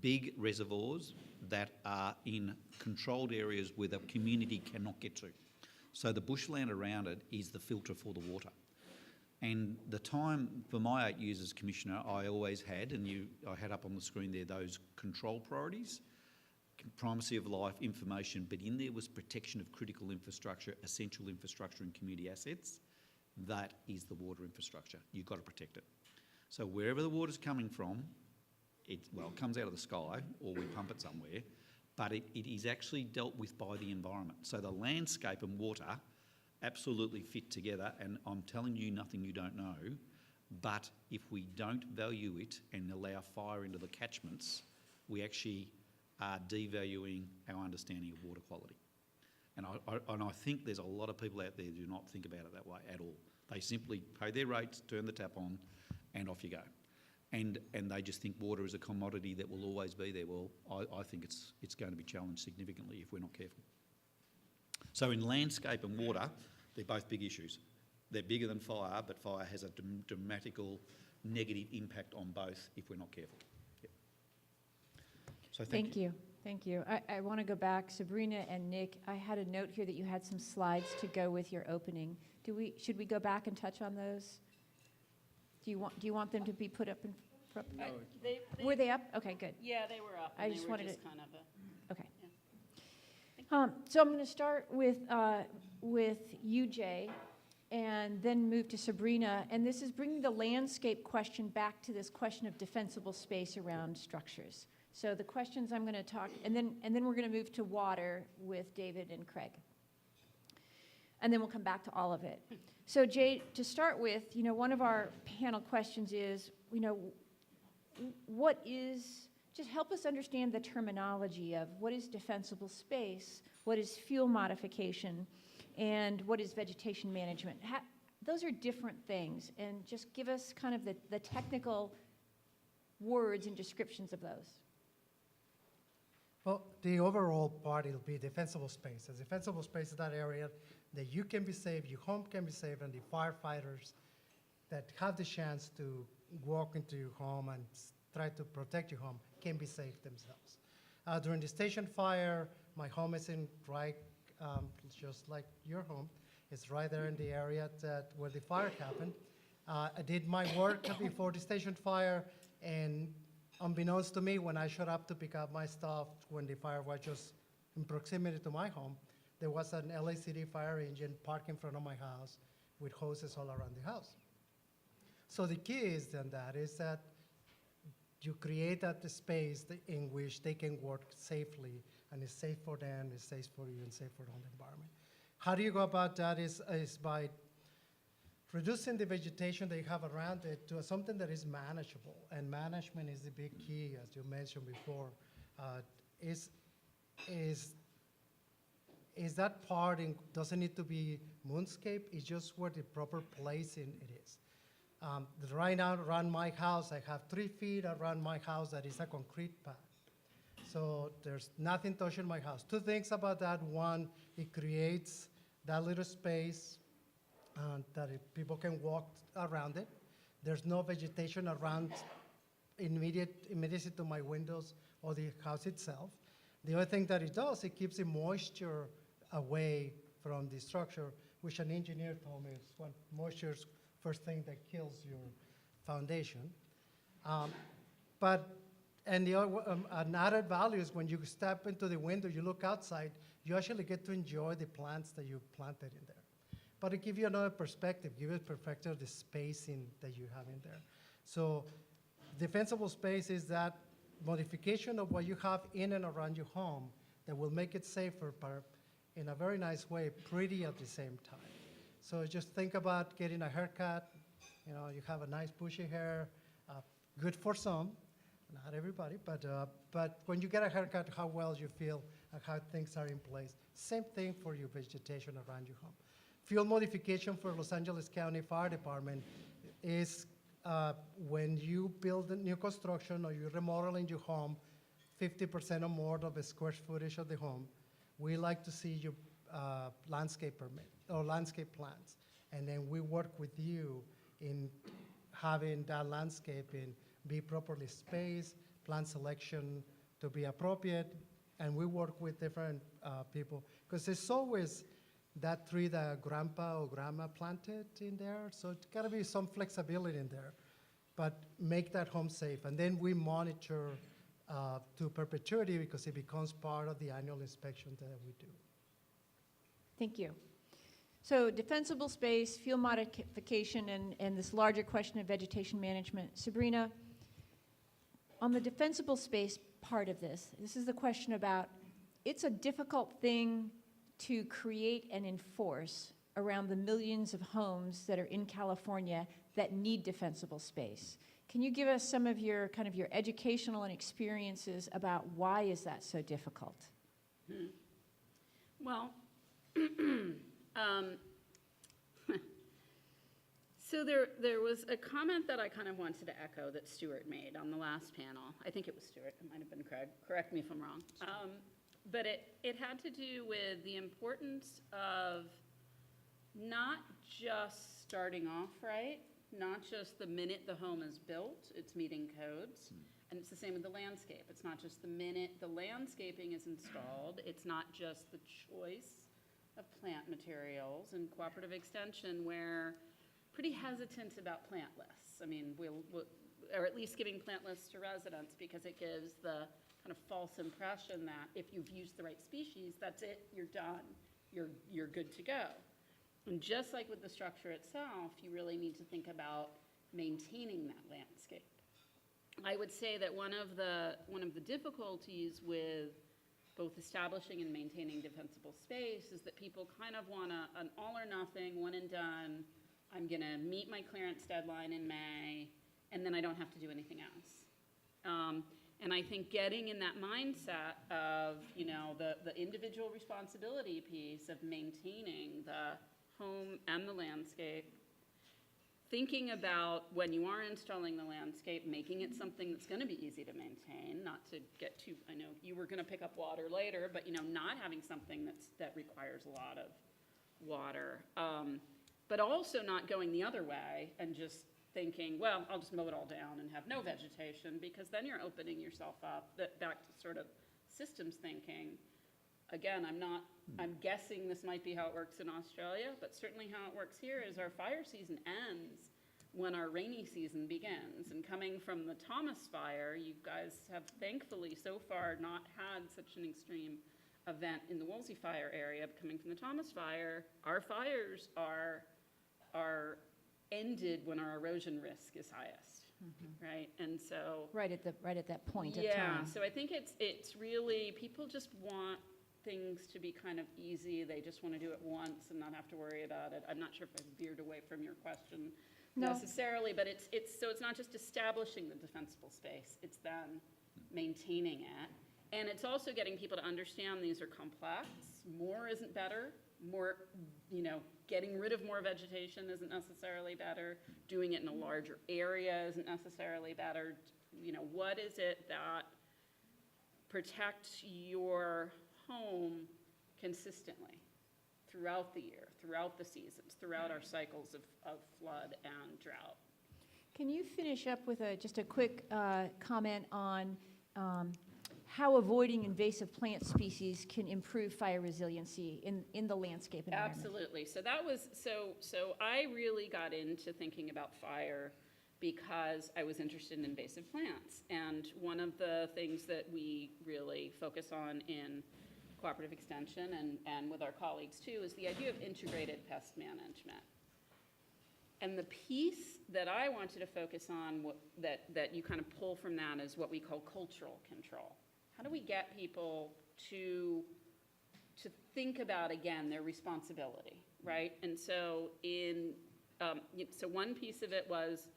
big reservoirs that are in controlled areas where the community cannot get to. So the bushland around it is the filter for the water. And the time, for my 8 years as Commissioner, I always had, and I had up on the screen there, those control priorities, primacy of life, information, but in there was protection of critical infrastructure, essential infrastructure and community assets. That is the water infrastructure. You've got to protect it. So wherever the water's coming from, it comes out of the sky or we pump it somewhere, but it is actually dealt with by the environment. So the landscape and water absolutely fit together, and I'm telling you nothing you don't know, but if we don't value it and allow fire into the catchments, we actually are devaluing our understanding of water quality. And I think there's a lot of people out there who do not think about it that way at all. They simply pay their rates, turn the tap on, and off you go. And they just think water is a commodity that will always be there. Well, I think it's going to be challenged significantly if we're not careful. So in landscape and water, they're both big issues. They're bigger than fire, but fire has a dramatical negative impact on both if we're not careful. Yep. So thank you. Thank you. I want to go back. Sabrina and Nick, I had a note here that you had some slides to go with your opening. Should we go back and touch on those? Do you want them to be put up in front? Were they up? Okay, good. Yeah, they were up. I just wanted to. Kind of okay. Yeah. So I'm going to start with you, Jay, and then move to Sabrina. And this is bringing the landscape question back to this question of defensible space around structures. So the questions I'm going to talk, and then we're going to move to water with David and Craig. And then we'll come back to all of it. So Jay, to start with, one of our panel questions is, just help us understand the terminology of what is defensible space, what is fuel modification, and what is vegetation management. Those are different things, and just give us kind of the technical words and descriptions of those. Well, the overall part will be defensible space. A defensible space is that area that you can be safe, your home can be safe, and the firefighters that have the chance to walk into your home and try to protect your home can be safe themselves. During the station fire, my home is just like your home. It's right there in the area where the fire happened. I did my work before the station fire, and unbeknownst to me, when I showed up to pick up my stuff, when the fire was just in proximity to my home, there was an LACD fire engine parked in front of my house with hoses all around the house. So the key is that you create that space in which they can work safely, and it's safe for them, it's safe for you, and safe for the environment. How do you go about that is by reducing the vegetation that you have around it to something that is manageable. And management is the big key, as you mentioned before. Is that part doesn't need to be moonscape, it's just where the proper placing it is. Right now, around my house, I have 3 feet around my house that is a concrete pad. So there's nothing touching my house. 2 things about that. One, it creates that little space that people can walk around it. There's no vegetation around immediately to my windows or the house itself. The other thing that it does, it keeps the moisture away from the structure, which an engineer told me is what moisture's first thing that kills your foundation. And the other, an added value is when you step into the window, you look outside, you actually get to enjoy the plants that you planted in there. But it gives you another perspective, give you a perspective of the spacing that you have in there. So defensible space is that modification of what you have in and around your home that will make it safer, but in a very nice way, pretty at the same time. So just think about getting a haircut. You have a nice bushy hair, good for some, not everybody, but when you get a haircut, how well you feel and how things are in place. Same thing for your vegetation around your home. Fuel modification for Los Angeles County Fire Department is when you build a new construction or you're remodeling your home, 50% or more of the square footage of the home, we like to see your landscape permit or landscape plans. And then we work with you in having that landscaping be properly spaced, plant selection to be appropriate, and we work with different people. Because there's always that tree that grandpa or grandma planted in there, so it's gotta be some flexibility in there, but make that home safe. And then we monitor to perpetuity because it becomes part of the annual inspection that we do. Thank you. So defensible space, fuel modification, and this larger question of vegetation management. Sabrina, on the defensible space part of this is the question about, it's a difficult thing to create and enforce around the millions of homes that are in California that need defensible space. Can you give us some of your kind of your educational and experiences about why is that so difficult? Well, so there was a comment that I kind of wanted to echo that Stuart made on the last panel. I think it was Stuart, it might have been Craig, correct me if I'm wrong. But it had to do with the importance of not just starting off right, not just the minute the home is built, it's meeting codes. And it's the same with the landscape. It's not just the minute the landscaping is installed, it's not just the choice of plant materials. And cooperative extension, we're pretty hesitant about plant lists. I mean, or at least giving plant lists to residents because it gives the kind of false impression that if you've used the right species, that's it, you're done, you're good to go. And just like with the structure itself, you really need to think about maintaining that landscape. I would say that one of the difficulties with both establishing and maintaining defensible space is that people kind of want an all or nothing, one and done. I'm going to meet my clearance deadline in May, and then I don't have to do anything else. And I think getting in that mindset of, you know, the individual responsibility piece of maintaining the home and the landscape, thinking about when you are installing the landscape, making it something that's going to be easy to maintain, not to get too, I know you were going to pick up water later, but, you know, not having something that requires a lot of water. But also not going the other way and just thinking, well, I'll just mow it all down and have no vegetation, because then you're opening yourself up back to sort of systems thinking. Again, I'm guessing this might be how it works in Australia, but certainly how it works here is our fire season ends when our rainy season begins. And coming from the Thomas fire, you guys have thankfully so far not had such an extreme event in the Woolsey fire area. But coming from the Thomas fire, our fires are ended when our erosion risk is highest, right? And so Right at that point of time. yeah, so I think it's really, people just want things to be kind of easy. They just want to do it once and not have to worry about it. I'm not sure if I veered away from your question necessarily, but it's not just establishing the defensible space, it's then maintaining it. And it's also getting people to understand these are complex. More isn't better. More, you know, getting rid of more vegetation isn't necessarily better. Doing it in a larger area isn't necessarily better. You know, what is it that protects your home consistently throughout the year, throughout the seasons, throughout our cycles of flood and drought? Can you finish up with just a quick comment on how avoiding invasive plant species can improve fire resiliency in the landscape environment? Absolutely. So that was, so I really got into thinking about fire because I was interested in invasive plants. And one of the things that we really focus on in cooperative extension and with our colleagues too is the idea of integrated pest management. And the piece that I wanted to focus on that you kind of pull from that is what we call cultural control. How do we get people to think about, again, their responsibility, right? And so so one piece of it was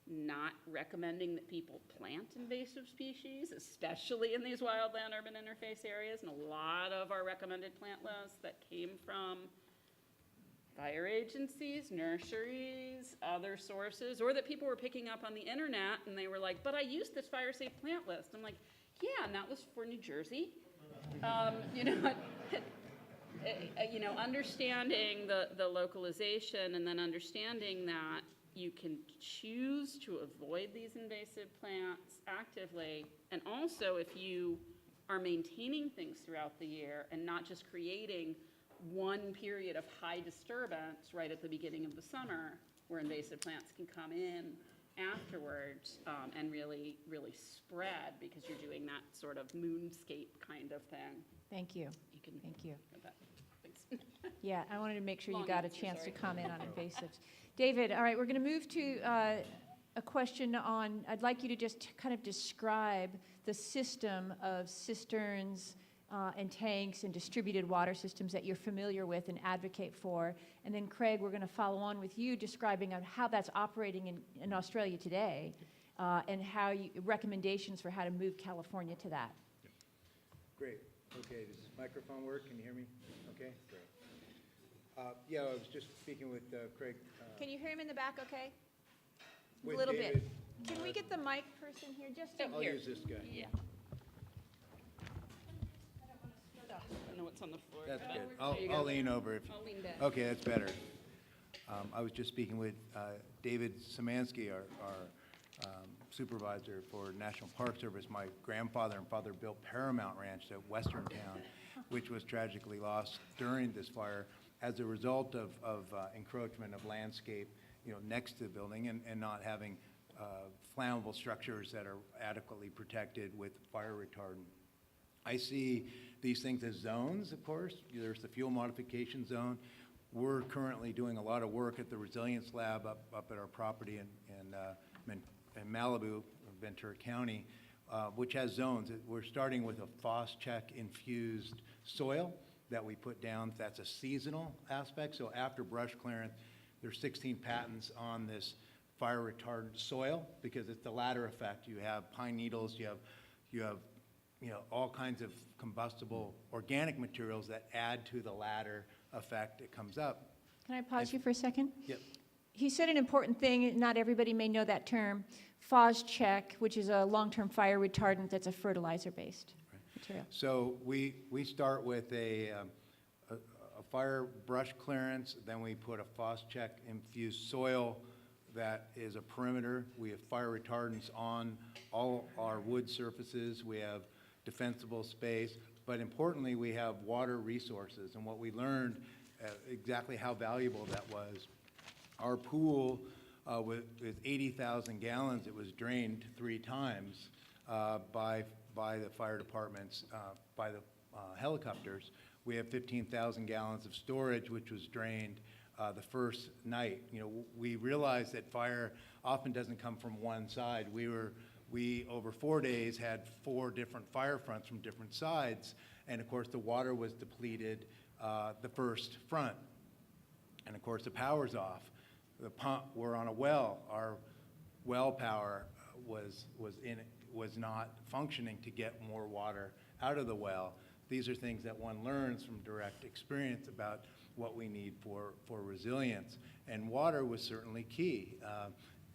not recommending that people plant invasive species, especially in these wildland-urban interface areas. And a lot of our recommended plant lists that came from fire agencies, nurseries, other sources, or that people were picking up on the internet and they were like, but I used this fire safe plant list. I'm like, yeah, and that was for New Jersey. Understanding the localization, and then understanding that you can choose to avoid these invasive plants actively. And also, if you are maintaining things throughout the year and not just creating one period of high disturbance right at the beginning of the summer where invasive plants can come in afterwards and really, really spread, because you're doing that sort of moonscape kind of thing. Thank you. You can Thank you. get that. Thanks. Yeah, I wanted to make sure you Long got a answer, chance sorry. to comment on invasives. David, all right, we're going to move to a question on, I'd like you to just kind of describe the system of cisterns and tanks and distributed water systems that you're familiar with and advocate for. And then Craig, we're going to follow on with you describing how that's operating in Australia today and recommendations for how to move California to that. Great. Okay, does this microphone work? Can you hear me? Okay, great. Yeah, I was just speaking with Craig. Can you hear him in the back okay? A with little David. bit. Can we get the mic person here just I'll here? use this guy. Yeah. I know what's on the floor. That's but good. there you go. I'll lean over if. I'll lean back. Okay, that's better. I was just speaking with David Szymanski, our supervisor for National Park Service. My grandfather and father built Paramount Ranch at Western Town, which was tragically lost during this fire as a result of encroachment of landscape, next to the building and not having flammable structures that are adequately protected with fire retardant. I see these things as zones, of course. There's the fuel modification zone. We're currently doing a lot of work at the Resilience Lab up at our property in Malibu, Ventura County, which has zones. We're starting with a Phos-Chek infused soil that we put down. That's a seasonal aspect. So after brush clearance, there's 16 patents on this fire retardant soil because it's the ladder effect. You have pine needles, you have all kinds of combustible organic materials that add to the ladder effect. It comes up. Can I pause you for a second? Yep. He said an important thing, not everybody may know that term, Phos-Chek, which is a long-term fire retardant that's a fertilizer-based material. So we start with a fire brush clearance, then we put a Phos-Chek infused soil that is a perimeter. We have fire retardants on all our wood surfaces. We have defensible space, but importantly, we have water resources. And what we learned, exactly how valuable that was, our pool with 80,000 gallons, it was drained 3 times by the fire departments, by the helicopters. We have 15,000 gallons of storage, which was drained the first night. We realized that fire often doesn't come from one side. We over 4 days had 4 different fire fronts from different sides, and of course the water was depleted the first front, and of course the power's off. We're on a well. Our well power was not functioning to get more water out of the well. These are things that one learns from direct experience about what we need for resilience. And water was certainly key.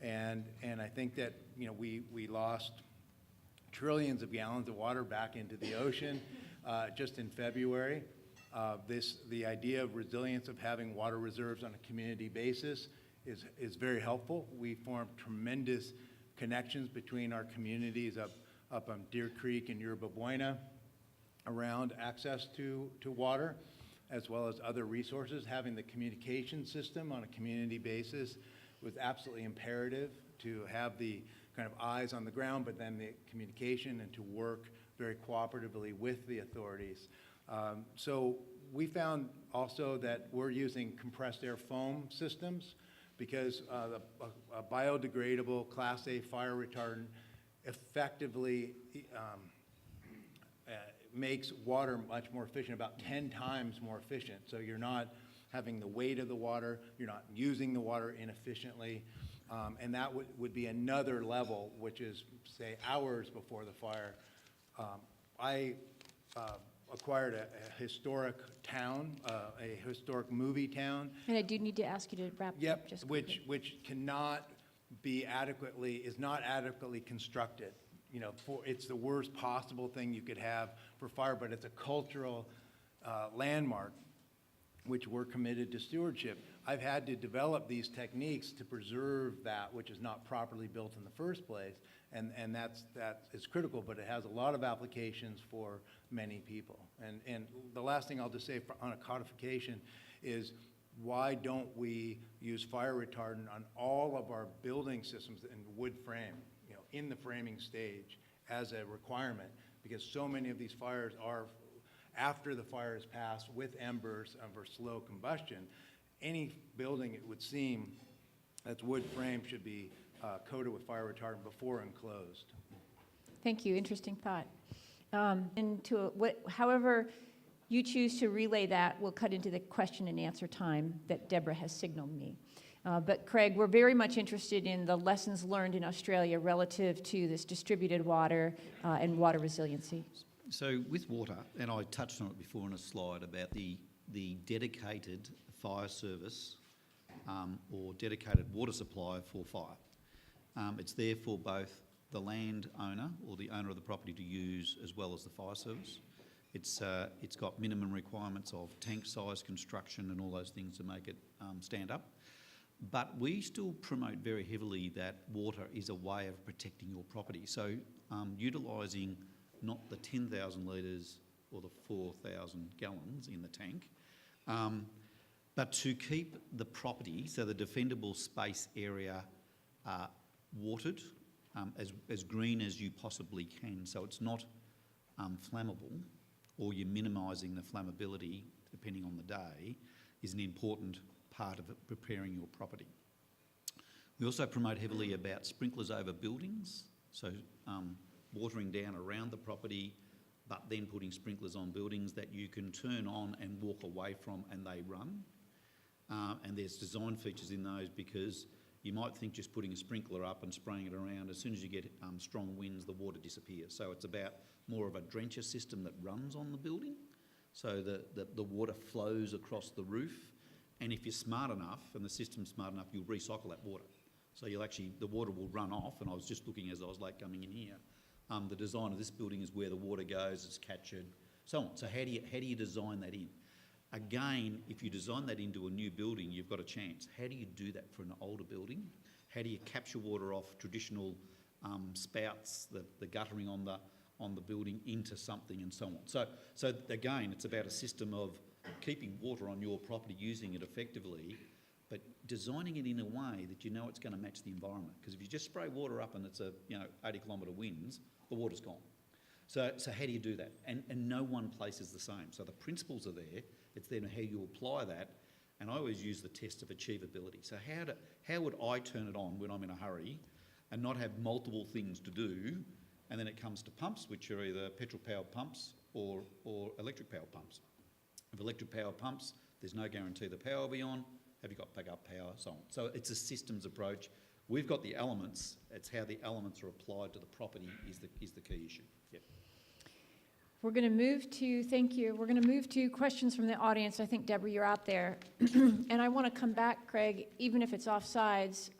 And I think that we lost trillions of gallons of water back into the ocean just in February. The idea of resilience, of having water reserves on a community basis, is very helpful. We formed tremendous connections between our communities up on Deer Creek and Yerba Buena around access to water, as well as other resources. Having the communication system on a community basis was absolutely imperative to have the kind of eyes on the ground, but then the communication and to work very cooperatively with the authorities. So we found also that we're using compressed air foam systems because a biodegradable Class A fire retardant effectively makes water much more efficient, about 10 times more efficient. So you're not having the weight of the water, you're not using the water inefficiently. And that would be another level, which is, say, hours before the fire. I acquired a historic town, a historic movie town. And I do need to ask you to wrap up Yep, just quickly. which cannot be adequately, is not adequately constructed. You know, it's the worst possible thing you could have for fire, but it's a cultural landmark, which we're committed to stewardship. I've had to develop these techniques to preserve that which is not properly built in the first place, and that is critical, but it has a lot of applications for many people. And the last thing I'll just say on a codification is, why don't we use fire retardant on all of our building systems in wood frame, you know, in the framing stage as a requirement? Because so many of these fires are after the fire is passed with embers for slow combustion. Any building, it would seem, that's wood frame should be coated with fire retardant before enclosed. Thank you, interesting thought. And however you choose to relay that, we'll cut into the question and answer time that Deborah has signaled me. But Craig, we're very much interested in the lessons learned in Australia relative to this distributed water and water resiliency. So with water, and I touched on it before in a slide about the dedicated fire service or dedicated water supply for fire. It's there for both the landowner or the owner of the property to use, as well as the fire service. It's got minimum requirements of tank size, construction and all those things to make it stand up. But we still promote very heavily that water is a way of protecting your property. So utilising not the 10,000 litres or the 4,000 gallons in the tank, but to keep the property, so the defendable space area, watered, as green as you possibly can. So it's not flammable, or you're minimising the flammability, depending on the day, is an important part of preparing your property. We also promote heavily about sprinklers over buildings, so watering down around the property, but then putting sprinklers on buildings that you can turn on and walk away from and they run. And there's design features in those, because you might think just putting a sprinkler up and spraying it around, as soon as you get strong winds, the water disappears. So it's about more of a drencher system that runs on the building, so that the water flows across the roof. And if you're smart enough, and the system's smart enough, you'll recycle that water. So the water will run off, and I was just looking as I was late coming in here. The design of this building is where the water goes, it's captured, so on. So how do you design that in? Again, if you design that into a new building, you've got a chance. How do you do that for an older building? How do you capture water off traditional spouts, the guttering on the building, into something, and so on? So again, it's about a system of keeping water on your property, using it effectively, but designing it in a way that you know it's going to match the environment. Because if you just spray water up and it's 80-kilometre winds, the water's gone. So how do you do that? And no one place is the same. So the principles are there. It's then how you apply that. And I always use the test of achievability. So how would I turn it on when I'm in a hurry and not have multiple things to do? And then it comes to pumps, which are either petrol-powered pumps or electric-powered pumps. With electric-powered pumps, there's no guarantee the power will be on. Have you got backup power? So on. So it's a systems approach. We've got the elements. It's how the elements are applied to the property is the key issue. Yep. We're going to move to, thank you, we're going to move to questions from the audience. I think, Deborah, you're out there. And I want to come back, Craig, even if it's offsides,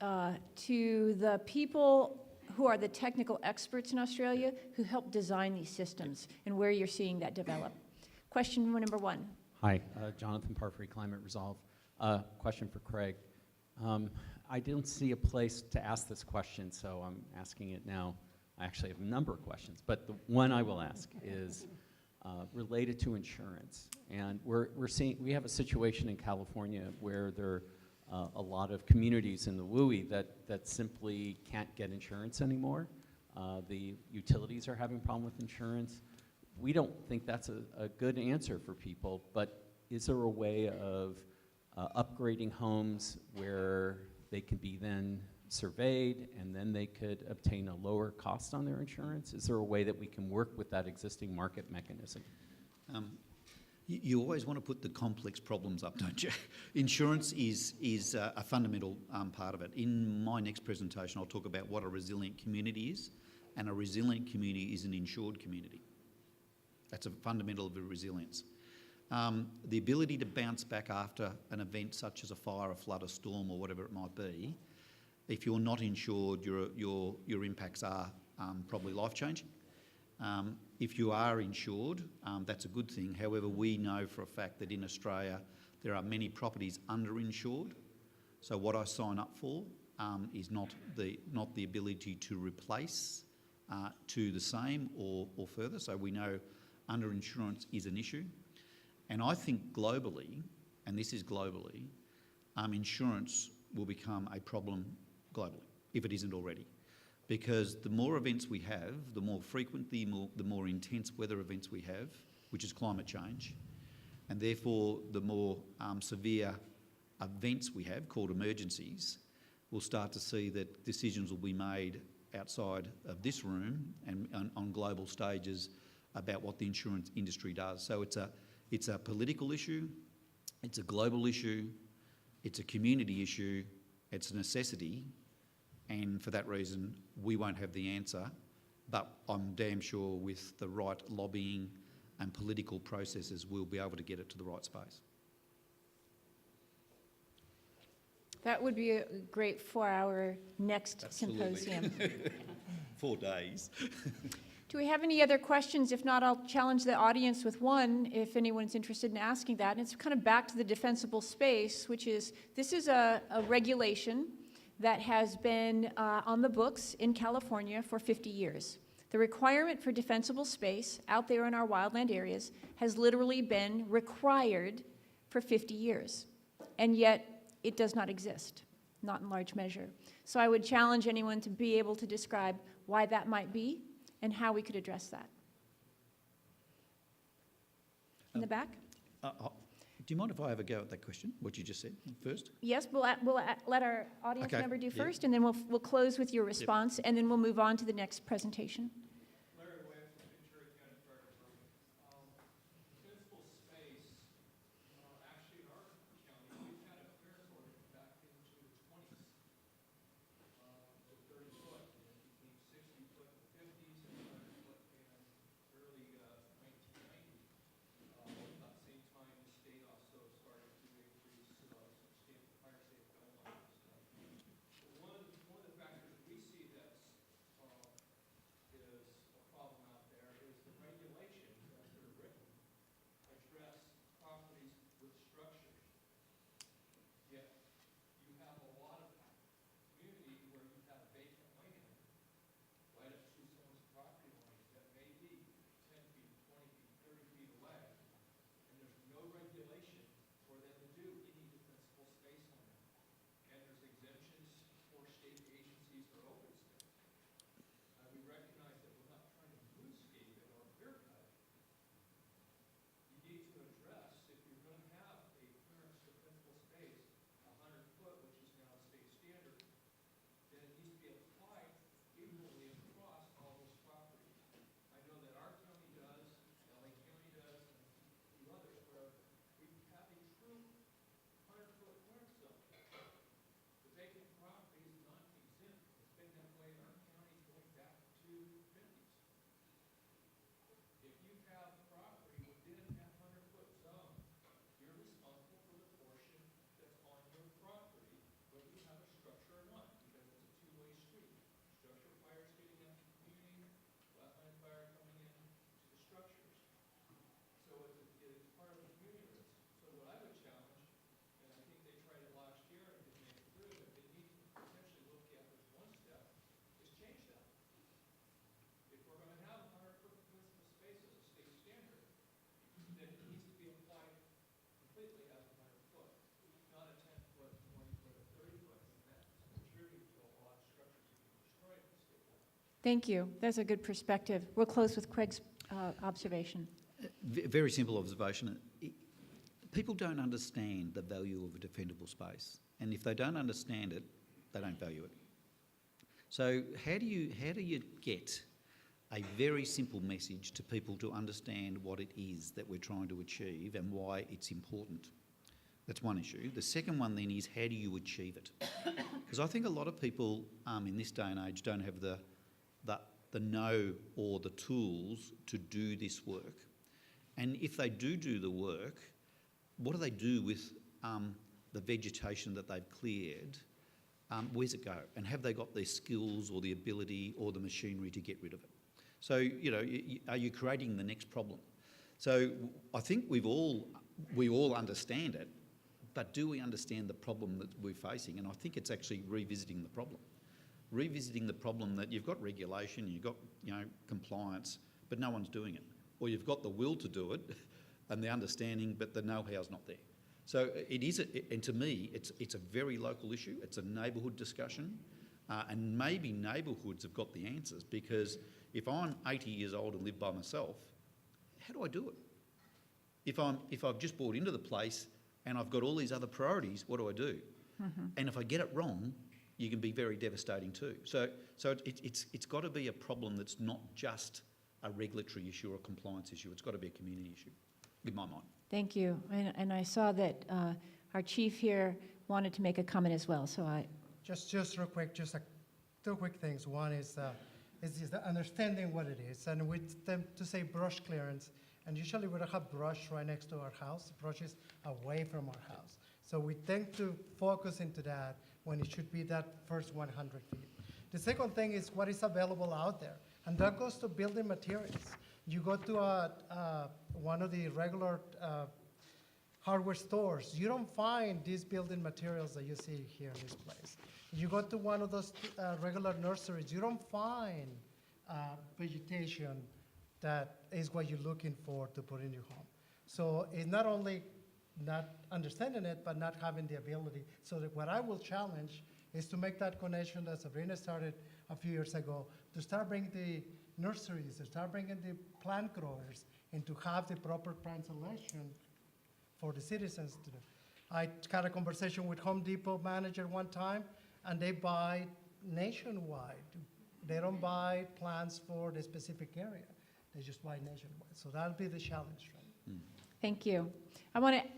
to the people who are the technical experts in Australia who help design these systems and where you're seeing that develop. Question number one. Hi, Jonathan Parfrey, Climate Resolve. Question for Craig. I didn't see a place to ask this question, so I'm asking it now. I actually have a number of questions, but the one I will ask is related to insurance. And we have a situation in California where there are a lot of communities in the WUI that simply can't get insurance anymore. The utilities are having a problem with insurance. We don't think that's a good answer for people, but is there a way of upgrading homes where they can be then surveyed and then they could obtain a lower cost on their insurance? Is there a way that we can work with that existing market mechanism? You always want to put the complex problems up, don't you? Insurance is a fundamental part of it. In my next presentation, I'll talk about what a resilient community is, and a resilient community is an insured community. That's a fundamental of resilience. The ability to bounce back after an event such as a fire, a flood, a storm, or whatever it might be, if you're not insured, your impacts are probably life-changing. If you are insured, that's a good thing. However, we know for a fact that in Australia there are many properties underinsured. So what I sign up for is not the ability to replace to the same or further. So we know underinsurance is an issue. And I think globally, and this is globally, insurance will become a problem globally, if it isn't already. Because the more events we have, the more frequent, the more intense weather events we have, which is climate change, and therefore the more severe events we have, called emergencies, we'll start to see that decisions will be made outside of this room and on global stages about what the insurance industry does. So it's a political issue, it's a global issue, it's a community issue, it's a necessity. And for that reason, we won't have the answer, but I'm damn sure with the right lobbying and political processes, we'll be able to get it to the right space. That would be a great 4-hour next Absolutely. symposium. 4 days. Do we have any other questions? If not, I'll challenge the audience with one if anyone's interested in asking that. And it's kind of back to the defensible space, which is, this is a regulation that has been on the books in California for 50 years. The requirement for defensible space out there in our wildland areas has literally been required for 50 years. And yet it does not exist, not in large measure. So I would challenge anyone to be able to describe why that might be and how we could address that. In the back? Do you mind if I have a go at that question, what you just said first? Yes, we'll let our audience Okay, member do yeah. first, and then we'll close with your response, and then we'll move on to the next presentation. Thank you. That's a good perspective. We'll close with Craig's observation. Very simple observation. People don't understand the value of a defendable space, and if they don't understand it, they don't value it. So how do you get a very simple message to people to understand what it is that we're trying to achieve and why it's important. That's one issue. The second one then is, how do you achieve it? Because I think a lot of people in this day and age don't have the know or the tools to do this work. And if they do the work, what do they do with the vegetation that they've cleared? Where's it go? And have they got the skills or the ability or the machinery to get rid of it? So, you know, are you creating the next problem? So I think we all understand it, but do we understand the problem that we're facing? And I think it's actually revisiting the problem. Revisiting the problem that you've got regulation, you've got, you know, compliance, but no one's doing it. Or you've got the will to do it and the understanding, but the know-how's not there. So it is, and to me, it's a very local issue. It's a neighbourhood discussion, and maybe neighbourhoods have got the answers, because if I'm 80 years old and live by myself, how do I do it? If I've just bought into the place and I've got all these other priorities, what do I do? Mm-hmm. And if I get it wrong, you can be very devastating too. So it's got to be a problem that's not just a regulatory issue or a compliance issue. It's got to be a community issue, in my mind. Thank you. And I saw that our chief here wanted to make a comment as well, so I... Just real quick, two quick things. One is the understanding what it is, and we tend to say brush clearance, and usually we don't have brush right next to our house. Brush is away from our house. So we tend to focus into that when it should be that first 100 feet. The second thing is what is available out there, and that goes to building materials. You go to one of the regular hardware stores, you don't find these building materials that you see here in this place. You go to one of those regular nurseries, you don't find vegetation that is what you're looking for to put in your home. So it's not only not understanding it, but not having the ability. So that what I will challenge is to make that connection that Sabrina started a few years ago, to start bringing the nurseries, to start bringing the plant growers, and to have the proper plant selection for the citizens to do. I had a conversation with Home Depot manager one time, and they buy nationwide. They don't buy plants for the specific area. They just buy nationwide. So that'll be the challenge, right? Thank you. I want to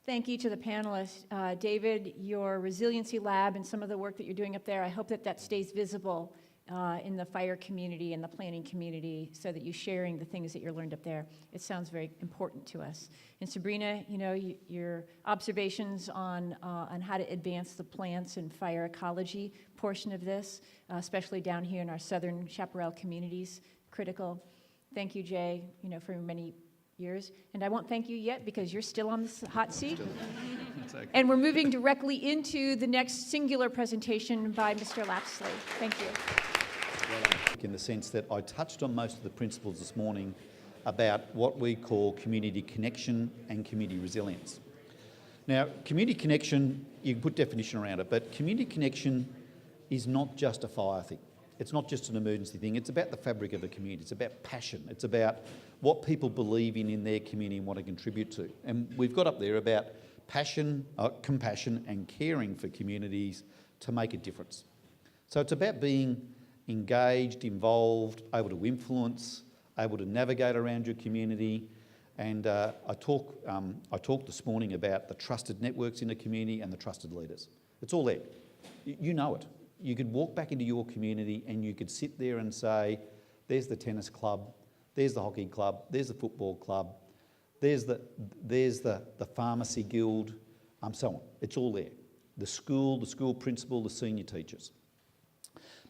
thank each of the panelists. David, your resiliency lab and some of the work that you're doing up there, I hope that that stays visible in the fire community and the planning community, so that you're sharing the things that you learned up there. It sounds very important to us. And Sabrina, you know, your observations on how to advance the plants and fire ecology portion of this, especially down here in our southern chaparral communities, critical. Thank you, Jay, you know, for many years. And I won't thank you yet because you're still on this hot seat. Okay. And we're moving directly into the next singular presentation by Mr. Lapsley. Thank you. In the sense that I touched on most of the principles this morning about what we call community connection and community resilience. Now, community connection, you can put definition around it, but community connection is not just a fire thing. It's not just an emergency thing. It's about the fabric of the community. It's about passion. It's about what people believe in their community and want to contribute to. And we've got up there about passion, compassion and caring for communities to make a difference. So it's about being engaged, involved, able to influence, able to navigate around your community. And I talked this morning about the trusted networks in the community and the trusted leaders. It's all there. You know it. You could walk back into your community and you could sit there and say, there's the tennis club, there's the hockey club, there's the football club, there's the pharmacy guild, so on. It's all there. The school principal, the senior teachers.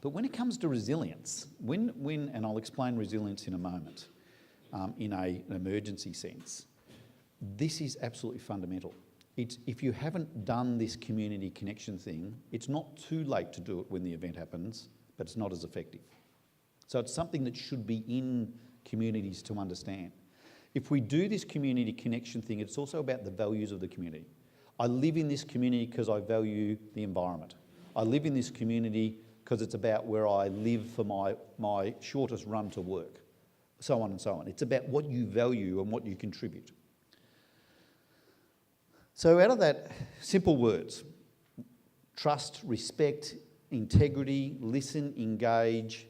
But when it comes to resilience, and I'll explain resilience in a moment, in an emergency sense, this is absolutely fundamental. If you haven't done this community connection thing, it's not too late to do it when the event happens, but it's not as effective. So it's something that should be in communities to understand. If we do this community connection thing, it's also about the values of the community. I live in this community because I value the environment. I live in this community because it's about where I live for my shortest run to work, so on and so on. It's about what you value and what you contribute. So out of that, simple words: trust, respect, integrity, listen, engage,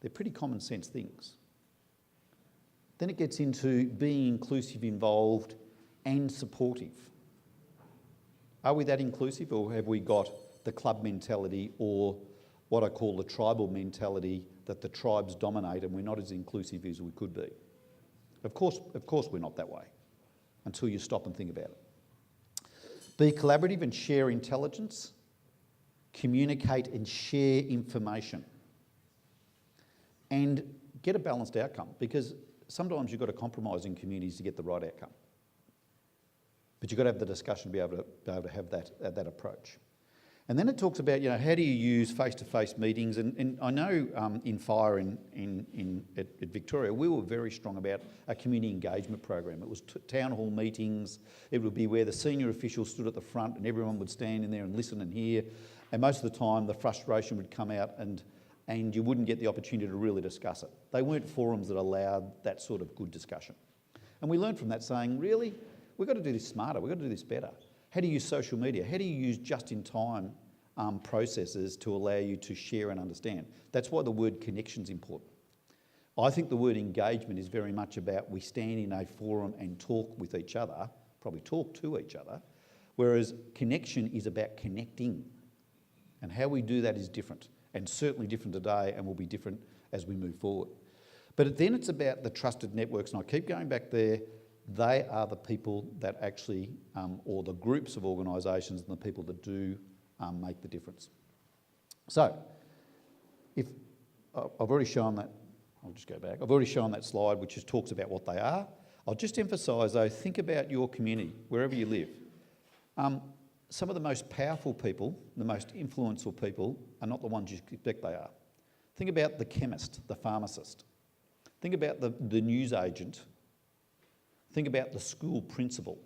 They're pretty common sense things. Then it gets into being inclusive, involved and supportive. Are we that inclusive, or have we got the club mentality, or what I call the tribal mentality, that the tribes dominate and we're not as inclusive as we could be? Of course we're not that way, until you stop and think about it. Be collaborative and share intelligence. Communicate and share information. And get a balanced outcome, because sometimes you've got to compromise in communities to get the right outcome. But you've got to have the discussion to be able to have that approach. And then it talks about, how do you use face-to-face meetings? And I know in Fire at Victoria, we were very strong about a community engagement program. It was town hall meetings. It would be where the senior officials stood at the front and everyone would stand in there and listen and hear. And most of the time, the frustration would come out and you wouldn't get the opportunity to really discuss it. They weren't forums that allowed that sort of good discussion. And we learned from that saying, really, we've got to do this smarter, we've got to do this better. How do you use social media? How do you use just-in-time processes to allow you to share and understand? That's why the word connection is important. I think the word engagement is very much about we stand in a forum and talk with each other, probably talk to each other, whereas connection is about connecting. And how we do that is different, and certainly different today, and will be different as we move forward. But then it's about the trusted networks, and I keep going back there. They are the people that actually, or the groups of organisations and the people that do make the difference. So, if I've already shown that, I'll just go back. I've already shown that slide which just talks about what they are. I'll just emphasise though, think about your community, wherever you live. Some of the most powerful people, the most influential people, are not the ones you expect they are. Think about the chemist, the pharmacist. Think about the news agent. Think about the school principal.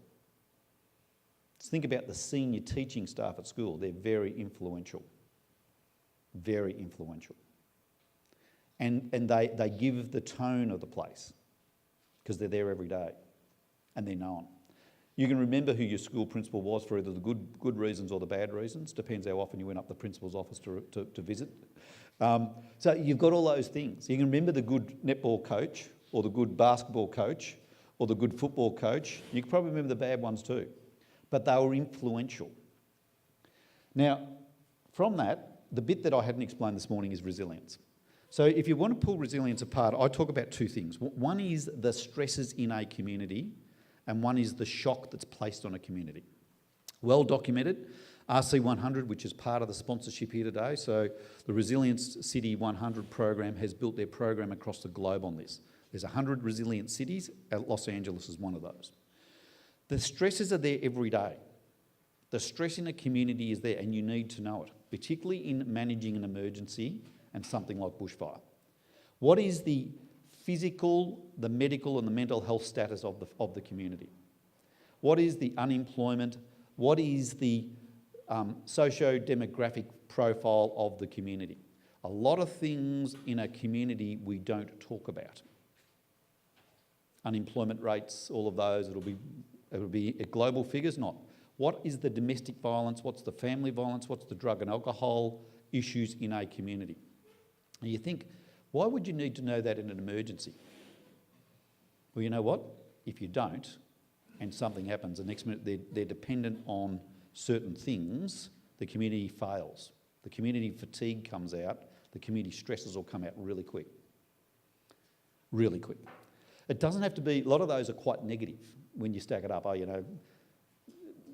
Think about the senior teaching staff at school. They're very influential. Very influential. And they give the tone of the place because they're there every day and they're known. You can remember who your school principal was for either the good reasons or the bad reasons. Depends how often you went up the principal's office to visit. So you've got all those things. You can remember the good netball coach or the good basketball coach or the good football coach. You can probably remember the bad ones too. But they were influential. Now, from that, the bit that I hadn't explained this morning is resilience. So if you want to pull resilience apart, I talk about two things. One is the stresses in a community, and one is the shock that's placed on a community. Well documented, RC100, which is part of the sponsorship here today, so the Resilience City 100 program has built their program across the globe on this. There's 100 resilient cities, Los Angeles is one of those. The stresses are there every day. The stress in a community is there and you need to know it, particularly in managing an emergency and something like bushfire. What is the physical, the medical and the mental health status of the community? What is the unemployment? What is the socio-demographic profile of the community? A lot of things in a community we don't talk about. Unemployment rates, all of those, it'll be at global figures, not. What is the domestic violence? What's the family violence? What's the drug and alcohol issues in a community? And you think, why would you need to know that in an emergency? Well, you know what? If you don't, and something happens, the next minute they're dependent on certain things, the community fails. The community fatigue comes out, the community stresses will come out really quick. Really quick. It doesn't have to be, a lot of those are quite negative when you stack it up.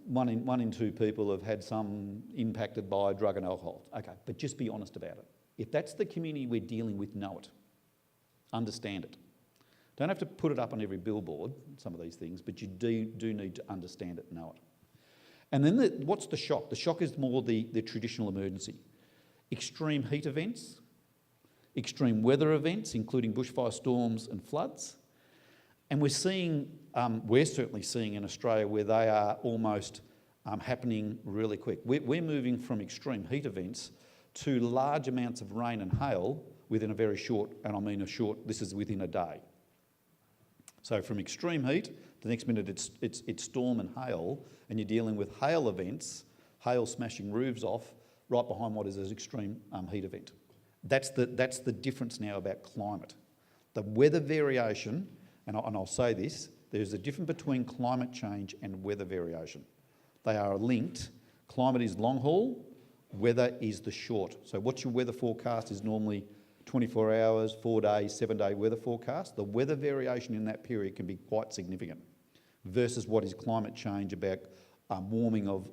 One in two people have had some impacted by drug and alcohol. Okay, but just be honest about it. If that's the community we're dealing with, know it. Understand it. Don't have to put it up on every billboard, some of these things, but you do need to understand it and know it. And then what's the shock? The shock is more the traditional emergency. Extreme heat events, extreme weather events, including bushfire storms and floods. And we're certainly seeing in Australia where they are almost happening really quick. We're moving from extreme heat events to large amounts of rain and hail within a very short, and I mean this is within a day. So from extreme heat, the next minute it's storm and hail, and you're dealing with hail events, hail smashing roofs off, right behind what is an extreme heat event. That's the difference now about climate. The weather variation, and I'll say this, there's a difference between climate change and weather variation. They are linked. Climate is long haul, weather is the short. So what's your weather forecast is normally 24 hours, 4 days, 7-day weather forecast. The weather variation in that period can be quite significant versus what is climate change about warming of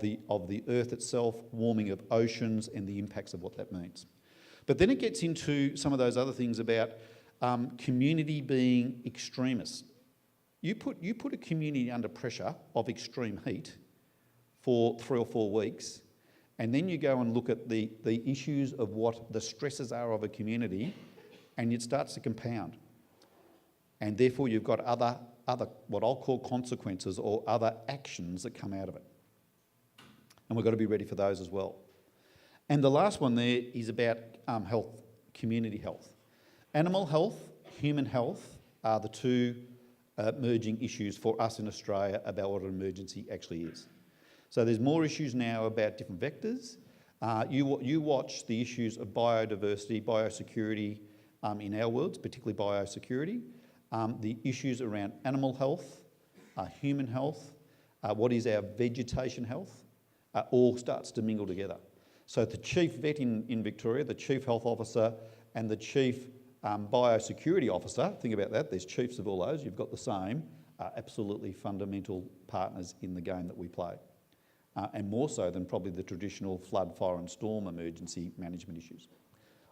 the earth itself, warming of oceans and the impacts of what that means. But then it gets into some of those other things about community being extremists. You put a community under pressure of extreme heat for 3 or 4 weeks, and then you go and look at the issues of what the stresses are of a community, and it starts to compound. And therefore you've got other what I'll call consequences or other actions that come out of it. And we've got to be ready for those as well. And the last one there is about health, community health. Animal health, human health are the two merging issues for us in Australia about what an emergency actually is. So there's more issues now about different vectors. You watch the issues of biodiversity, biosecurity in our worlds, particularly biosecurity, the issues around animal health, human health, what is our vegetation health, all starts to mingle together. So the chief vet in Victoria, the chief health officer and the chief biosecurity officer, think about that, there's chiefs of all those, you've got the same, are absolutely fundamental partners in the game that we play. And more so than probably the traditional flood, fire and storm emergency management issues.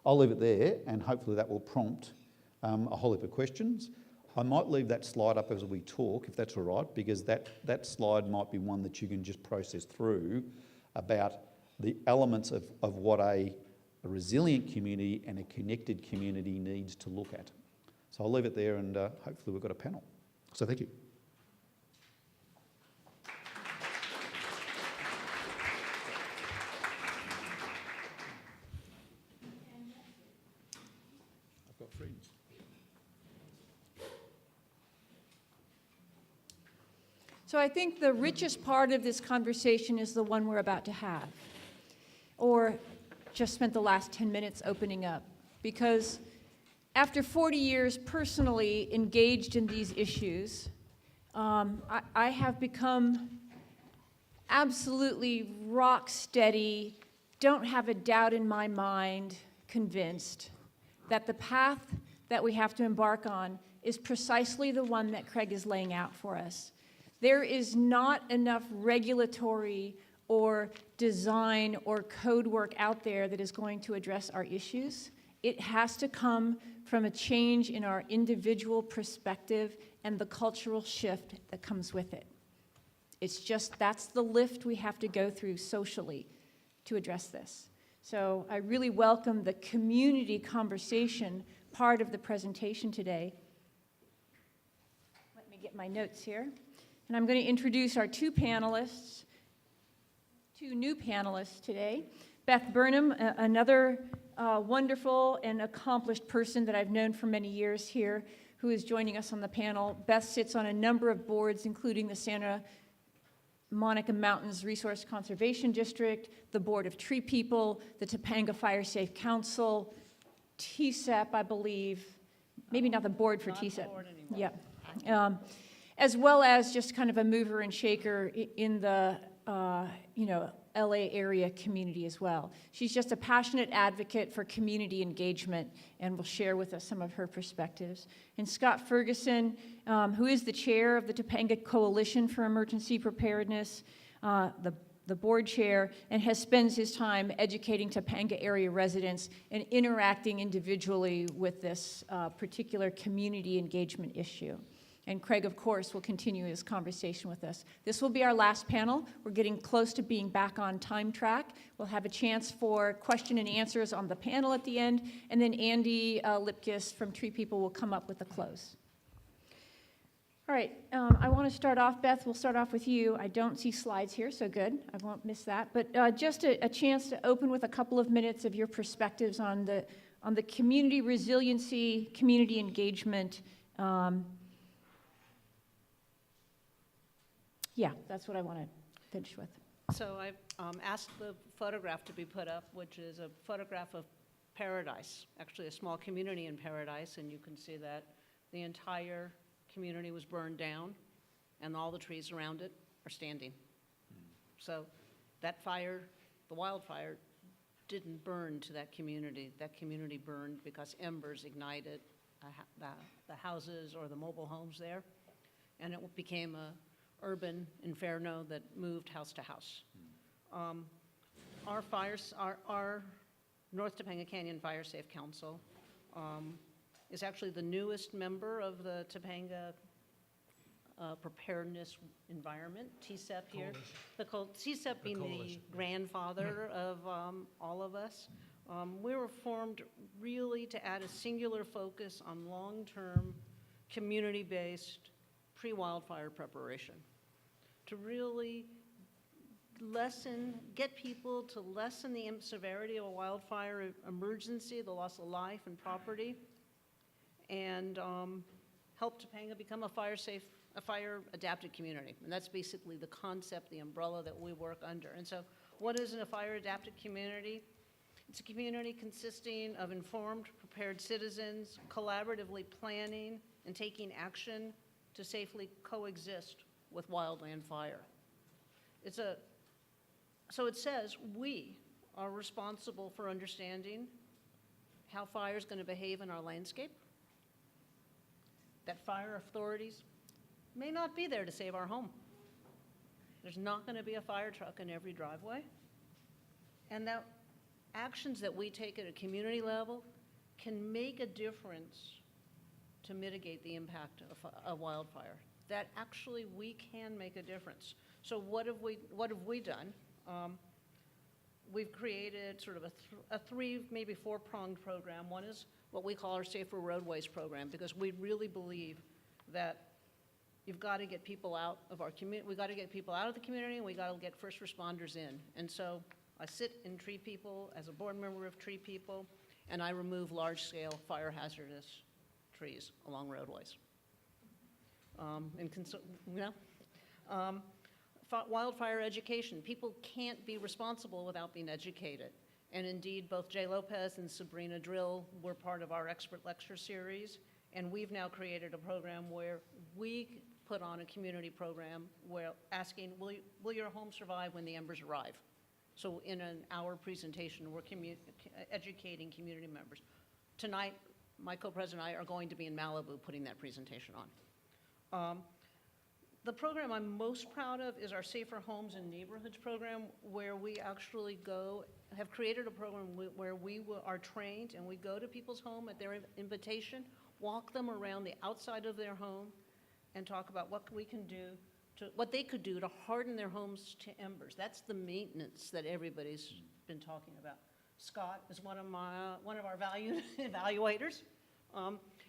I'll leave it there and hopefully that will prompt a whole heap of questions. I might leave that slide up as we talk, if that's all right, because that slide might be one that you can just process through about the elements of what a resilient community and a connected community needs to look at. So I'll leave it there and hopefully we've got a panel. So thank you. I've got friends. So I think the richest part of this conversation is the one we're about to have, or just spent the last 10 minutes opening up. Because after 40 years personally engaged in these issues, I have become absolutely rock steady, don't have a doubt in my mind, convinced that the path that we have to embark on is precisely the one that Craig is laying out for us. There is not enough regulatory or design or code work out there that is going to address our issues. It has to come from a change in our individual perspective and the cultural shift that comes with it. It's just, that's the lift we have to go through socially to address this. So I really welcome the community conversation part of the presentation today. Let me get my notes here. And I'm going to introduce our two new panelists today. Beth Burnham, another wonderful and accomplished person that I've known for many years here, who is joining us on the panel. Beth sits on a number of boards, including the Santa Monica Mountains Resource Conservation District, the Board of Tree People, the Topanga Fire Safe Council, TSEP, I believe, maybe not the board for TSEP. Yeah. As well as just kind of a mover and shaker in the, LA area community as well. She's just a passionate advocate for community engagement and will share with us some of her perspectives. And Scott Ferguson, who is the chair of the Topanga Coalition for Emergency Preparedness, the board chair, and spends his time educating Topanga area residents and interacting individually with this particular community engagement issue. And Craig, of course, will continue his conversation with us. This will be our last panel. We're getting close to being back on time track. We'll have a chance for question and answers on the panel at the end, and then Andy Lipkiss from Tree People will come up with a close. All right, I want to start off, Beth, we'll start off with you. I don't see slides here, so good, I won't miss that. But just a chance to open with a couple of minutes of your perspectives on the community resiliency, community engagement. Yeah, that's what I want to finish with. So I've asked the photograph to be put up, which is a photograph of Paradise, actually a small community in Paradise, and you can see that the entire community was burned down, and all the trees around it are standing. So that fire, the wildfire, didn't burn to that community. That community burned because embers ignited the houses or the mobile homes there, and it became a urban inferno that moved house to house. Our fires, our North Topanga Canyon Fire Safe Council is actually the newest member of the Topanga Preparedness Environment, TSEP here. TSEP being the grandfather of all of us. We were formed really to add a singular focus on long-term, community-based, pre-wildfire preparation. To really get people to lessen the severity of a wildfire emergency, the loss of life and property, and help Topanga become a fire-adapted community. And that's basically the concept, the umbrella that we work under. And so what is a fire-adapted community? It's a community consisting of informed, prepared citizens, collaboratively planning and taking action to safely coexist with wildland fire. So it says we are responsible for understanding how fire is going to behave in our landscape, that fire authorities may not be there to save our home. There's not going to be a fire truck in every driveway, and that actions that we take at a community level can make a difference to mitigate the impact of a wildfire. That actually we can make a difference. So what have we done? We've created sort of a three, maybe four-pronged program. One is what we call our Safer Roadways program, because we really believe that you've got to get people out of our community. We've got to get people out of the community, and we got to get first responders in. And so I sit in Tree People as a board member of Tree People, and I remove large-scale fire hazardous trees along roadways. Wildfire education. People can't be responsible without being educated. And indeed, both Jay Lopez and Sabrina Drill were part of our expert lecture series. And we've now created a program where we put on a community program where asking, will your home survive when the embers arrive? So in an hour presentation, we're educating community members. Tonight, my co-president and I are going to be in Malibu putting that presentation on. The program I'm most proud of is our Safer Homes and Neighborhoods program, where we actually have created a program where we are trained and we go to people's home at their invitation, walk them around the outside of their home, and talk about what we can do, what they could do to harden their homes to embers. That's the maintenance that everybody's been talking about. Scott is one of our valued evaluators,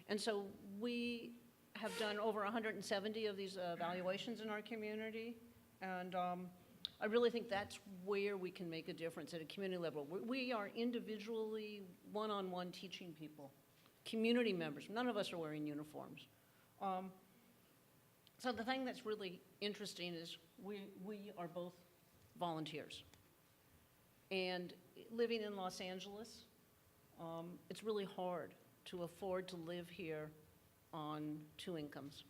and so we have done over 170 of these evaluations in our community, and I really think that's where we can make a difference at a community level. We are individually, one-on-one teaching people, community members. None of us are wearing uniforms. So the thing that's really interesting is we are both volunteers. And living in Los Angeles, it's really hard to afford to live here on 2 incomes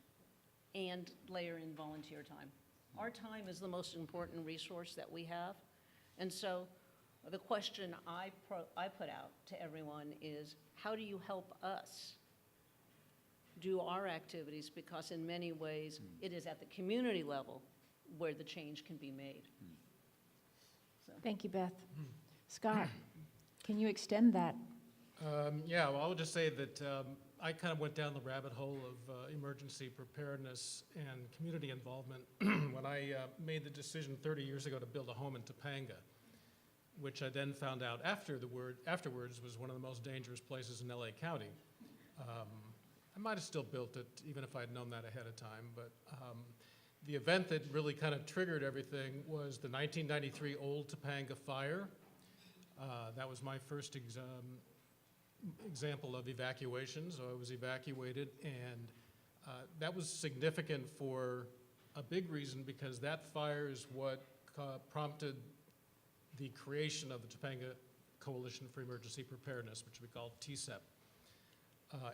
and layer in volunteer time. Our time is the most important resource that we have. And so the question I put out to everyone is, how do you help us do our activities? Because in many ways, it is at the community level where the change can be made. So. Thank you, Beth. Scott, can you extend that? Yeah, well, I would just say that I kind of went down the rabbit hole of emergency preparedness and community involvement when I made the decision 30 years ago to build a home in Topanga, which I then found out afterwards was one of the most dangerous places in LA County. I might have still built it even if I had known that ahead of time, but the event that really kind of triggered everything was the 1993 Old Topanga fire. That was my first example of evacuation. So I was evacuated, and that was significant for a big reason, because that fire is what prompted the creation of the Topanga Coalition for Emergency Preparedness, which we call TSEP.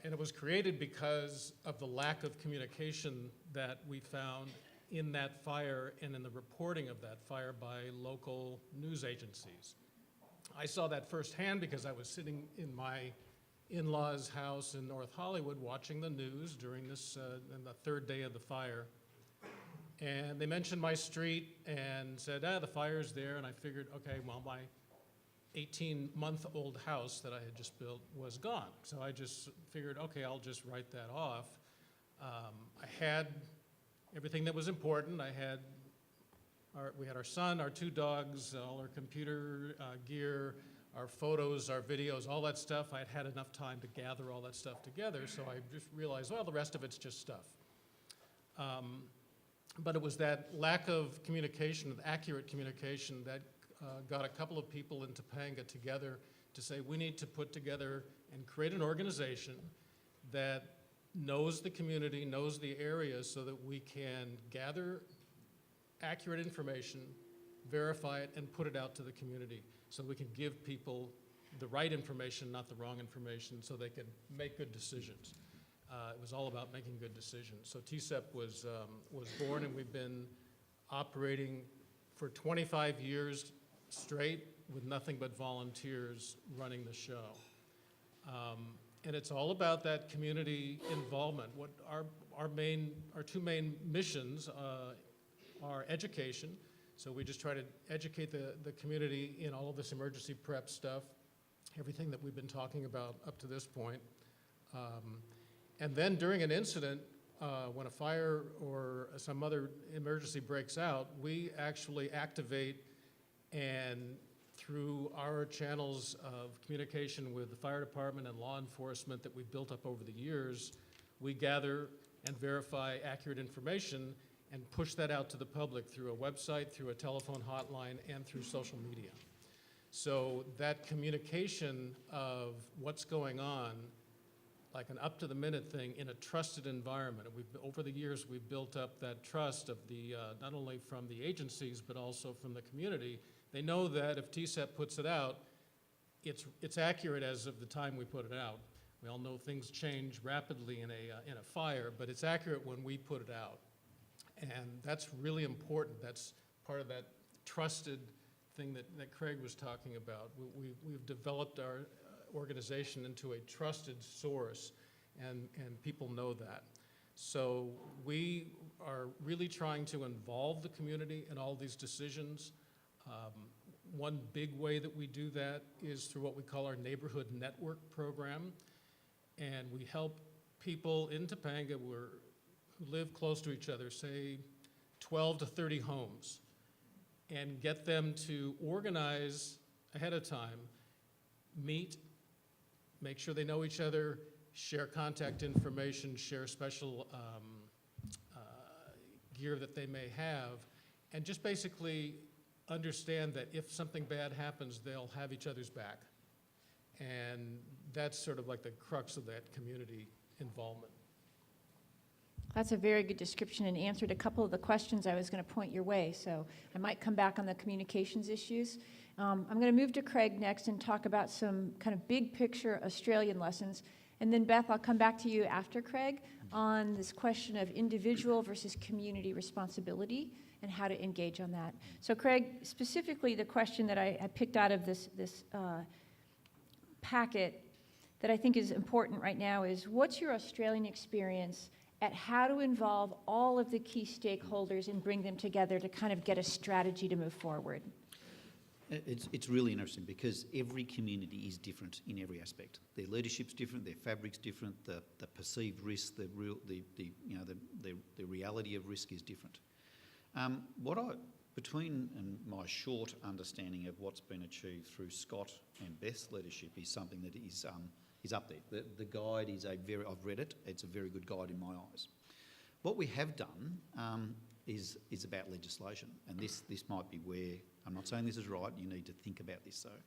And it was created because of the lack of communication that we found in that fire and in the reporting of that fire by local news agencies. I saw that firsthand because I was sitting in my in-laws' house in North Hollywood watching the news during this, in the third day of the fire. And they mentioned my street and said, the fire's there. And I figured, okay, well, my 18-month-old house that I had just built was gone. So I just figured, okay, I'll just write that off. I had everything that was important. We had our son, our 2 dogs, all our computer gear, our photos, our videos, all that stuff. I had had enough time to gather all that stuff together, so I just realized, well, the rest of it's just stuff. But it was that lack of communication, of accurate communication, that got a couple of people in Topanga together to say, we need to put together and create an organization that knows the community, knows the area, so that we can gather accurate information, verify it, and put it out to the community so we can give people the right information, not the wrong information, so they can make good decisions. It was all about making good decisions. So TSEP was born, and we've been operating for 25 years straight with nothing but volunteers running the show. And it's all about that community involvement. What our 2 main missions are education. So we just try to educate the community in all of this emergency prep stuff, everything that we've been talking about up to this point. And then during an incident, when a fire or some other emergency breaks out, we actually activate, and through our channels of communication with the fire department and law enforcement that we've built up over the years, we gather and verify accurate information and push that out to the public through a website, through a telephone hotline, and through social media. So that communication of what's going on, like an up-to-the-minute thing in a trusted environment. Over the years, we've built up that trust of not only from the agencies, but also from the community. They know that if TSEP puts it out, it's accurate as of the time we put it out. We all know things change rapidly in a fire, but it's accurate when we put it out. And that's really important. That's part of that trusted thing that Craig was talking about. We've developed our organization into a trusted source, and people know that. So we are really trying to involve the community in all these decisions. One big way that we do that is through what we call our Neighborhood Network program. And we help people in Topanga who live close to each other, say 12 to 30 homes, and get them to organize ahead of time, meet, make sure they know each other, share contact information, share special gear that they may have, and just basically understand that if something bad happens, they'll have each other's back. And that's sort of like the crux of that community involvement. That's a very good description and answered a couple of the questions I was going to point your way, so I might come back on the communications issues. I'm going to move to Craig next and talk about some kind of big picture Australian lessons. And then Beth, I'll come back to you after Craig on this question of individual versus community responsibility and how to engage on that. So Craig, specifically the question that I picked out of this packet that I think is important right now is, what's your Australian experience at how to involve all of the key stakeholders and bring them together to kind of get a strategy to move forward? It's really interesting because every community is different in every aspect. Their leadership's different, their fabric's different, the perceived risk, the reality of risk is different. Between my short understanding of what's been achieved through Scott and Beth's leadership is something that is up there. The guide is I've read it, it's a very good guide in my eyes. What we have done is about legislation, and this might be where, I'm not saying this is right, you need to think about this though.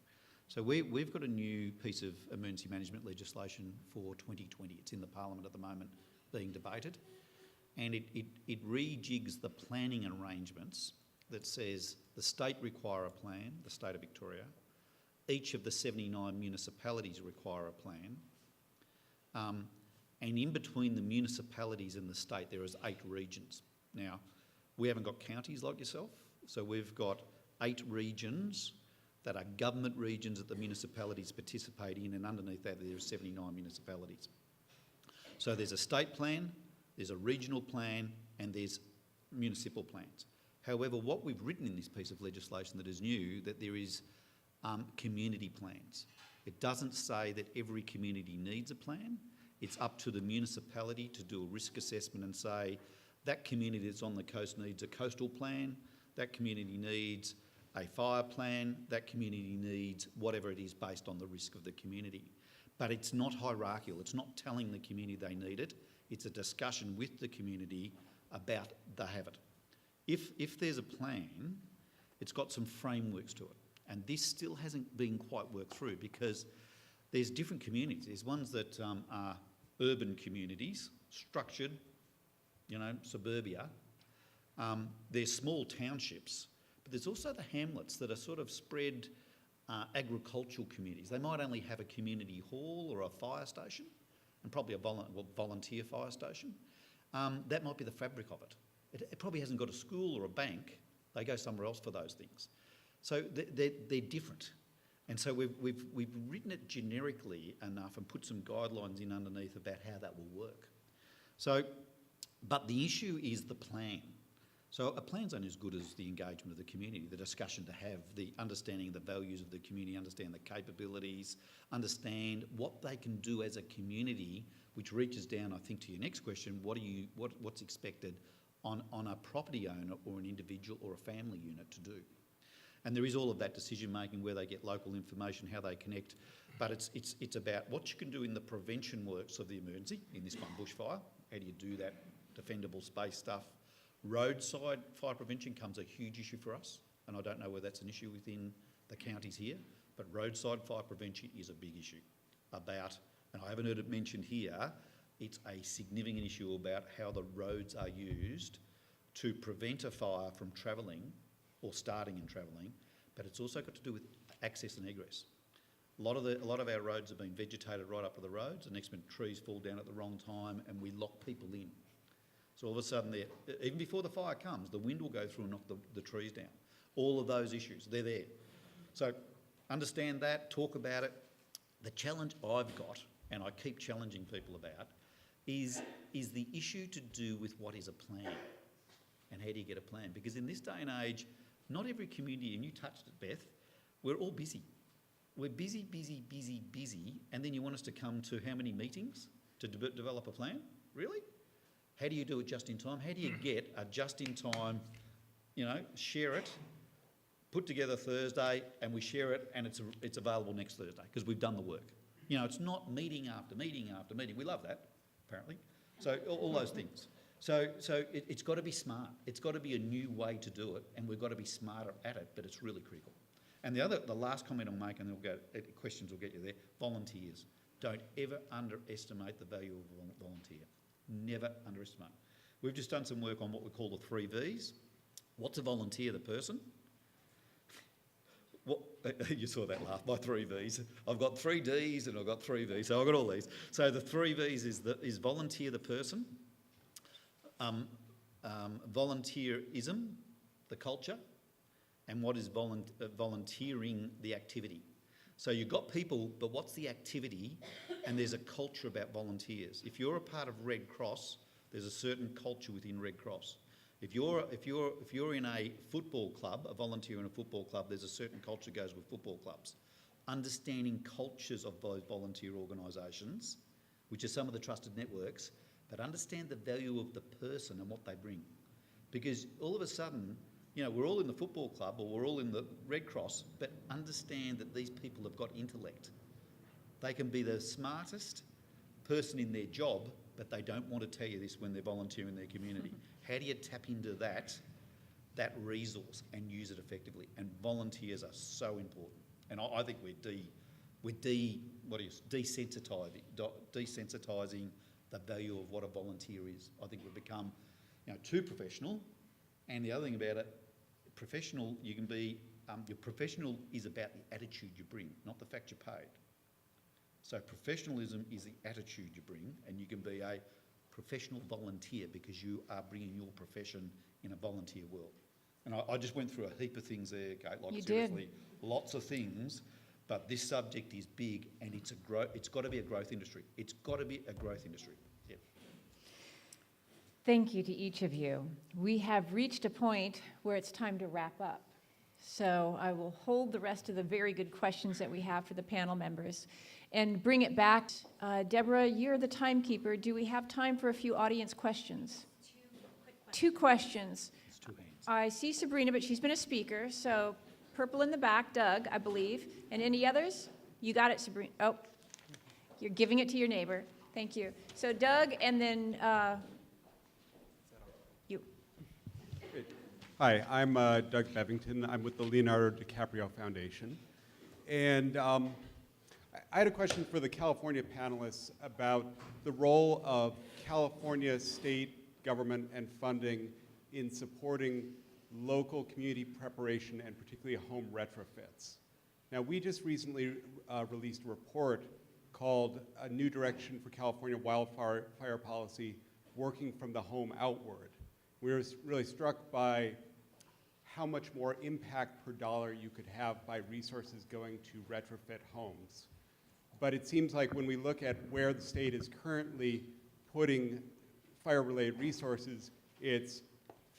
So we've got a new piece of emergency management legislation for 2020. It's in the Parliament at the moment being debated, and it rejigs the planning arrangements that says the state require a plan, the state of Victoria, each of the 79 municipalities require a plan. And in between the municipalities and the state, there is 8 regions. Now, we haven't got counties like yourself, so we've got 8 regions that are government regions that the municipalities participate in, and underneath that there are 79 municipalities. So there's a state plan, there's a regional plan, and there's municipal plans. However, what we've written in this piece of legislation that is new, that there is community plans. It doesn't say that every community needs a plan. It's up to the municipality to do a risk assessment and say, that community that's on the coast needs a coastal plan, that community needs a fire plan, that community needs whatever it is based on the risk of the community. But it's not hierarchical, it's not telling the community they need it, it's a discussion with the community about they have it. If there's a plan, it's got some frameworks to it. And this still hasn't been quite worked through because there's different communities. There's ones that are urban communities, structured, suburbia. There's small townships, but there's also the hamlets that are sort of spread agricultural communities. They might only have a community hall or a fire station and probably a volunteer fire station. That might be the fabric of it. It probably hasn't got a school or a bank. They go somewhere else for those things. So they're different. And so we've written it generically enough and put some guidelines in underneath about how that will work. So, but the issue is the plan. So a plan's only as good as the engagement of the community, the discussion to have, the understanding of the values of the community, understand the capabilities, understand what they can do as a community, which reaches down, I think, to your next question, what's expected on a property owner or an individual or a family unit to do. And there is all of that decision making, where they get local information, how they connect, but it's about what you can do in the prevention works of the emergency, in this one, bushfire. How do you do that defendable space stuff? Roadside fire prevention becomes a huge issue for us, and I don't know whether that's an issue within the counties here, but roadside fire prevention is a big issue about, and I haven't heard it mentioned here, it's a significant issue about how the roads are used to prevent a fire from travelling or starting and travelling, but it's also got to do with access and egress. A lot of our roads have been vegetated right up to the roads, and next minute trees fall down at the wrong time and we lock people in. So all of a sudden, even before the fire comes, the wind will go through and knock the trees down. All of those issues, they're there. So understand that, talk about it. The challenge I've got, and I keep challenging people about, is the issue to do with what is a plan and how do you get a plan? Because in this day and age, not every community, and you touched it, Beth, we're all busy. We're busy, busy, busy, busy, and then you want us to come to how many meetings to develop a plan? Really? How do you do it just in time? How do you get a just in time, share it, put together Thursday, and we share it, and it's available next Thursday because we've done the work. It's not meeting after meeting after meeting. We love that, apparently. So all those things. So it's got to be smart. It's got to be a new way to do it, and we've got to be smarter at it, but it's really critical. And the last comment I'll make, and then questions will get you there, volunteers. Don't ever underestimate the value of a volunteer. Never underestimate. We've just done some work on what we call the 3 Vs. What's a volunteer, the person? You saw that laugh, my 3 Vs. I've got 3 Ds and I've got 3 Vs, so I've got all these. So the 3 Vs is volunteer, the person, volunteerism, the culture, and what is volunteering, the activity. So you've got people, but what's the activity? And there's a culture about volunteers. If you're a part of Red Cross, there's a certain culture within Red Cross. If you're in a football club, a volunteer in a football club, there's a certain culture that goes with football clubs. Understanding cultures of those volunteer organisations, which are some of the trusted networks, but understand the value of the person and what they bring. Because all of a sudden, we're all in the football club or we're all in the Red Cross, but understand that these people have got intellect. They can be the smartest person in their job, but they don't want to tell you this when they're volunteering in their community. How do you tap into that resource and use it effectively? And volunteers are so important. And I think we're desensitising the value of what a volunteer is. I think we've become too professional. And the other thing about it, professional, you can be your professional is about the attitude you bring, not the fact you're paid. So professionalism is the attitude you bring, and you can be a professional volunteer because you are bringing your profession in a volunteer world. And I just went through a heap of things there, Kate, like You seriously, did. lots of things, but this subject is big, and it's got to be a growth industry. It's got to be a growth industry. Yeah. Thank you to each of you. We have reached a point where it's time to wrap up. So I will hold the rest of the very good questions that we have for the panel members and bring it back. Deborah, you're the timekeeper. Do we have time for a few audience questions? Two questions. It's two hands. I see Sabrina, but she's been a speaker, so purple in the back, Doug, I believe. And any others? You got it, Sabrina. Oh, you're giving it to your neighbor. Thank you. So Doug, and then you. Hi, I'm Doug Bevington. I'm with the Leonardo DiCaprio Foundation. And I had a question for the California panelists about the role of California state government and funding in supporting local community preparation and particularly home retrofits. Now, we just recently released a report called A New Direction for California Wildfire Policy, Working from the Home Outward. We were really struck by how much more impact per dollar you could have by resources going to retrofit homes. But it seems like when we look at where the state is currently putting fire-related resources, it's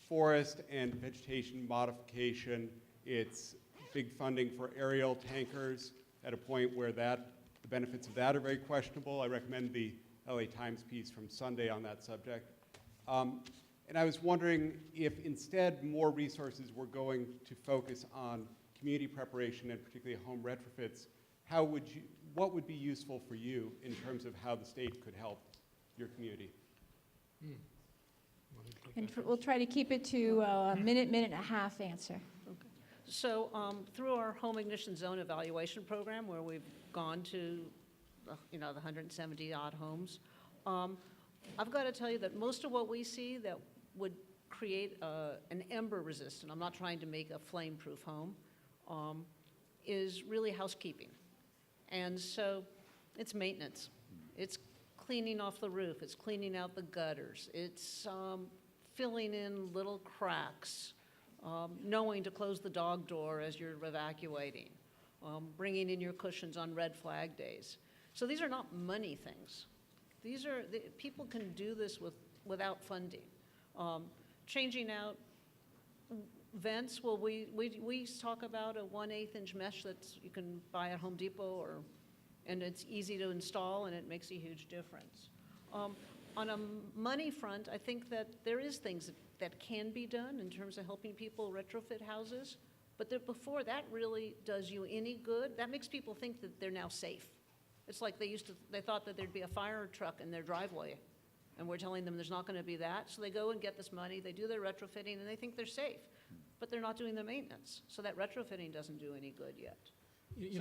forest and vegetation modification, it's big funding for aerial tankers at a point where the benefits of that are very questionable. I recommend the LA Times piece from Sunday on that subject. And I was wondering if instead more resources were going to focus on community preparation and particularly home retrofits, what would be useful for you in terms of how the state could help your community? And we'll try to keep it to a minute and a half answer. So through our home ignition zone evaluation program, where we've gone to the 170 odd homes, I've got to tell you that most of what we see that would create an ember resistant, I'm not trying to make a flame-proof home, is really housekeeping. And so it's maintenance. It's cleaning off the roof. It's cleaning out the gutters. It's filling in little cracks, knowing to close the dog door as you're evacuating, bringing in your cushions on red flag days. So these are not money things. People can do this without funding. Changing out vents, well, we talk about a 1/8 inch mesh that you can buy at Home Depot, and it's easy to install and it makes a huge difference. On a money front, I think that there is things that can be done in terms of helping people retrofit houses, but before that really does you any good, that makes people think that they're now safe. It's like they thought that there'd be a fire truck in their driveway, and we're telling them there's not going to be that, so they go and get this money, they do their retrofitting, and they think they're safe, but they're not doing the maintenance, so that retrofitting doesn't do any good yet.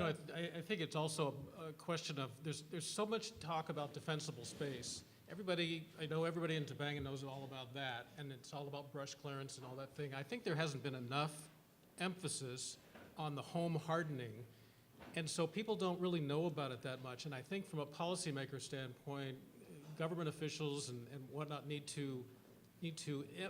I think it's also a question of, there's so much talk about defensible space. I know everybody in Topanga knows all about that, and it's all about brush clearance and all that thing. I think there hasn't been enough emphasis on the home hardening, and so people don't really know about it that much. And I think from a policymaker standpoint, government officials and whatnot need to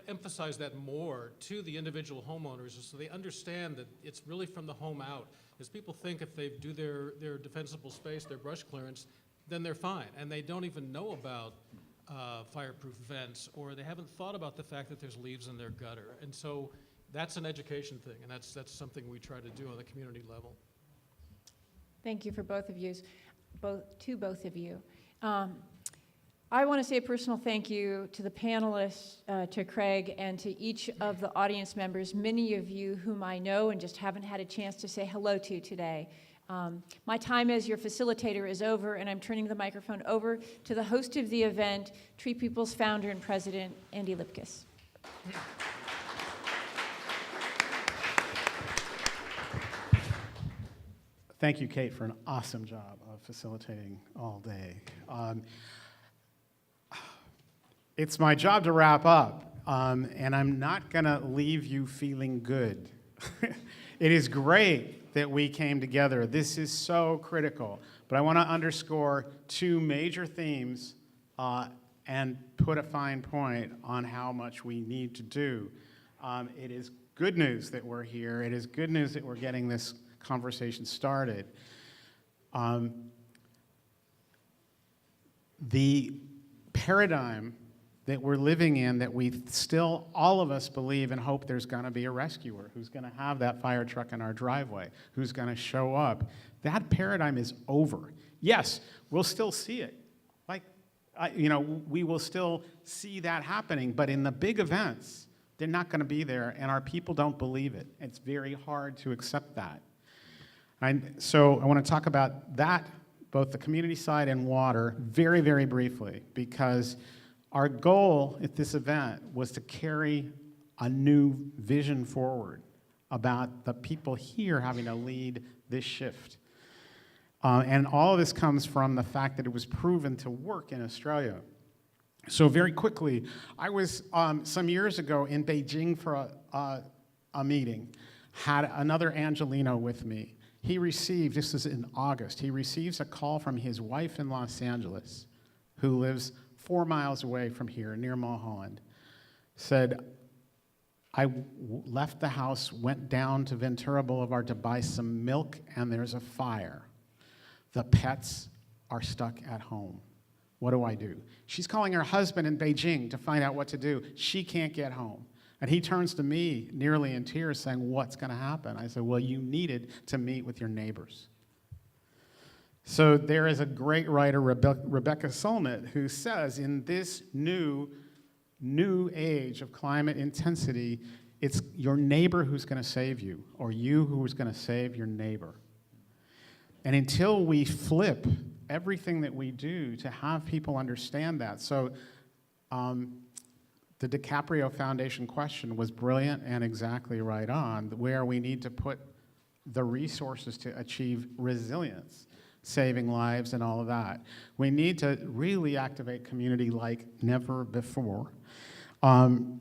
emphasize that more to the individual homeowners so they understand that it's really from the home out. Because people think if they do their defensible space, their brush clearance, then they're fine. And they don't even know about fireproof vents, or they haven't thought about the fact that there's leaves in their gutter. And so that's an education thing, and that's something we try to do on the community level. Thank you for both of you. Both of you. I want to say a personal thank you to the panelists, to Craig, and to each of the audience members, many of you whom I know and just haven't had a chance to say hello to today. My time as your facilitator is over, and I'm turning the microphone over to the host of the event, Tree People's founder and president, Andy Lipkiss. Thank you, Kate, for an awesome job of facilitating all day. It's my job to wrap up, and I'm not going to leave you feeling good It is great that we came together. This is so critical. But I want to underscore two major themes and put a fine point on how much we need to do. It is good news that we're here. It is good news that we're getting this conversation started. The paradigm that we're living in, that we still, all of us believe and hope there's going to be a rescuer who's going to have that fire truck in our driveway, who's going to show up. That paradigm is over. Yes, we'll still see it. We will still see that happening, but in the big events, they're not going to be there, and our people don't believe it. It's very hard to accept that. And so I want to talk about that, both the community side and water, very, very briefly, because our goal at this event was to carry a new vision forward about the people here having to lead this shift. And all of this comes from the fact that it was proven to work in Australia. So very quickly, I was some years ago in Beijing for a meeting, had another Angelino with me. He received, this is in August, he receives a call from his wife in Los Angeles, who lives 4 miles away from here, near Mulholland. Said, I left the house, went down to Ventura Boulevard to buy some milk, and there's a fire. The pets are stuck at home. What do I do? She's calling her husband in Beijing to find out what to do. She can't get home. And he turns to me, nearly in tears, saying, what's going to happen? I said, well, you needed to meet with your neighbors. So there is a great writer, Rebecca Solnit, who says in this new age of climate intensity, it's your neighbor who's going to save you, or you who's going to save your neighbor. And until we flip everything that we do to have people understand that. So the DiCaprio Foundation question was brilliant and exactly right on, where we need to put the resources to achieve resilience, saving lives and all of that. We need to really activate community like never before. And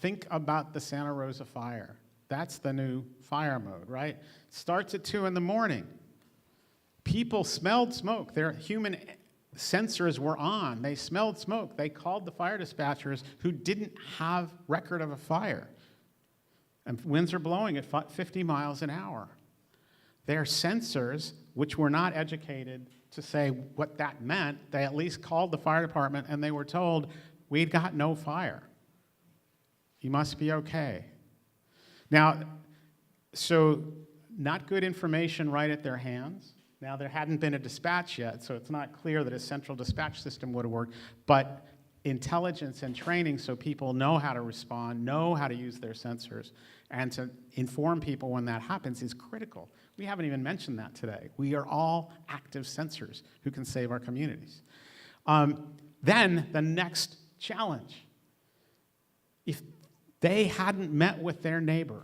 think about the Santa Rosa fire. That's the new fire mode, right? Starts at 2 in the morning. People smelled smoke. Their human sensors were on. They smelled smoke. They called the fire dispatchers who didn't have record of a fire. And winds are blowing at 50 miles an hour. Their sensors, which were not educated to say what that meant, they at least called the fire department and they were told, we've got no fire. You must be okay. Now, so not good information right at their hands. Now, there hadn't been a dispatch yet, so it's not clear that a central dispatch system would have worked, but intelligence and training so people know how to respond, know how to use their sensors, and to inform people when that happens is critical. We haven't even mentioned that today. We are all active sensors who can save our communities. Then the next challenge. If they hadn't met with their neighbor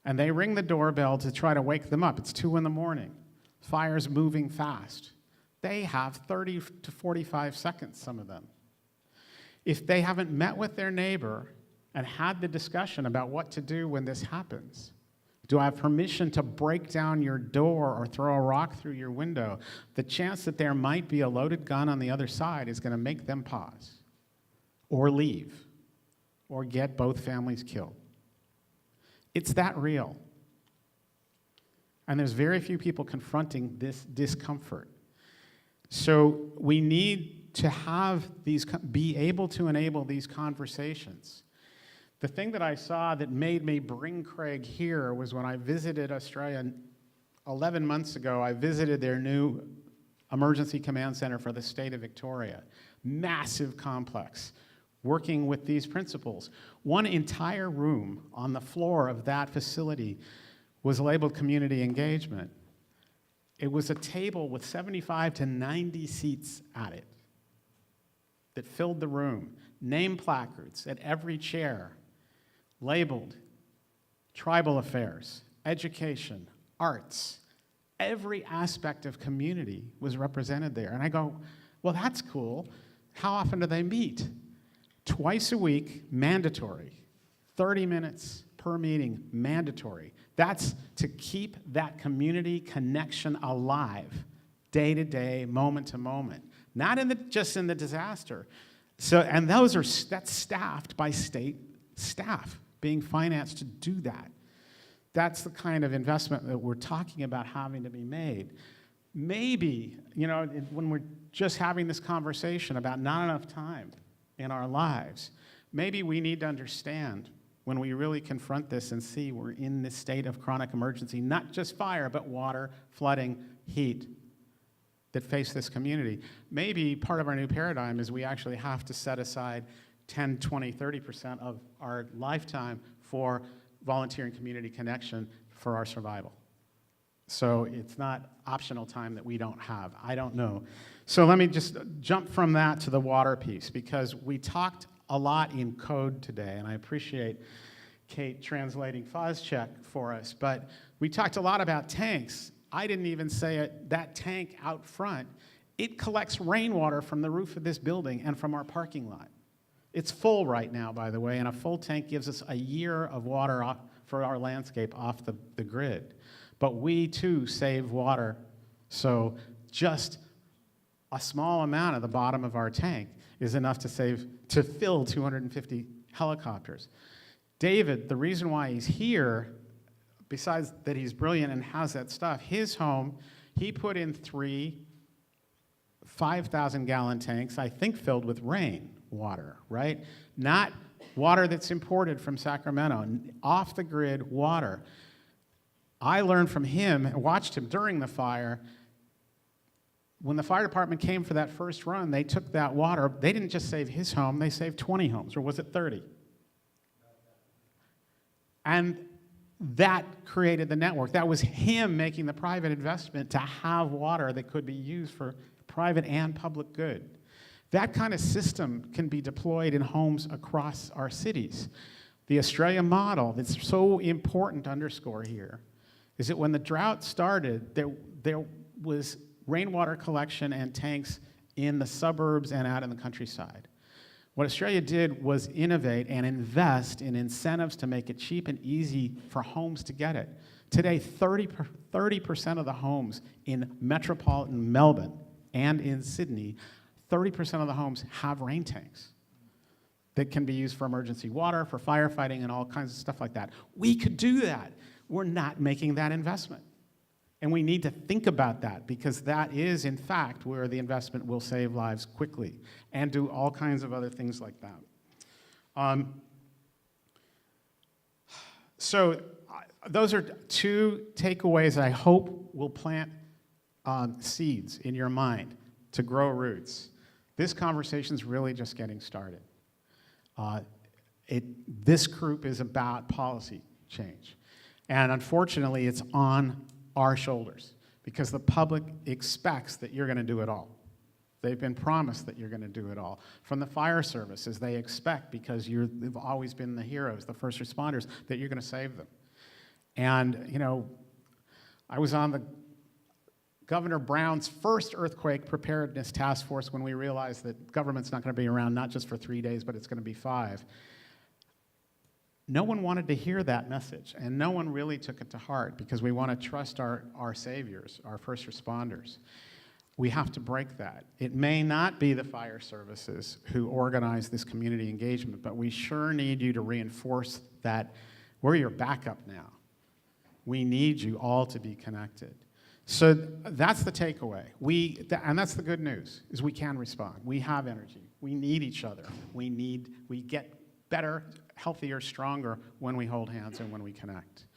and they ring the doorbell to try to wake them up, it's 2 in the morning, fire's moving fast. They have 30 to 45 seconds, some of them. If they haven't met with their neighbor and had the discussion about what to do when this happens, do I have permission to break down your door or throw a rock through your window? The chance that there might be a loaded gun on the other side is going to make them pause or leave or get both families killed. It's that real. And there's very few people confronting this discomfort. So we need to have these, be able to enable these conversations. The thing that I saw that made me bring Craig here was when I visited Australia 11 months ago. I visited their new emergency command center for the state of Victoria. Massive complex, working with these principles. One entire room on the floor of that facility was labeled community engagement. It was a table with 75 to 90 seats at it that filled the room. Name placards at every chair, labeled tribal affairs, education, arts. Every aspect of community was represented there. And I go, well, that's cool. How often do they meet? Twice a week, mandatory. 30 minutes per meeting, mandatory. That's to keep that community connection alive, day to day, moment to moment, not just in the disaster. So, and that's staffed by state staff being financed to do that. That's the kind of investment that we're talking about having to be made. Maybe, when we're just having this conversation about not enough time in our lives, maybe we need to understand when we really confront this and see we're in this state of chronic emergency, not just fire, but water, flooding, heat that face this community. Maybe part of our new paradigm is we actually have to set aside 10, 20, 30% of our lifetime for volunteer and community connection for our survival. So it's not optional time that we don't have. I don't know. So let me just jump from that to the water piece, because we talked a lot in code today, and I appreciate Kate translating FOSCHEC for us, but we talked a lot about tanks. I didn't even say it, that tank out front, it collects rainwater from the roof of this building and from our parking lot. It's full right now, by the way, and a full tank gives us a year of water for our landscape off the grid. But we, too, save water, so just a small amount at the bottom of our tank is enough to fill 250 helicopters. David, the reason why he's here, besides that he's brilliant and has that stuff, his home, he put in 3 5,000-gallon tanks, I think filled with rain water, right? Not water that's imported from Sacramento, off-the-grid water. I learned from him and watched him during the fire. When the fire department came for that first run, they took that water. They didn't just save his home, they saved 20 homes, or was it 30? And that created the network. That was him making the private investment to have water that could be used for private and public good. That kind of system can be deployed in homes across our cities. The Australia model that's so important to underscore here is that when the drought started, there was rainwater collection and tanks in the suburbs and out in the countryside. What Australia did was innovate and invest in incentives to make it cheap and easy for homes to get it. Today, 30% of the homes in metropolitan Melbourne and in Sydney, 30% of the homes have rain tanks that can be used for emergency water, for firefighting, and all kinds of stuff like that. We could do that. We're not making that investment. And we need to think about that, because that is, in fact, where the investment will save lives quickly and do all kinds of other things like that. So those are 2 takeaways that I hope will plant seeds in your mind to grow roots. This conversation is really just getting started. This group is about policy change. And unfortunately, it's on our shoulders, because the public expects that you're going to do it all. They've been promised that you're going to do it all. From the fire services, they expect, because you've always been the heroes, the first responders, that you're going to save them. And, I was on the Governor Brown's first earthquake preparedness task force when we realized that government's not going to be around not just for 3 days, but it's going to be 5. No one wanted to hear that message, and no one really took it to heart, because we want to trust our saviors, our first responders. We have to break that. It may not be the fire services who organize this community engagement, but we sure need you to reinforce that we're your backup now. We need you all to be connected. So that's the takeaway. And that's the good news, is we can respond. We have energy. We need each other. We get better, healthier, stronger when we hold hands and when we connect.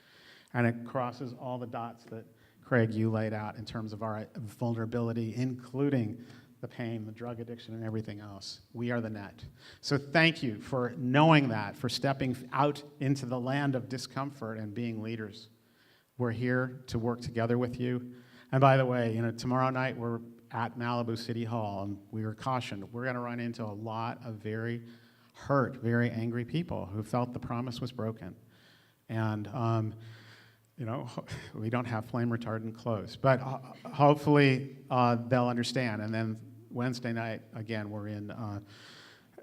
And it crosses all the dots that, Craig, you laid out in terms of our vulnerability, including the pain, the drug addiction, and everything else. We are the net. So thank you for knowing that, for stepping out into the land of discomfort and being leaders. We're here to work together with you. And by the way, tomorrow night we're at Malibu City Hall, and we were cautioned. We're going to run into a lot of very hurt, very angry people who felt the promise was broken. And, we don't have flame retardant clothes, but hopefully they'll understand. And then Wednesday night, again, we're in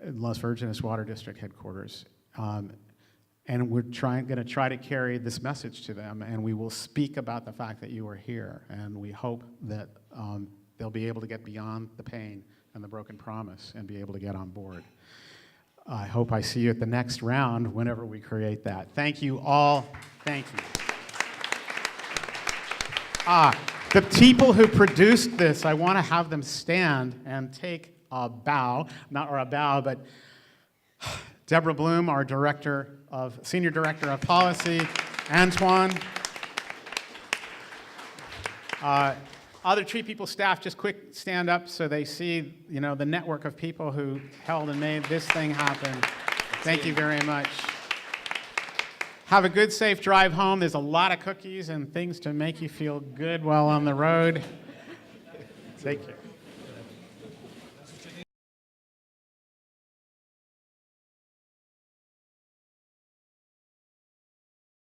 Las Virgenes Water District headquarters. And we're going to try to carry this message to them, and we will speak about the fact that you are here, and we hope that they'll be able to get beyond the pain and the broken promise and be able to get on board. I hope I see you at the next round whenever we create that. Thank you all. Thank you. The people who produced this, I want to have them stand and take a bow, but Deborah Bloom, our Senior Director of Policy, Antoine. Other Tree People staff, just quick stand up so they see, the network of people who held and made this thing happen. Thank you very much. Have a good, safe drive home. There's a lot of cookies and things to make you feel good while on the road. Take care.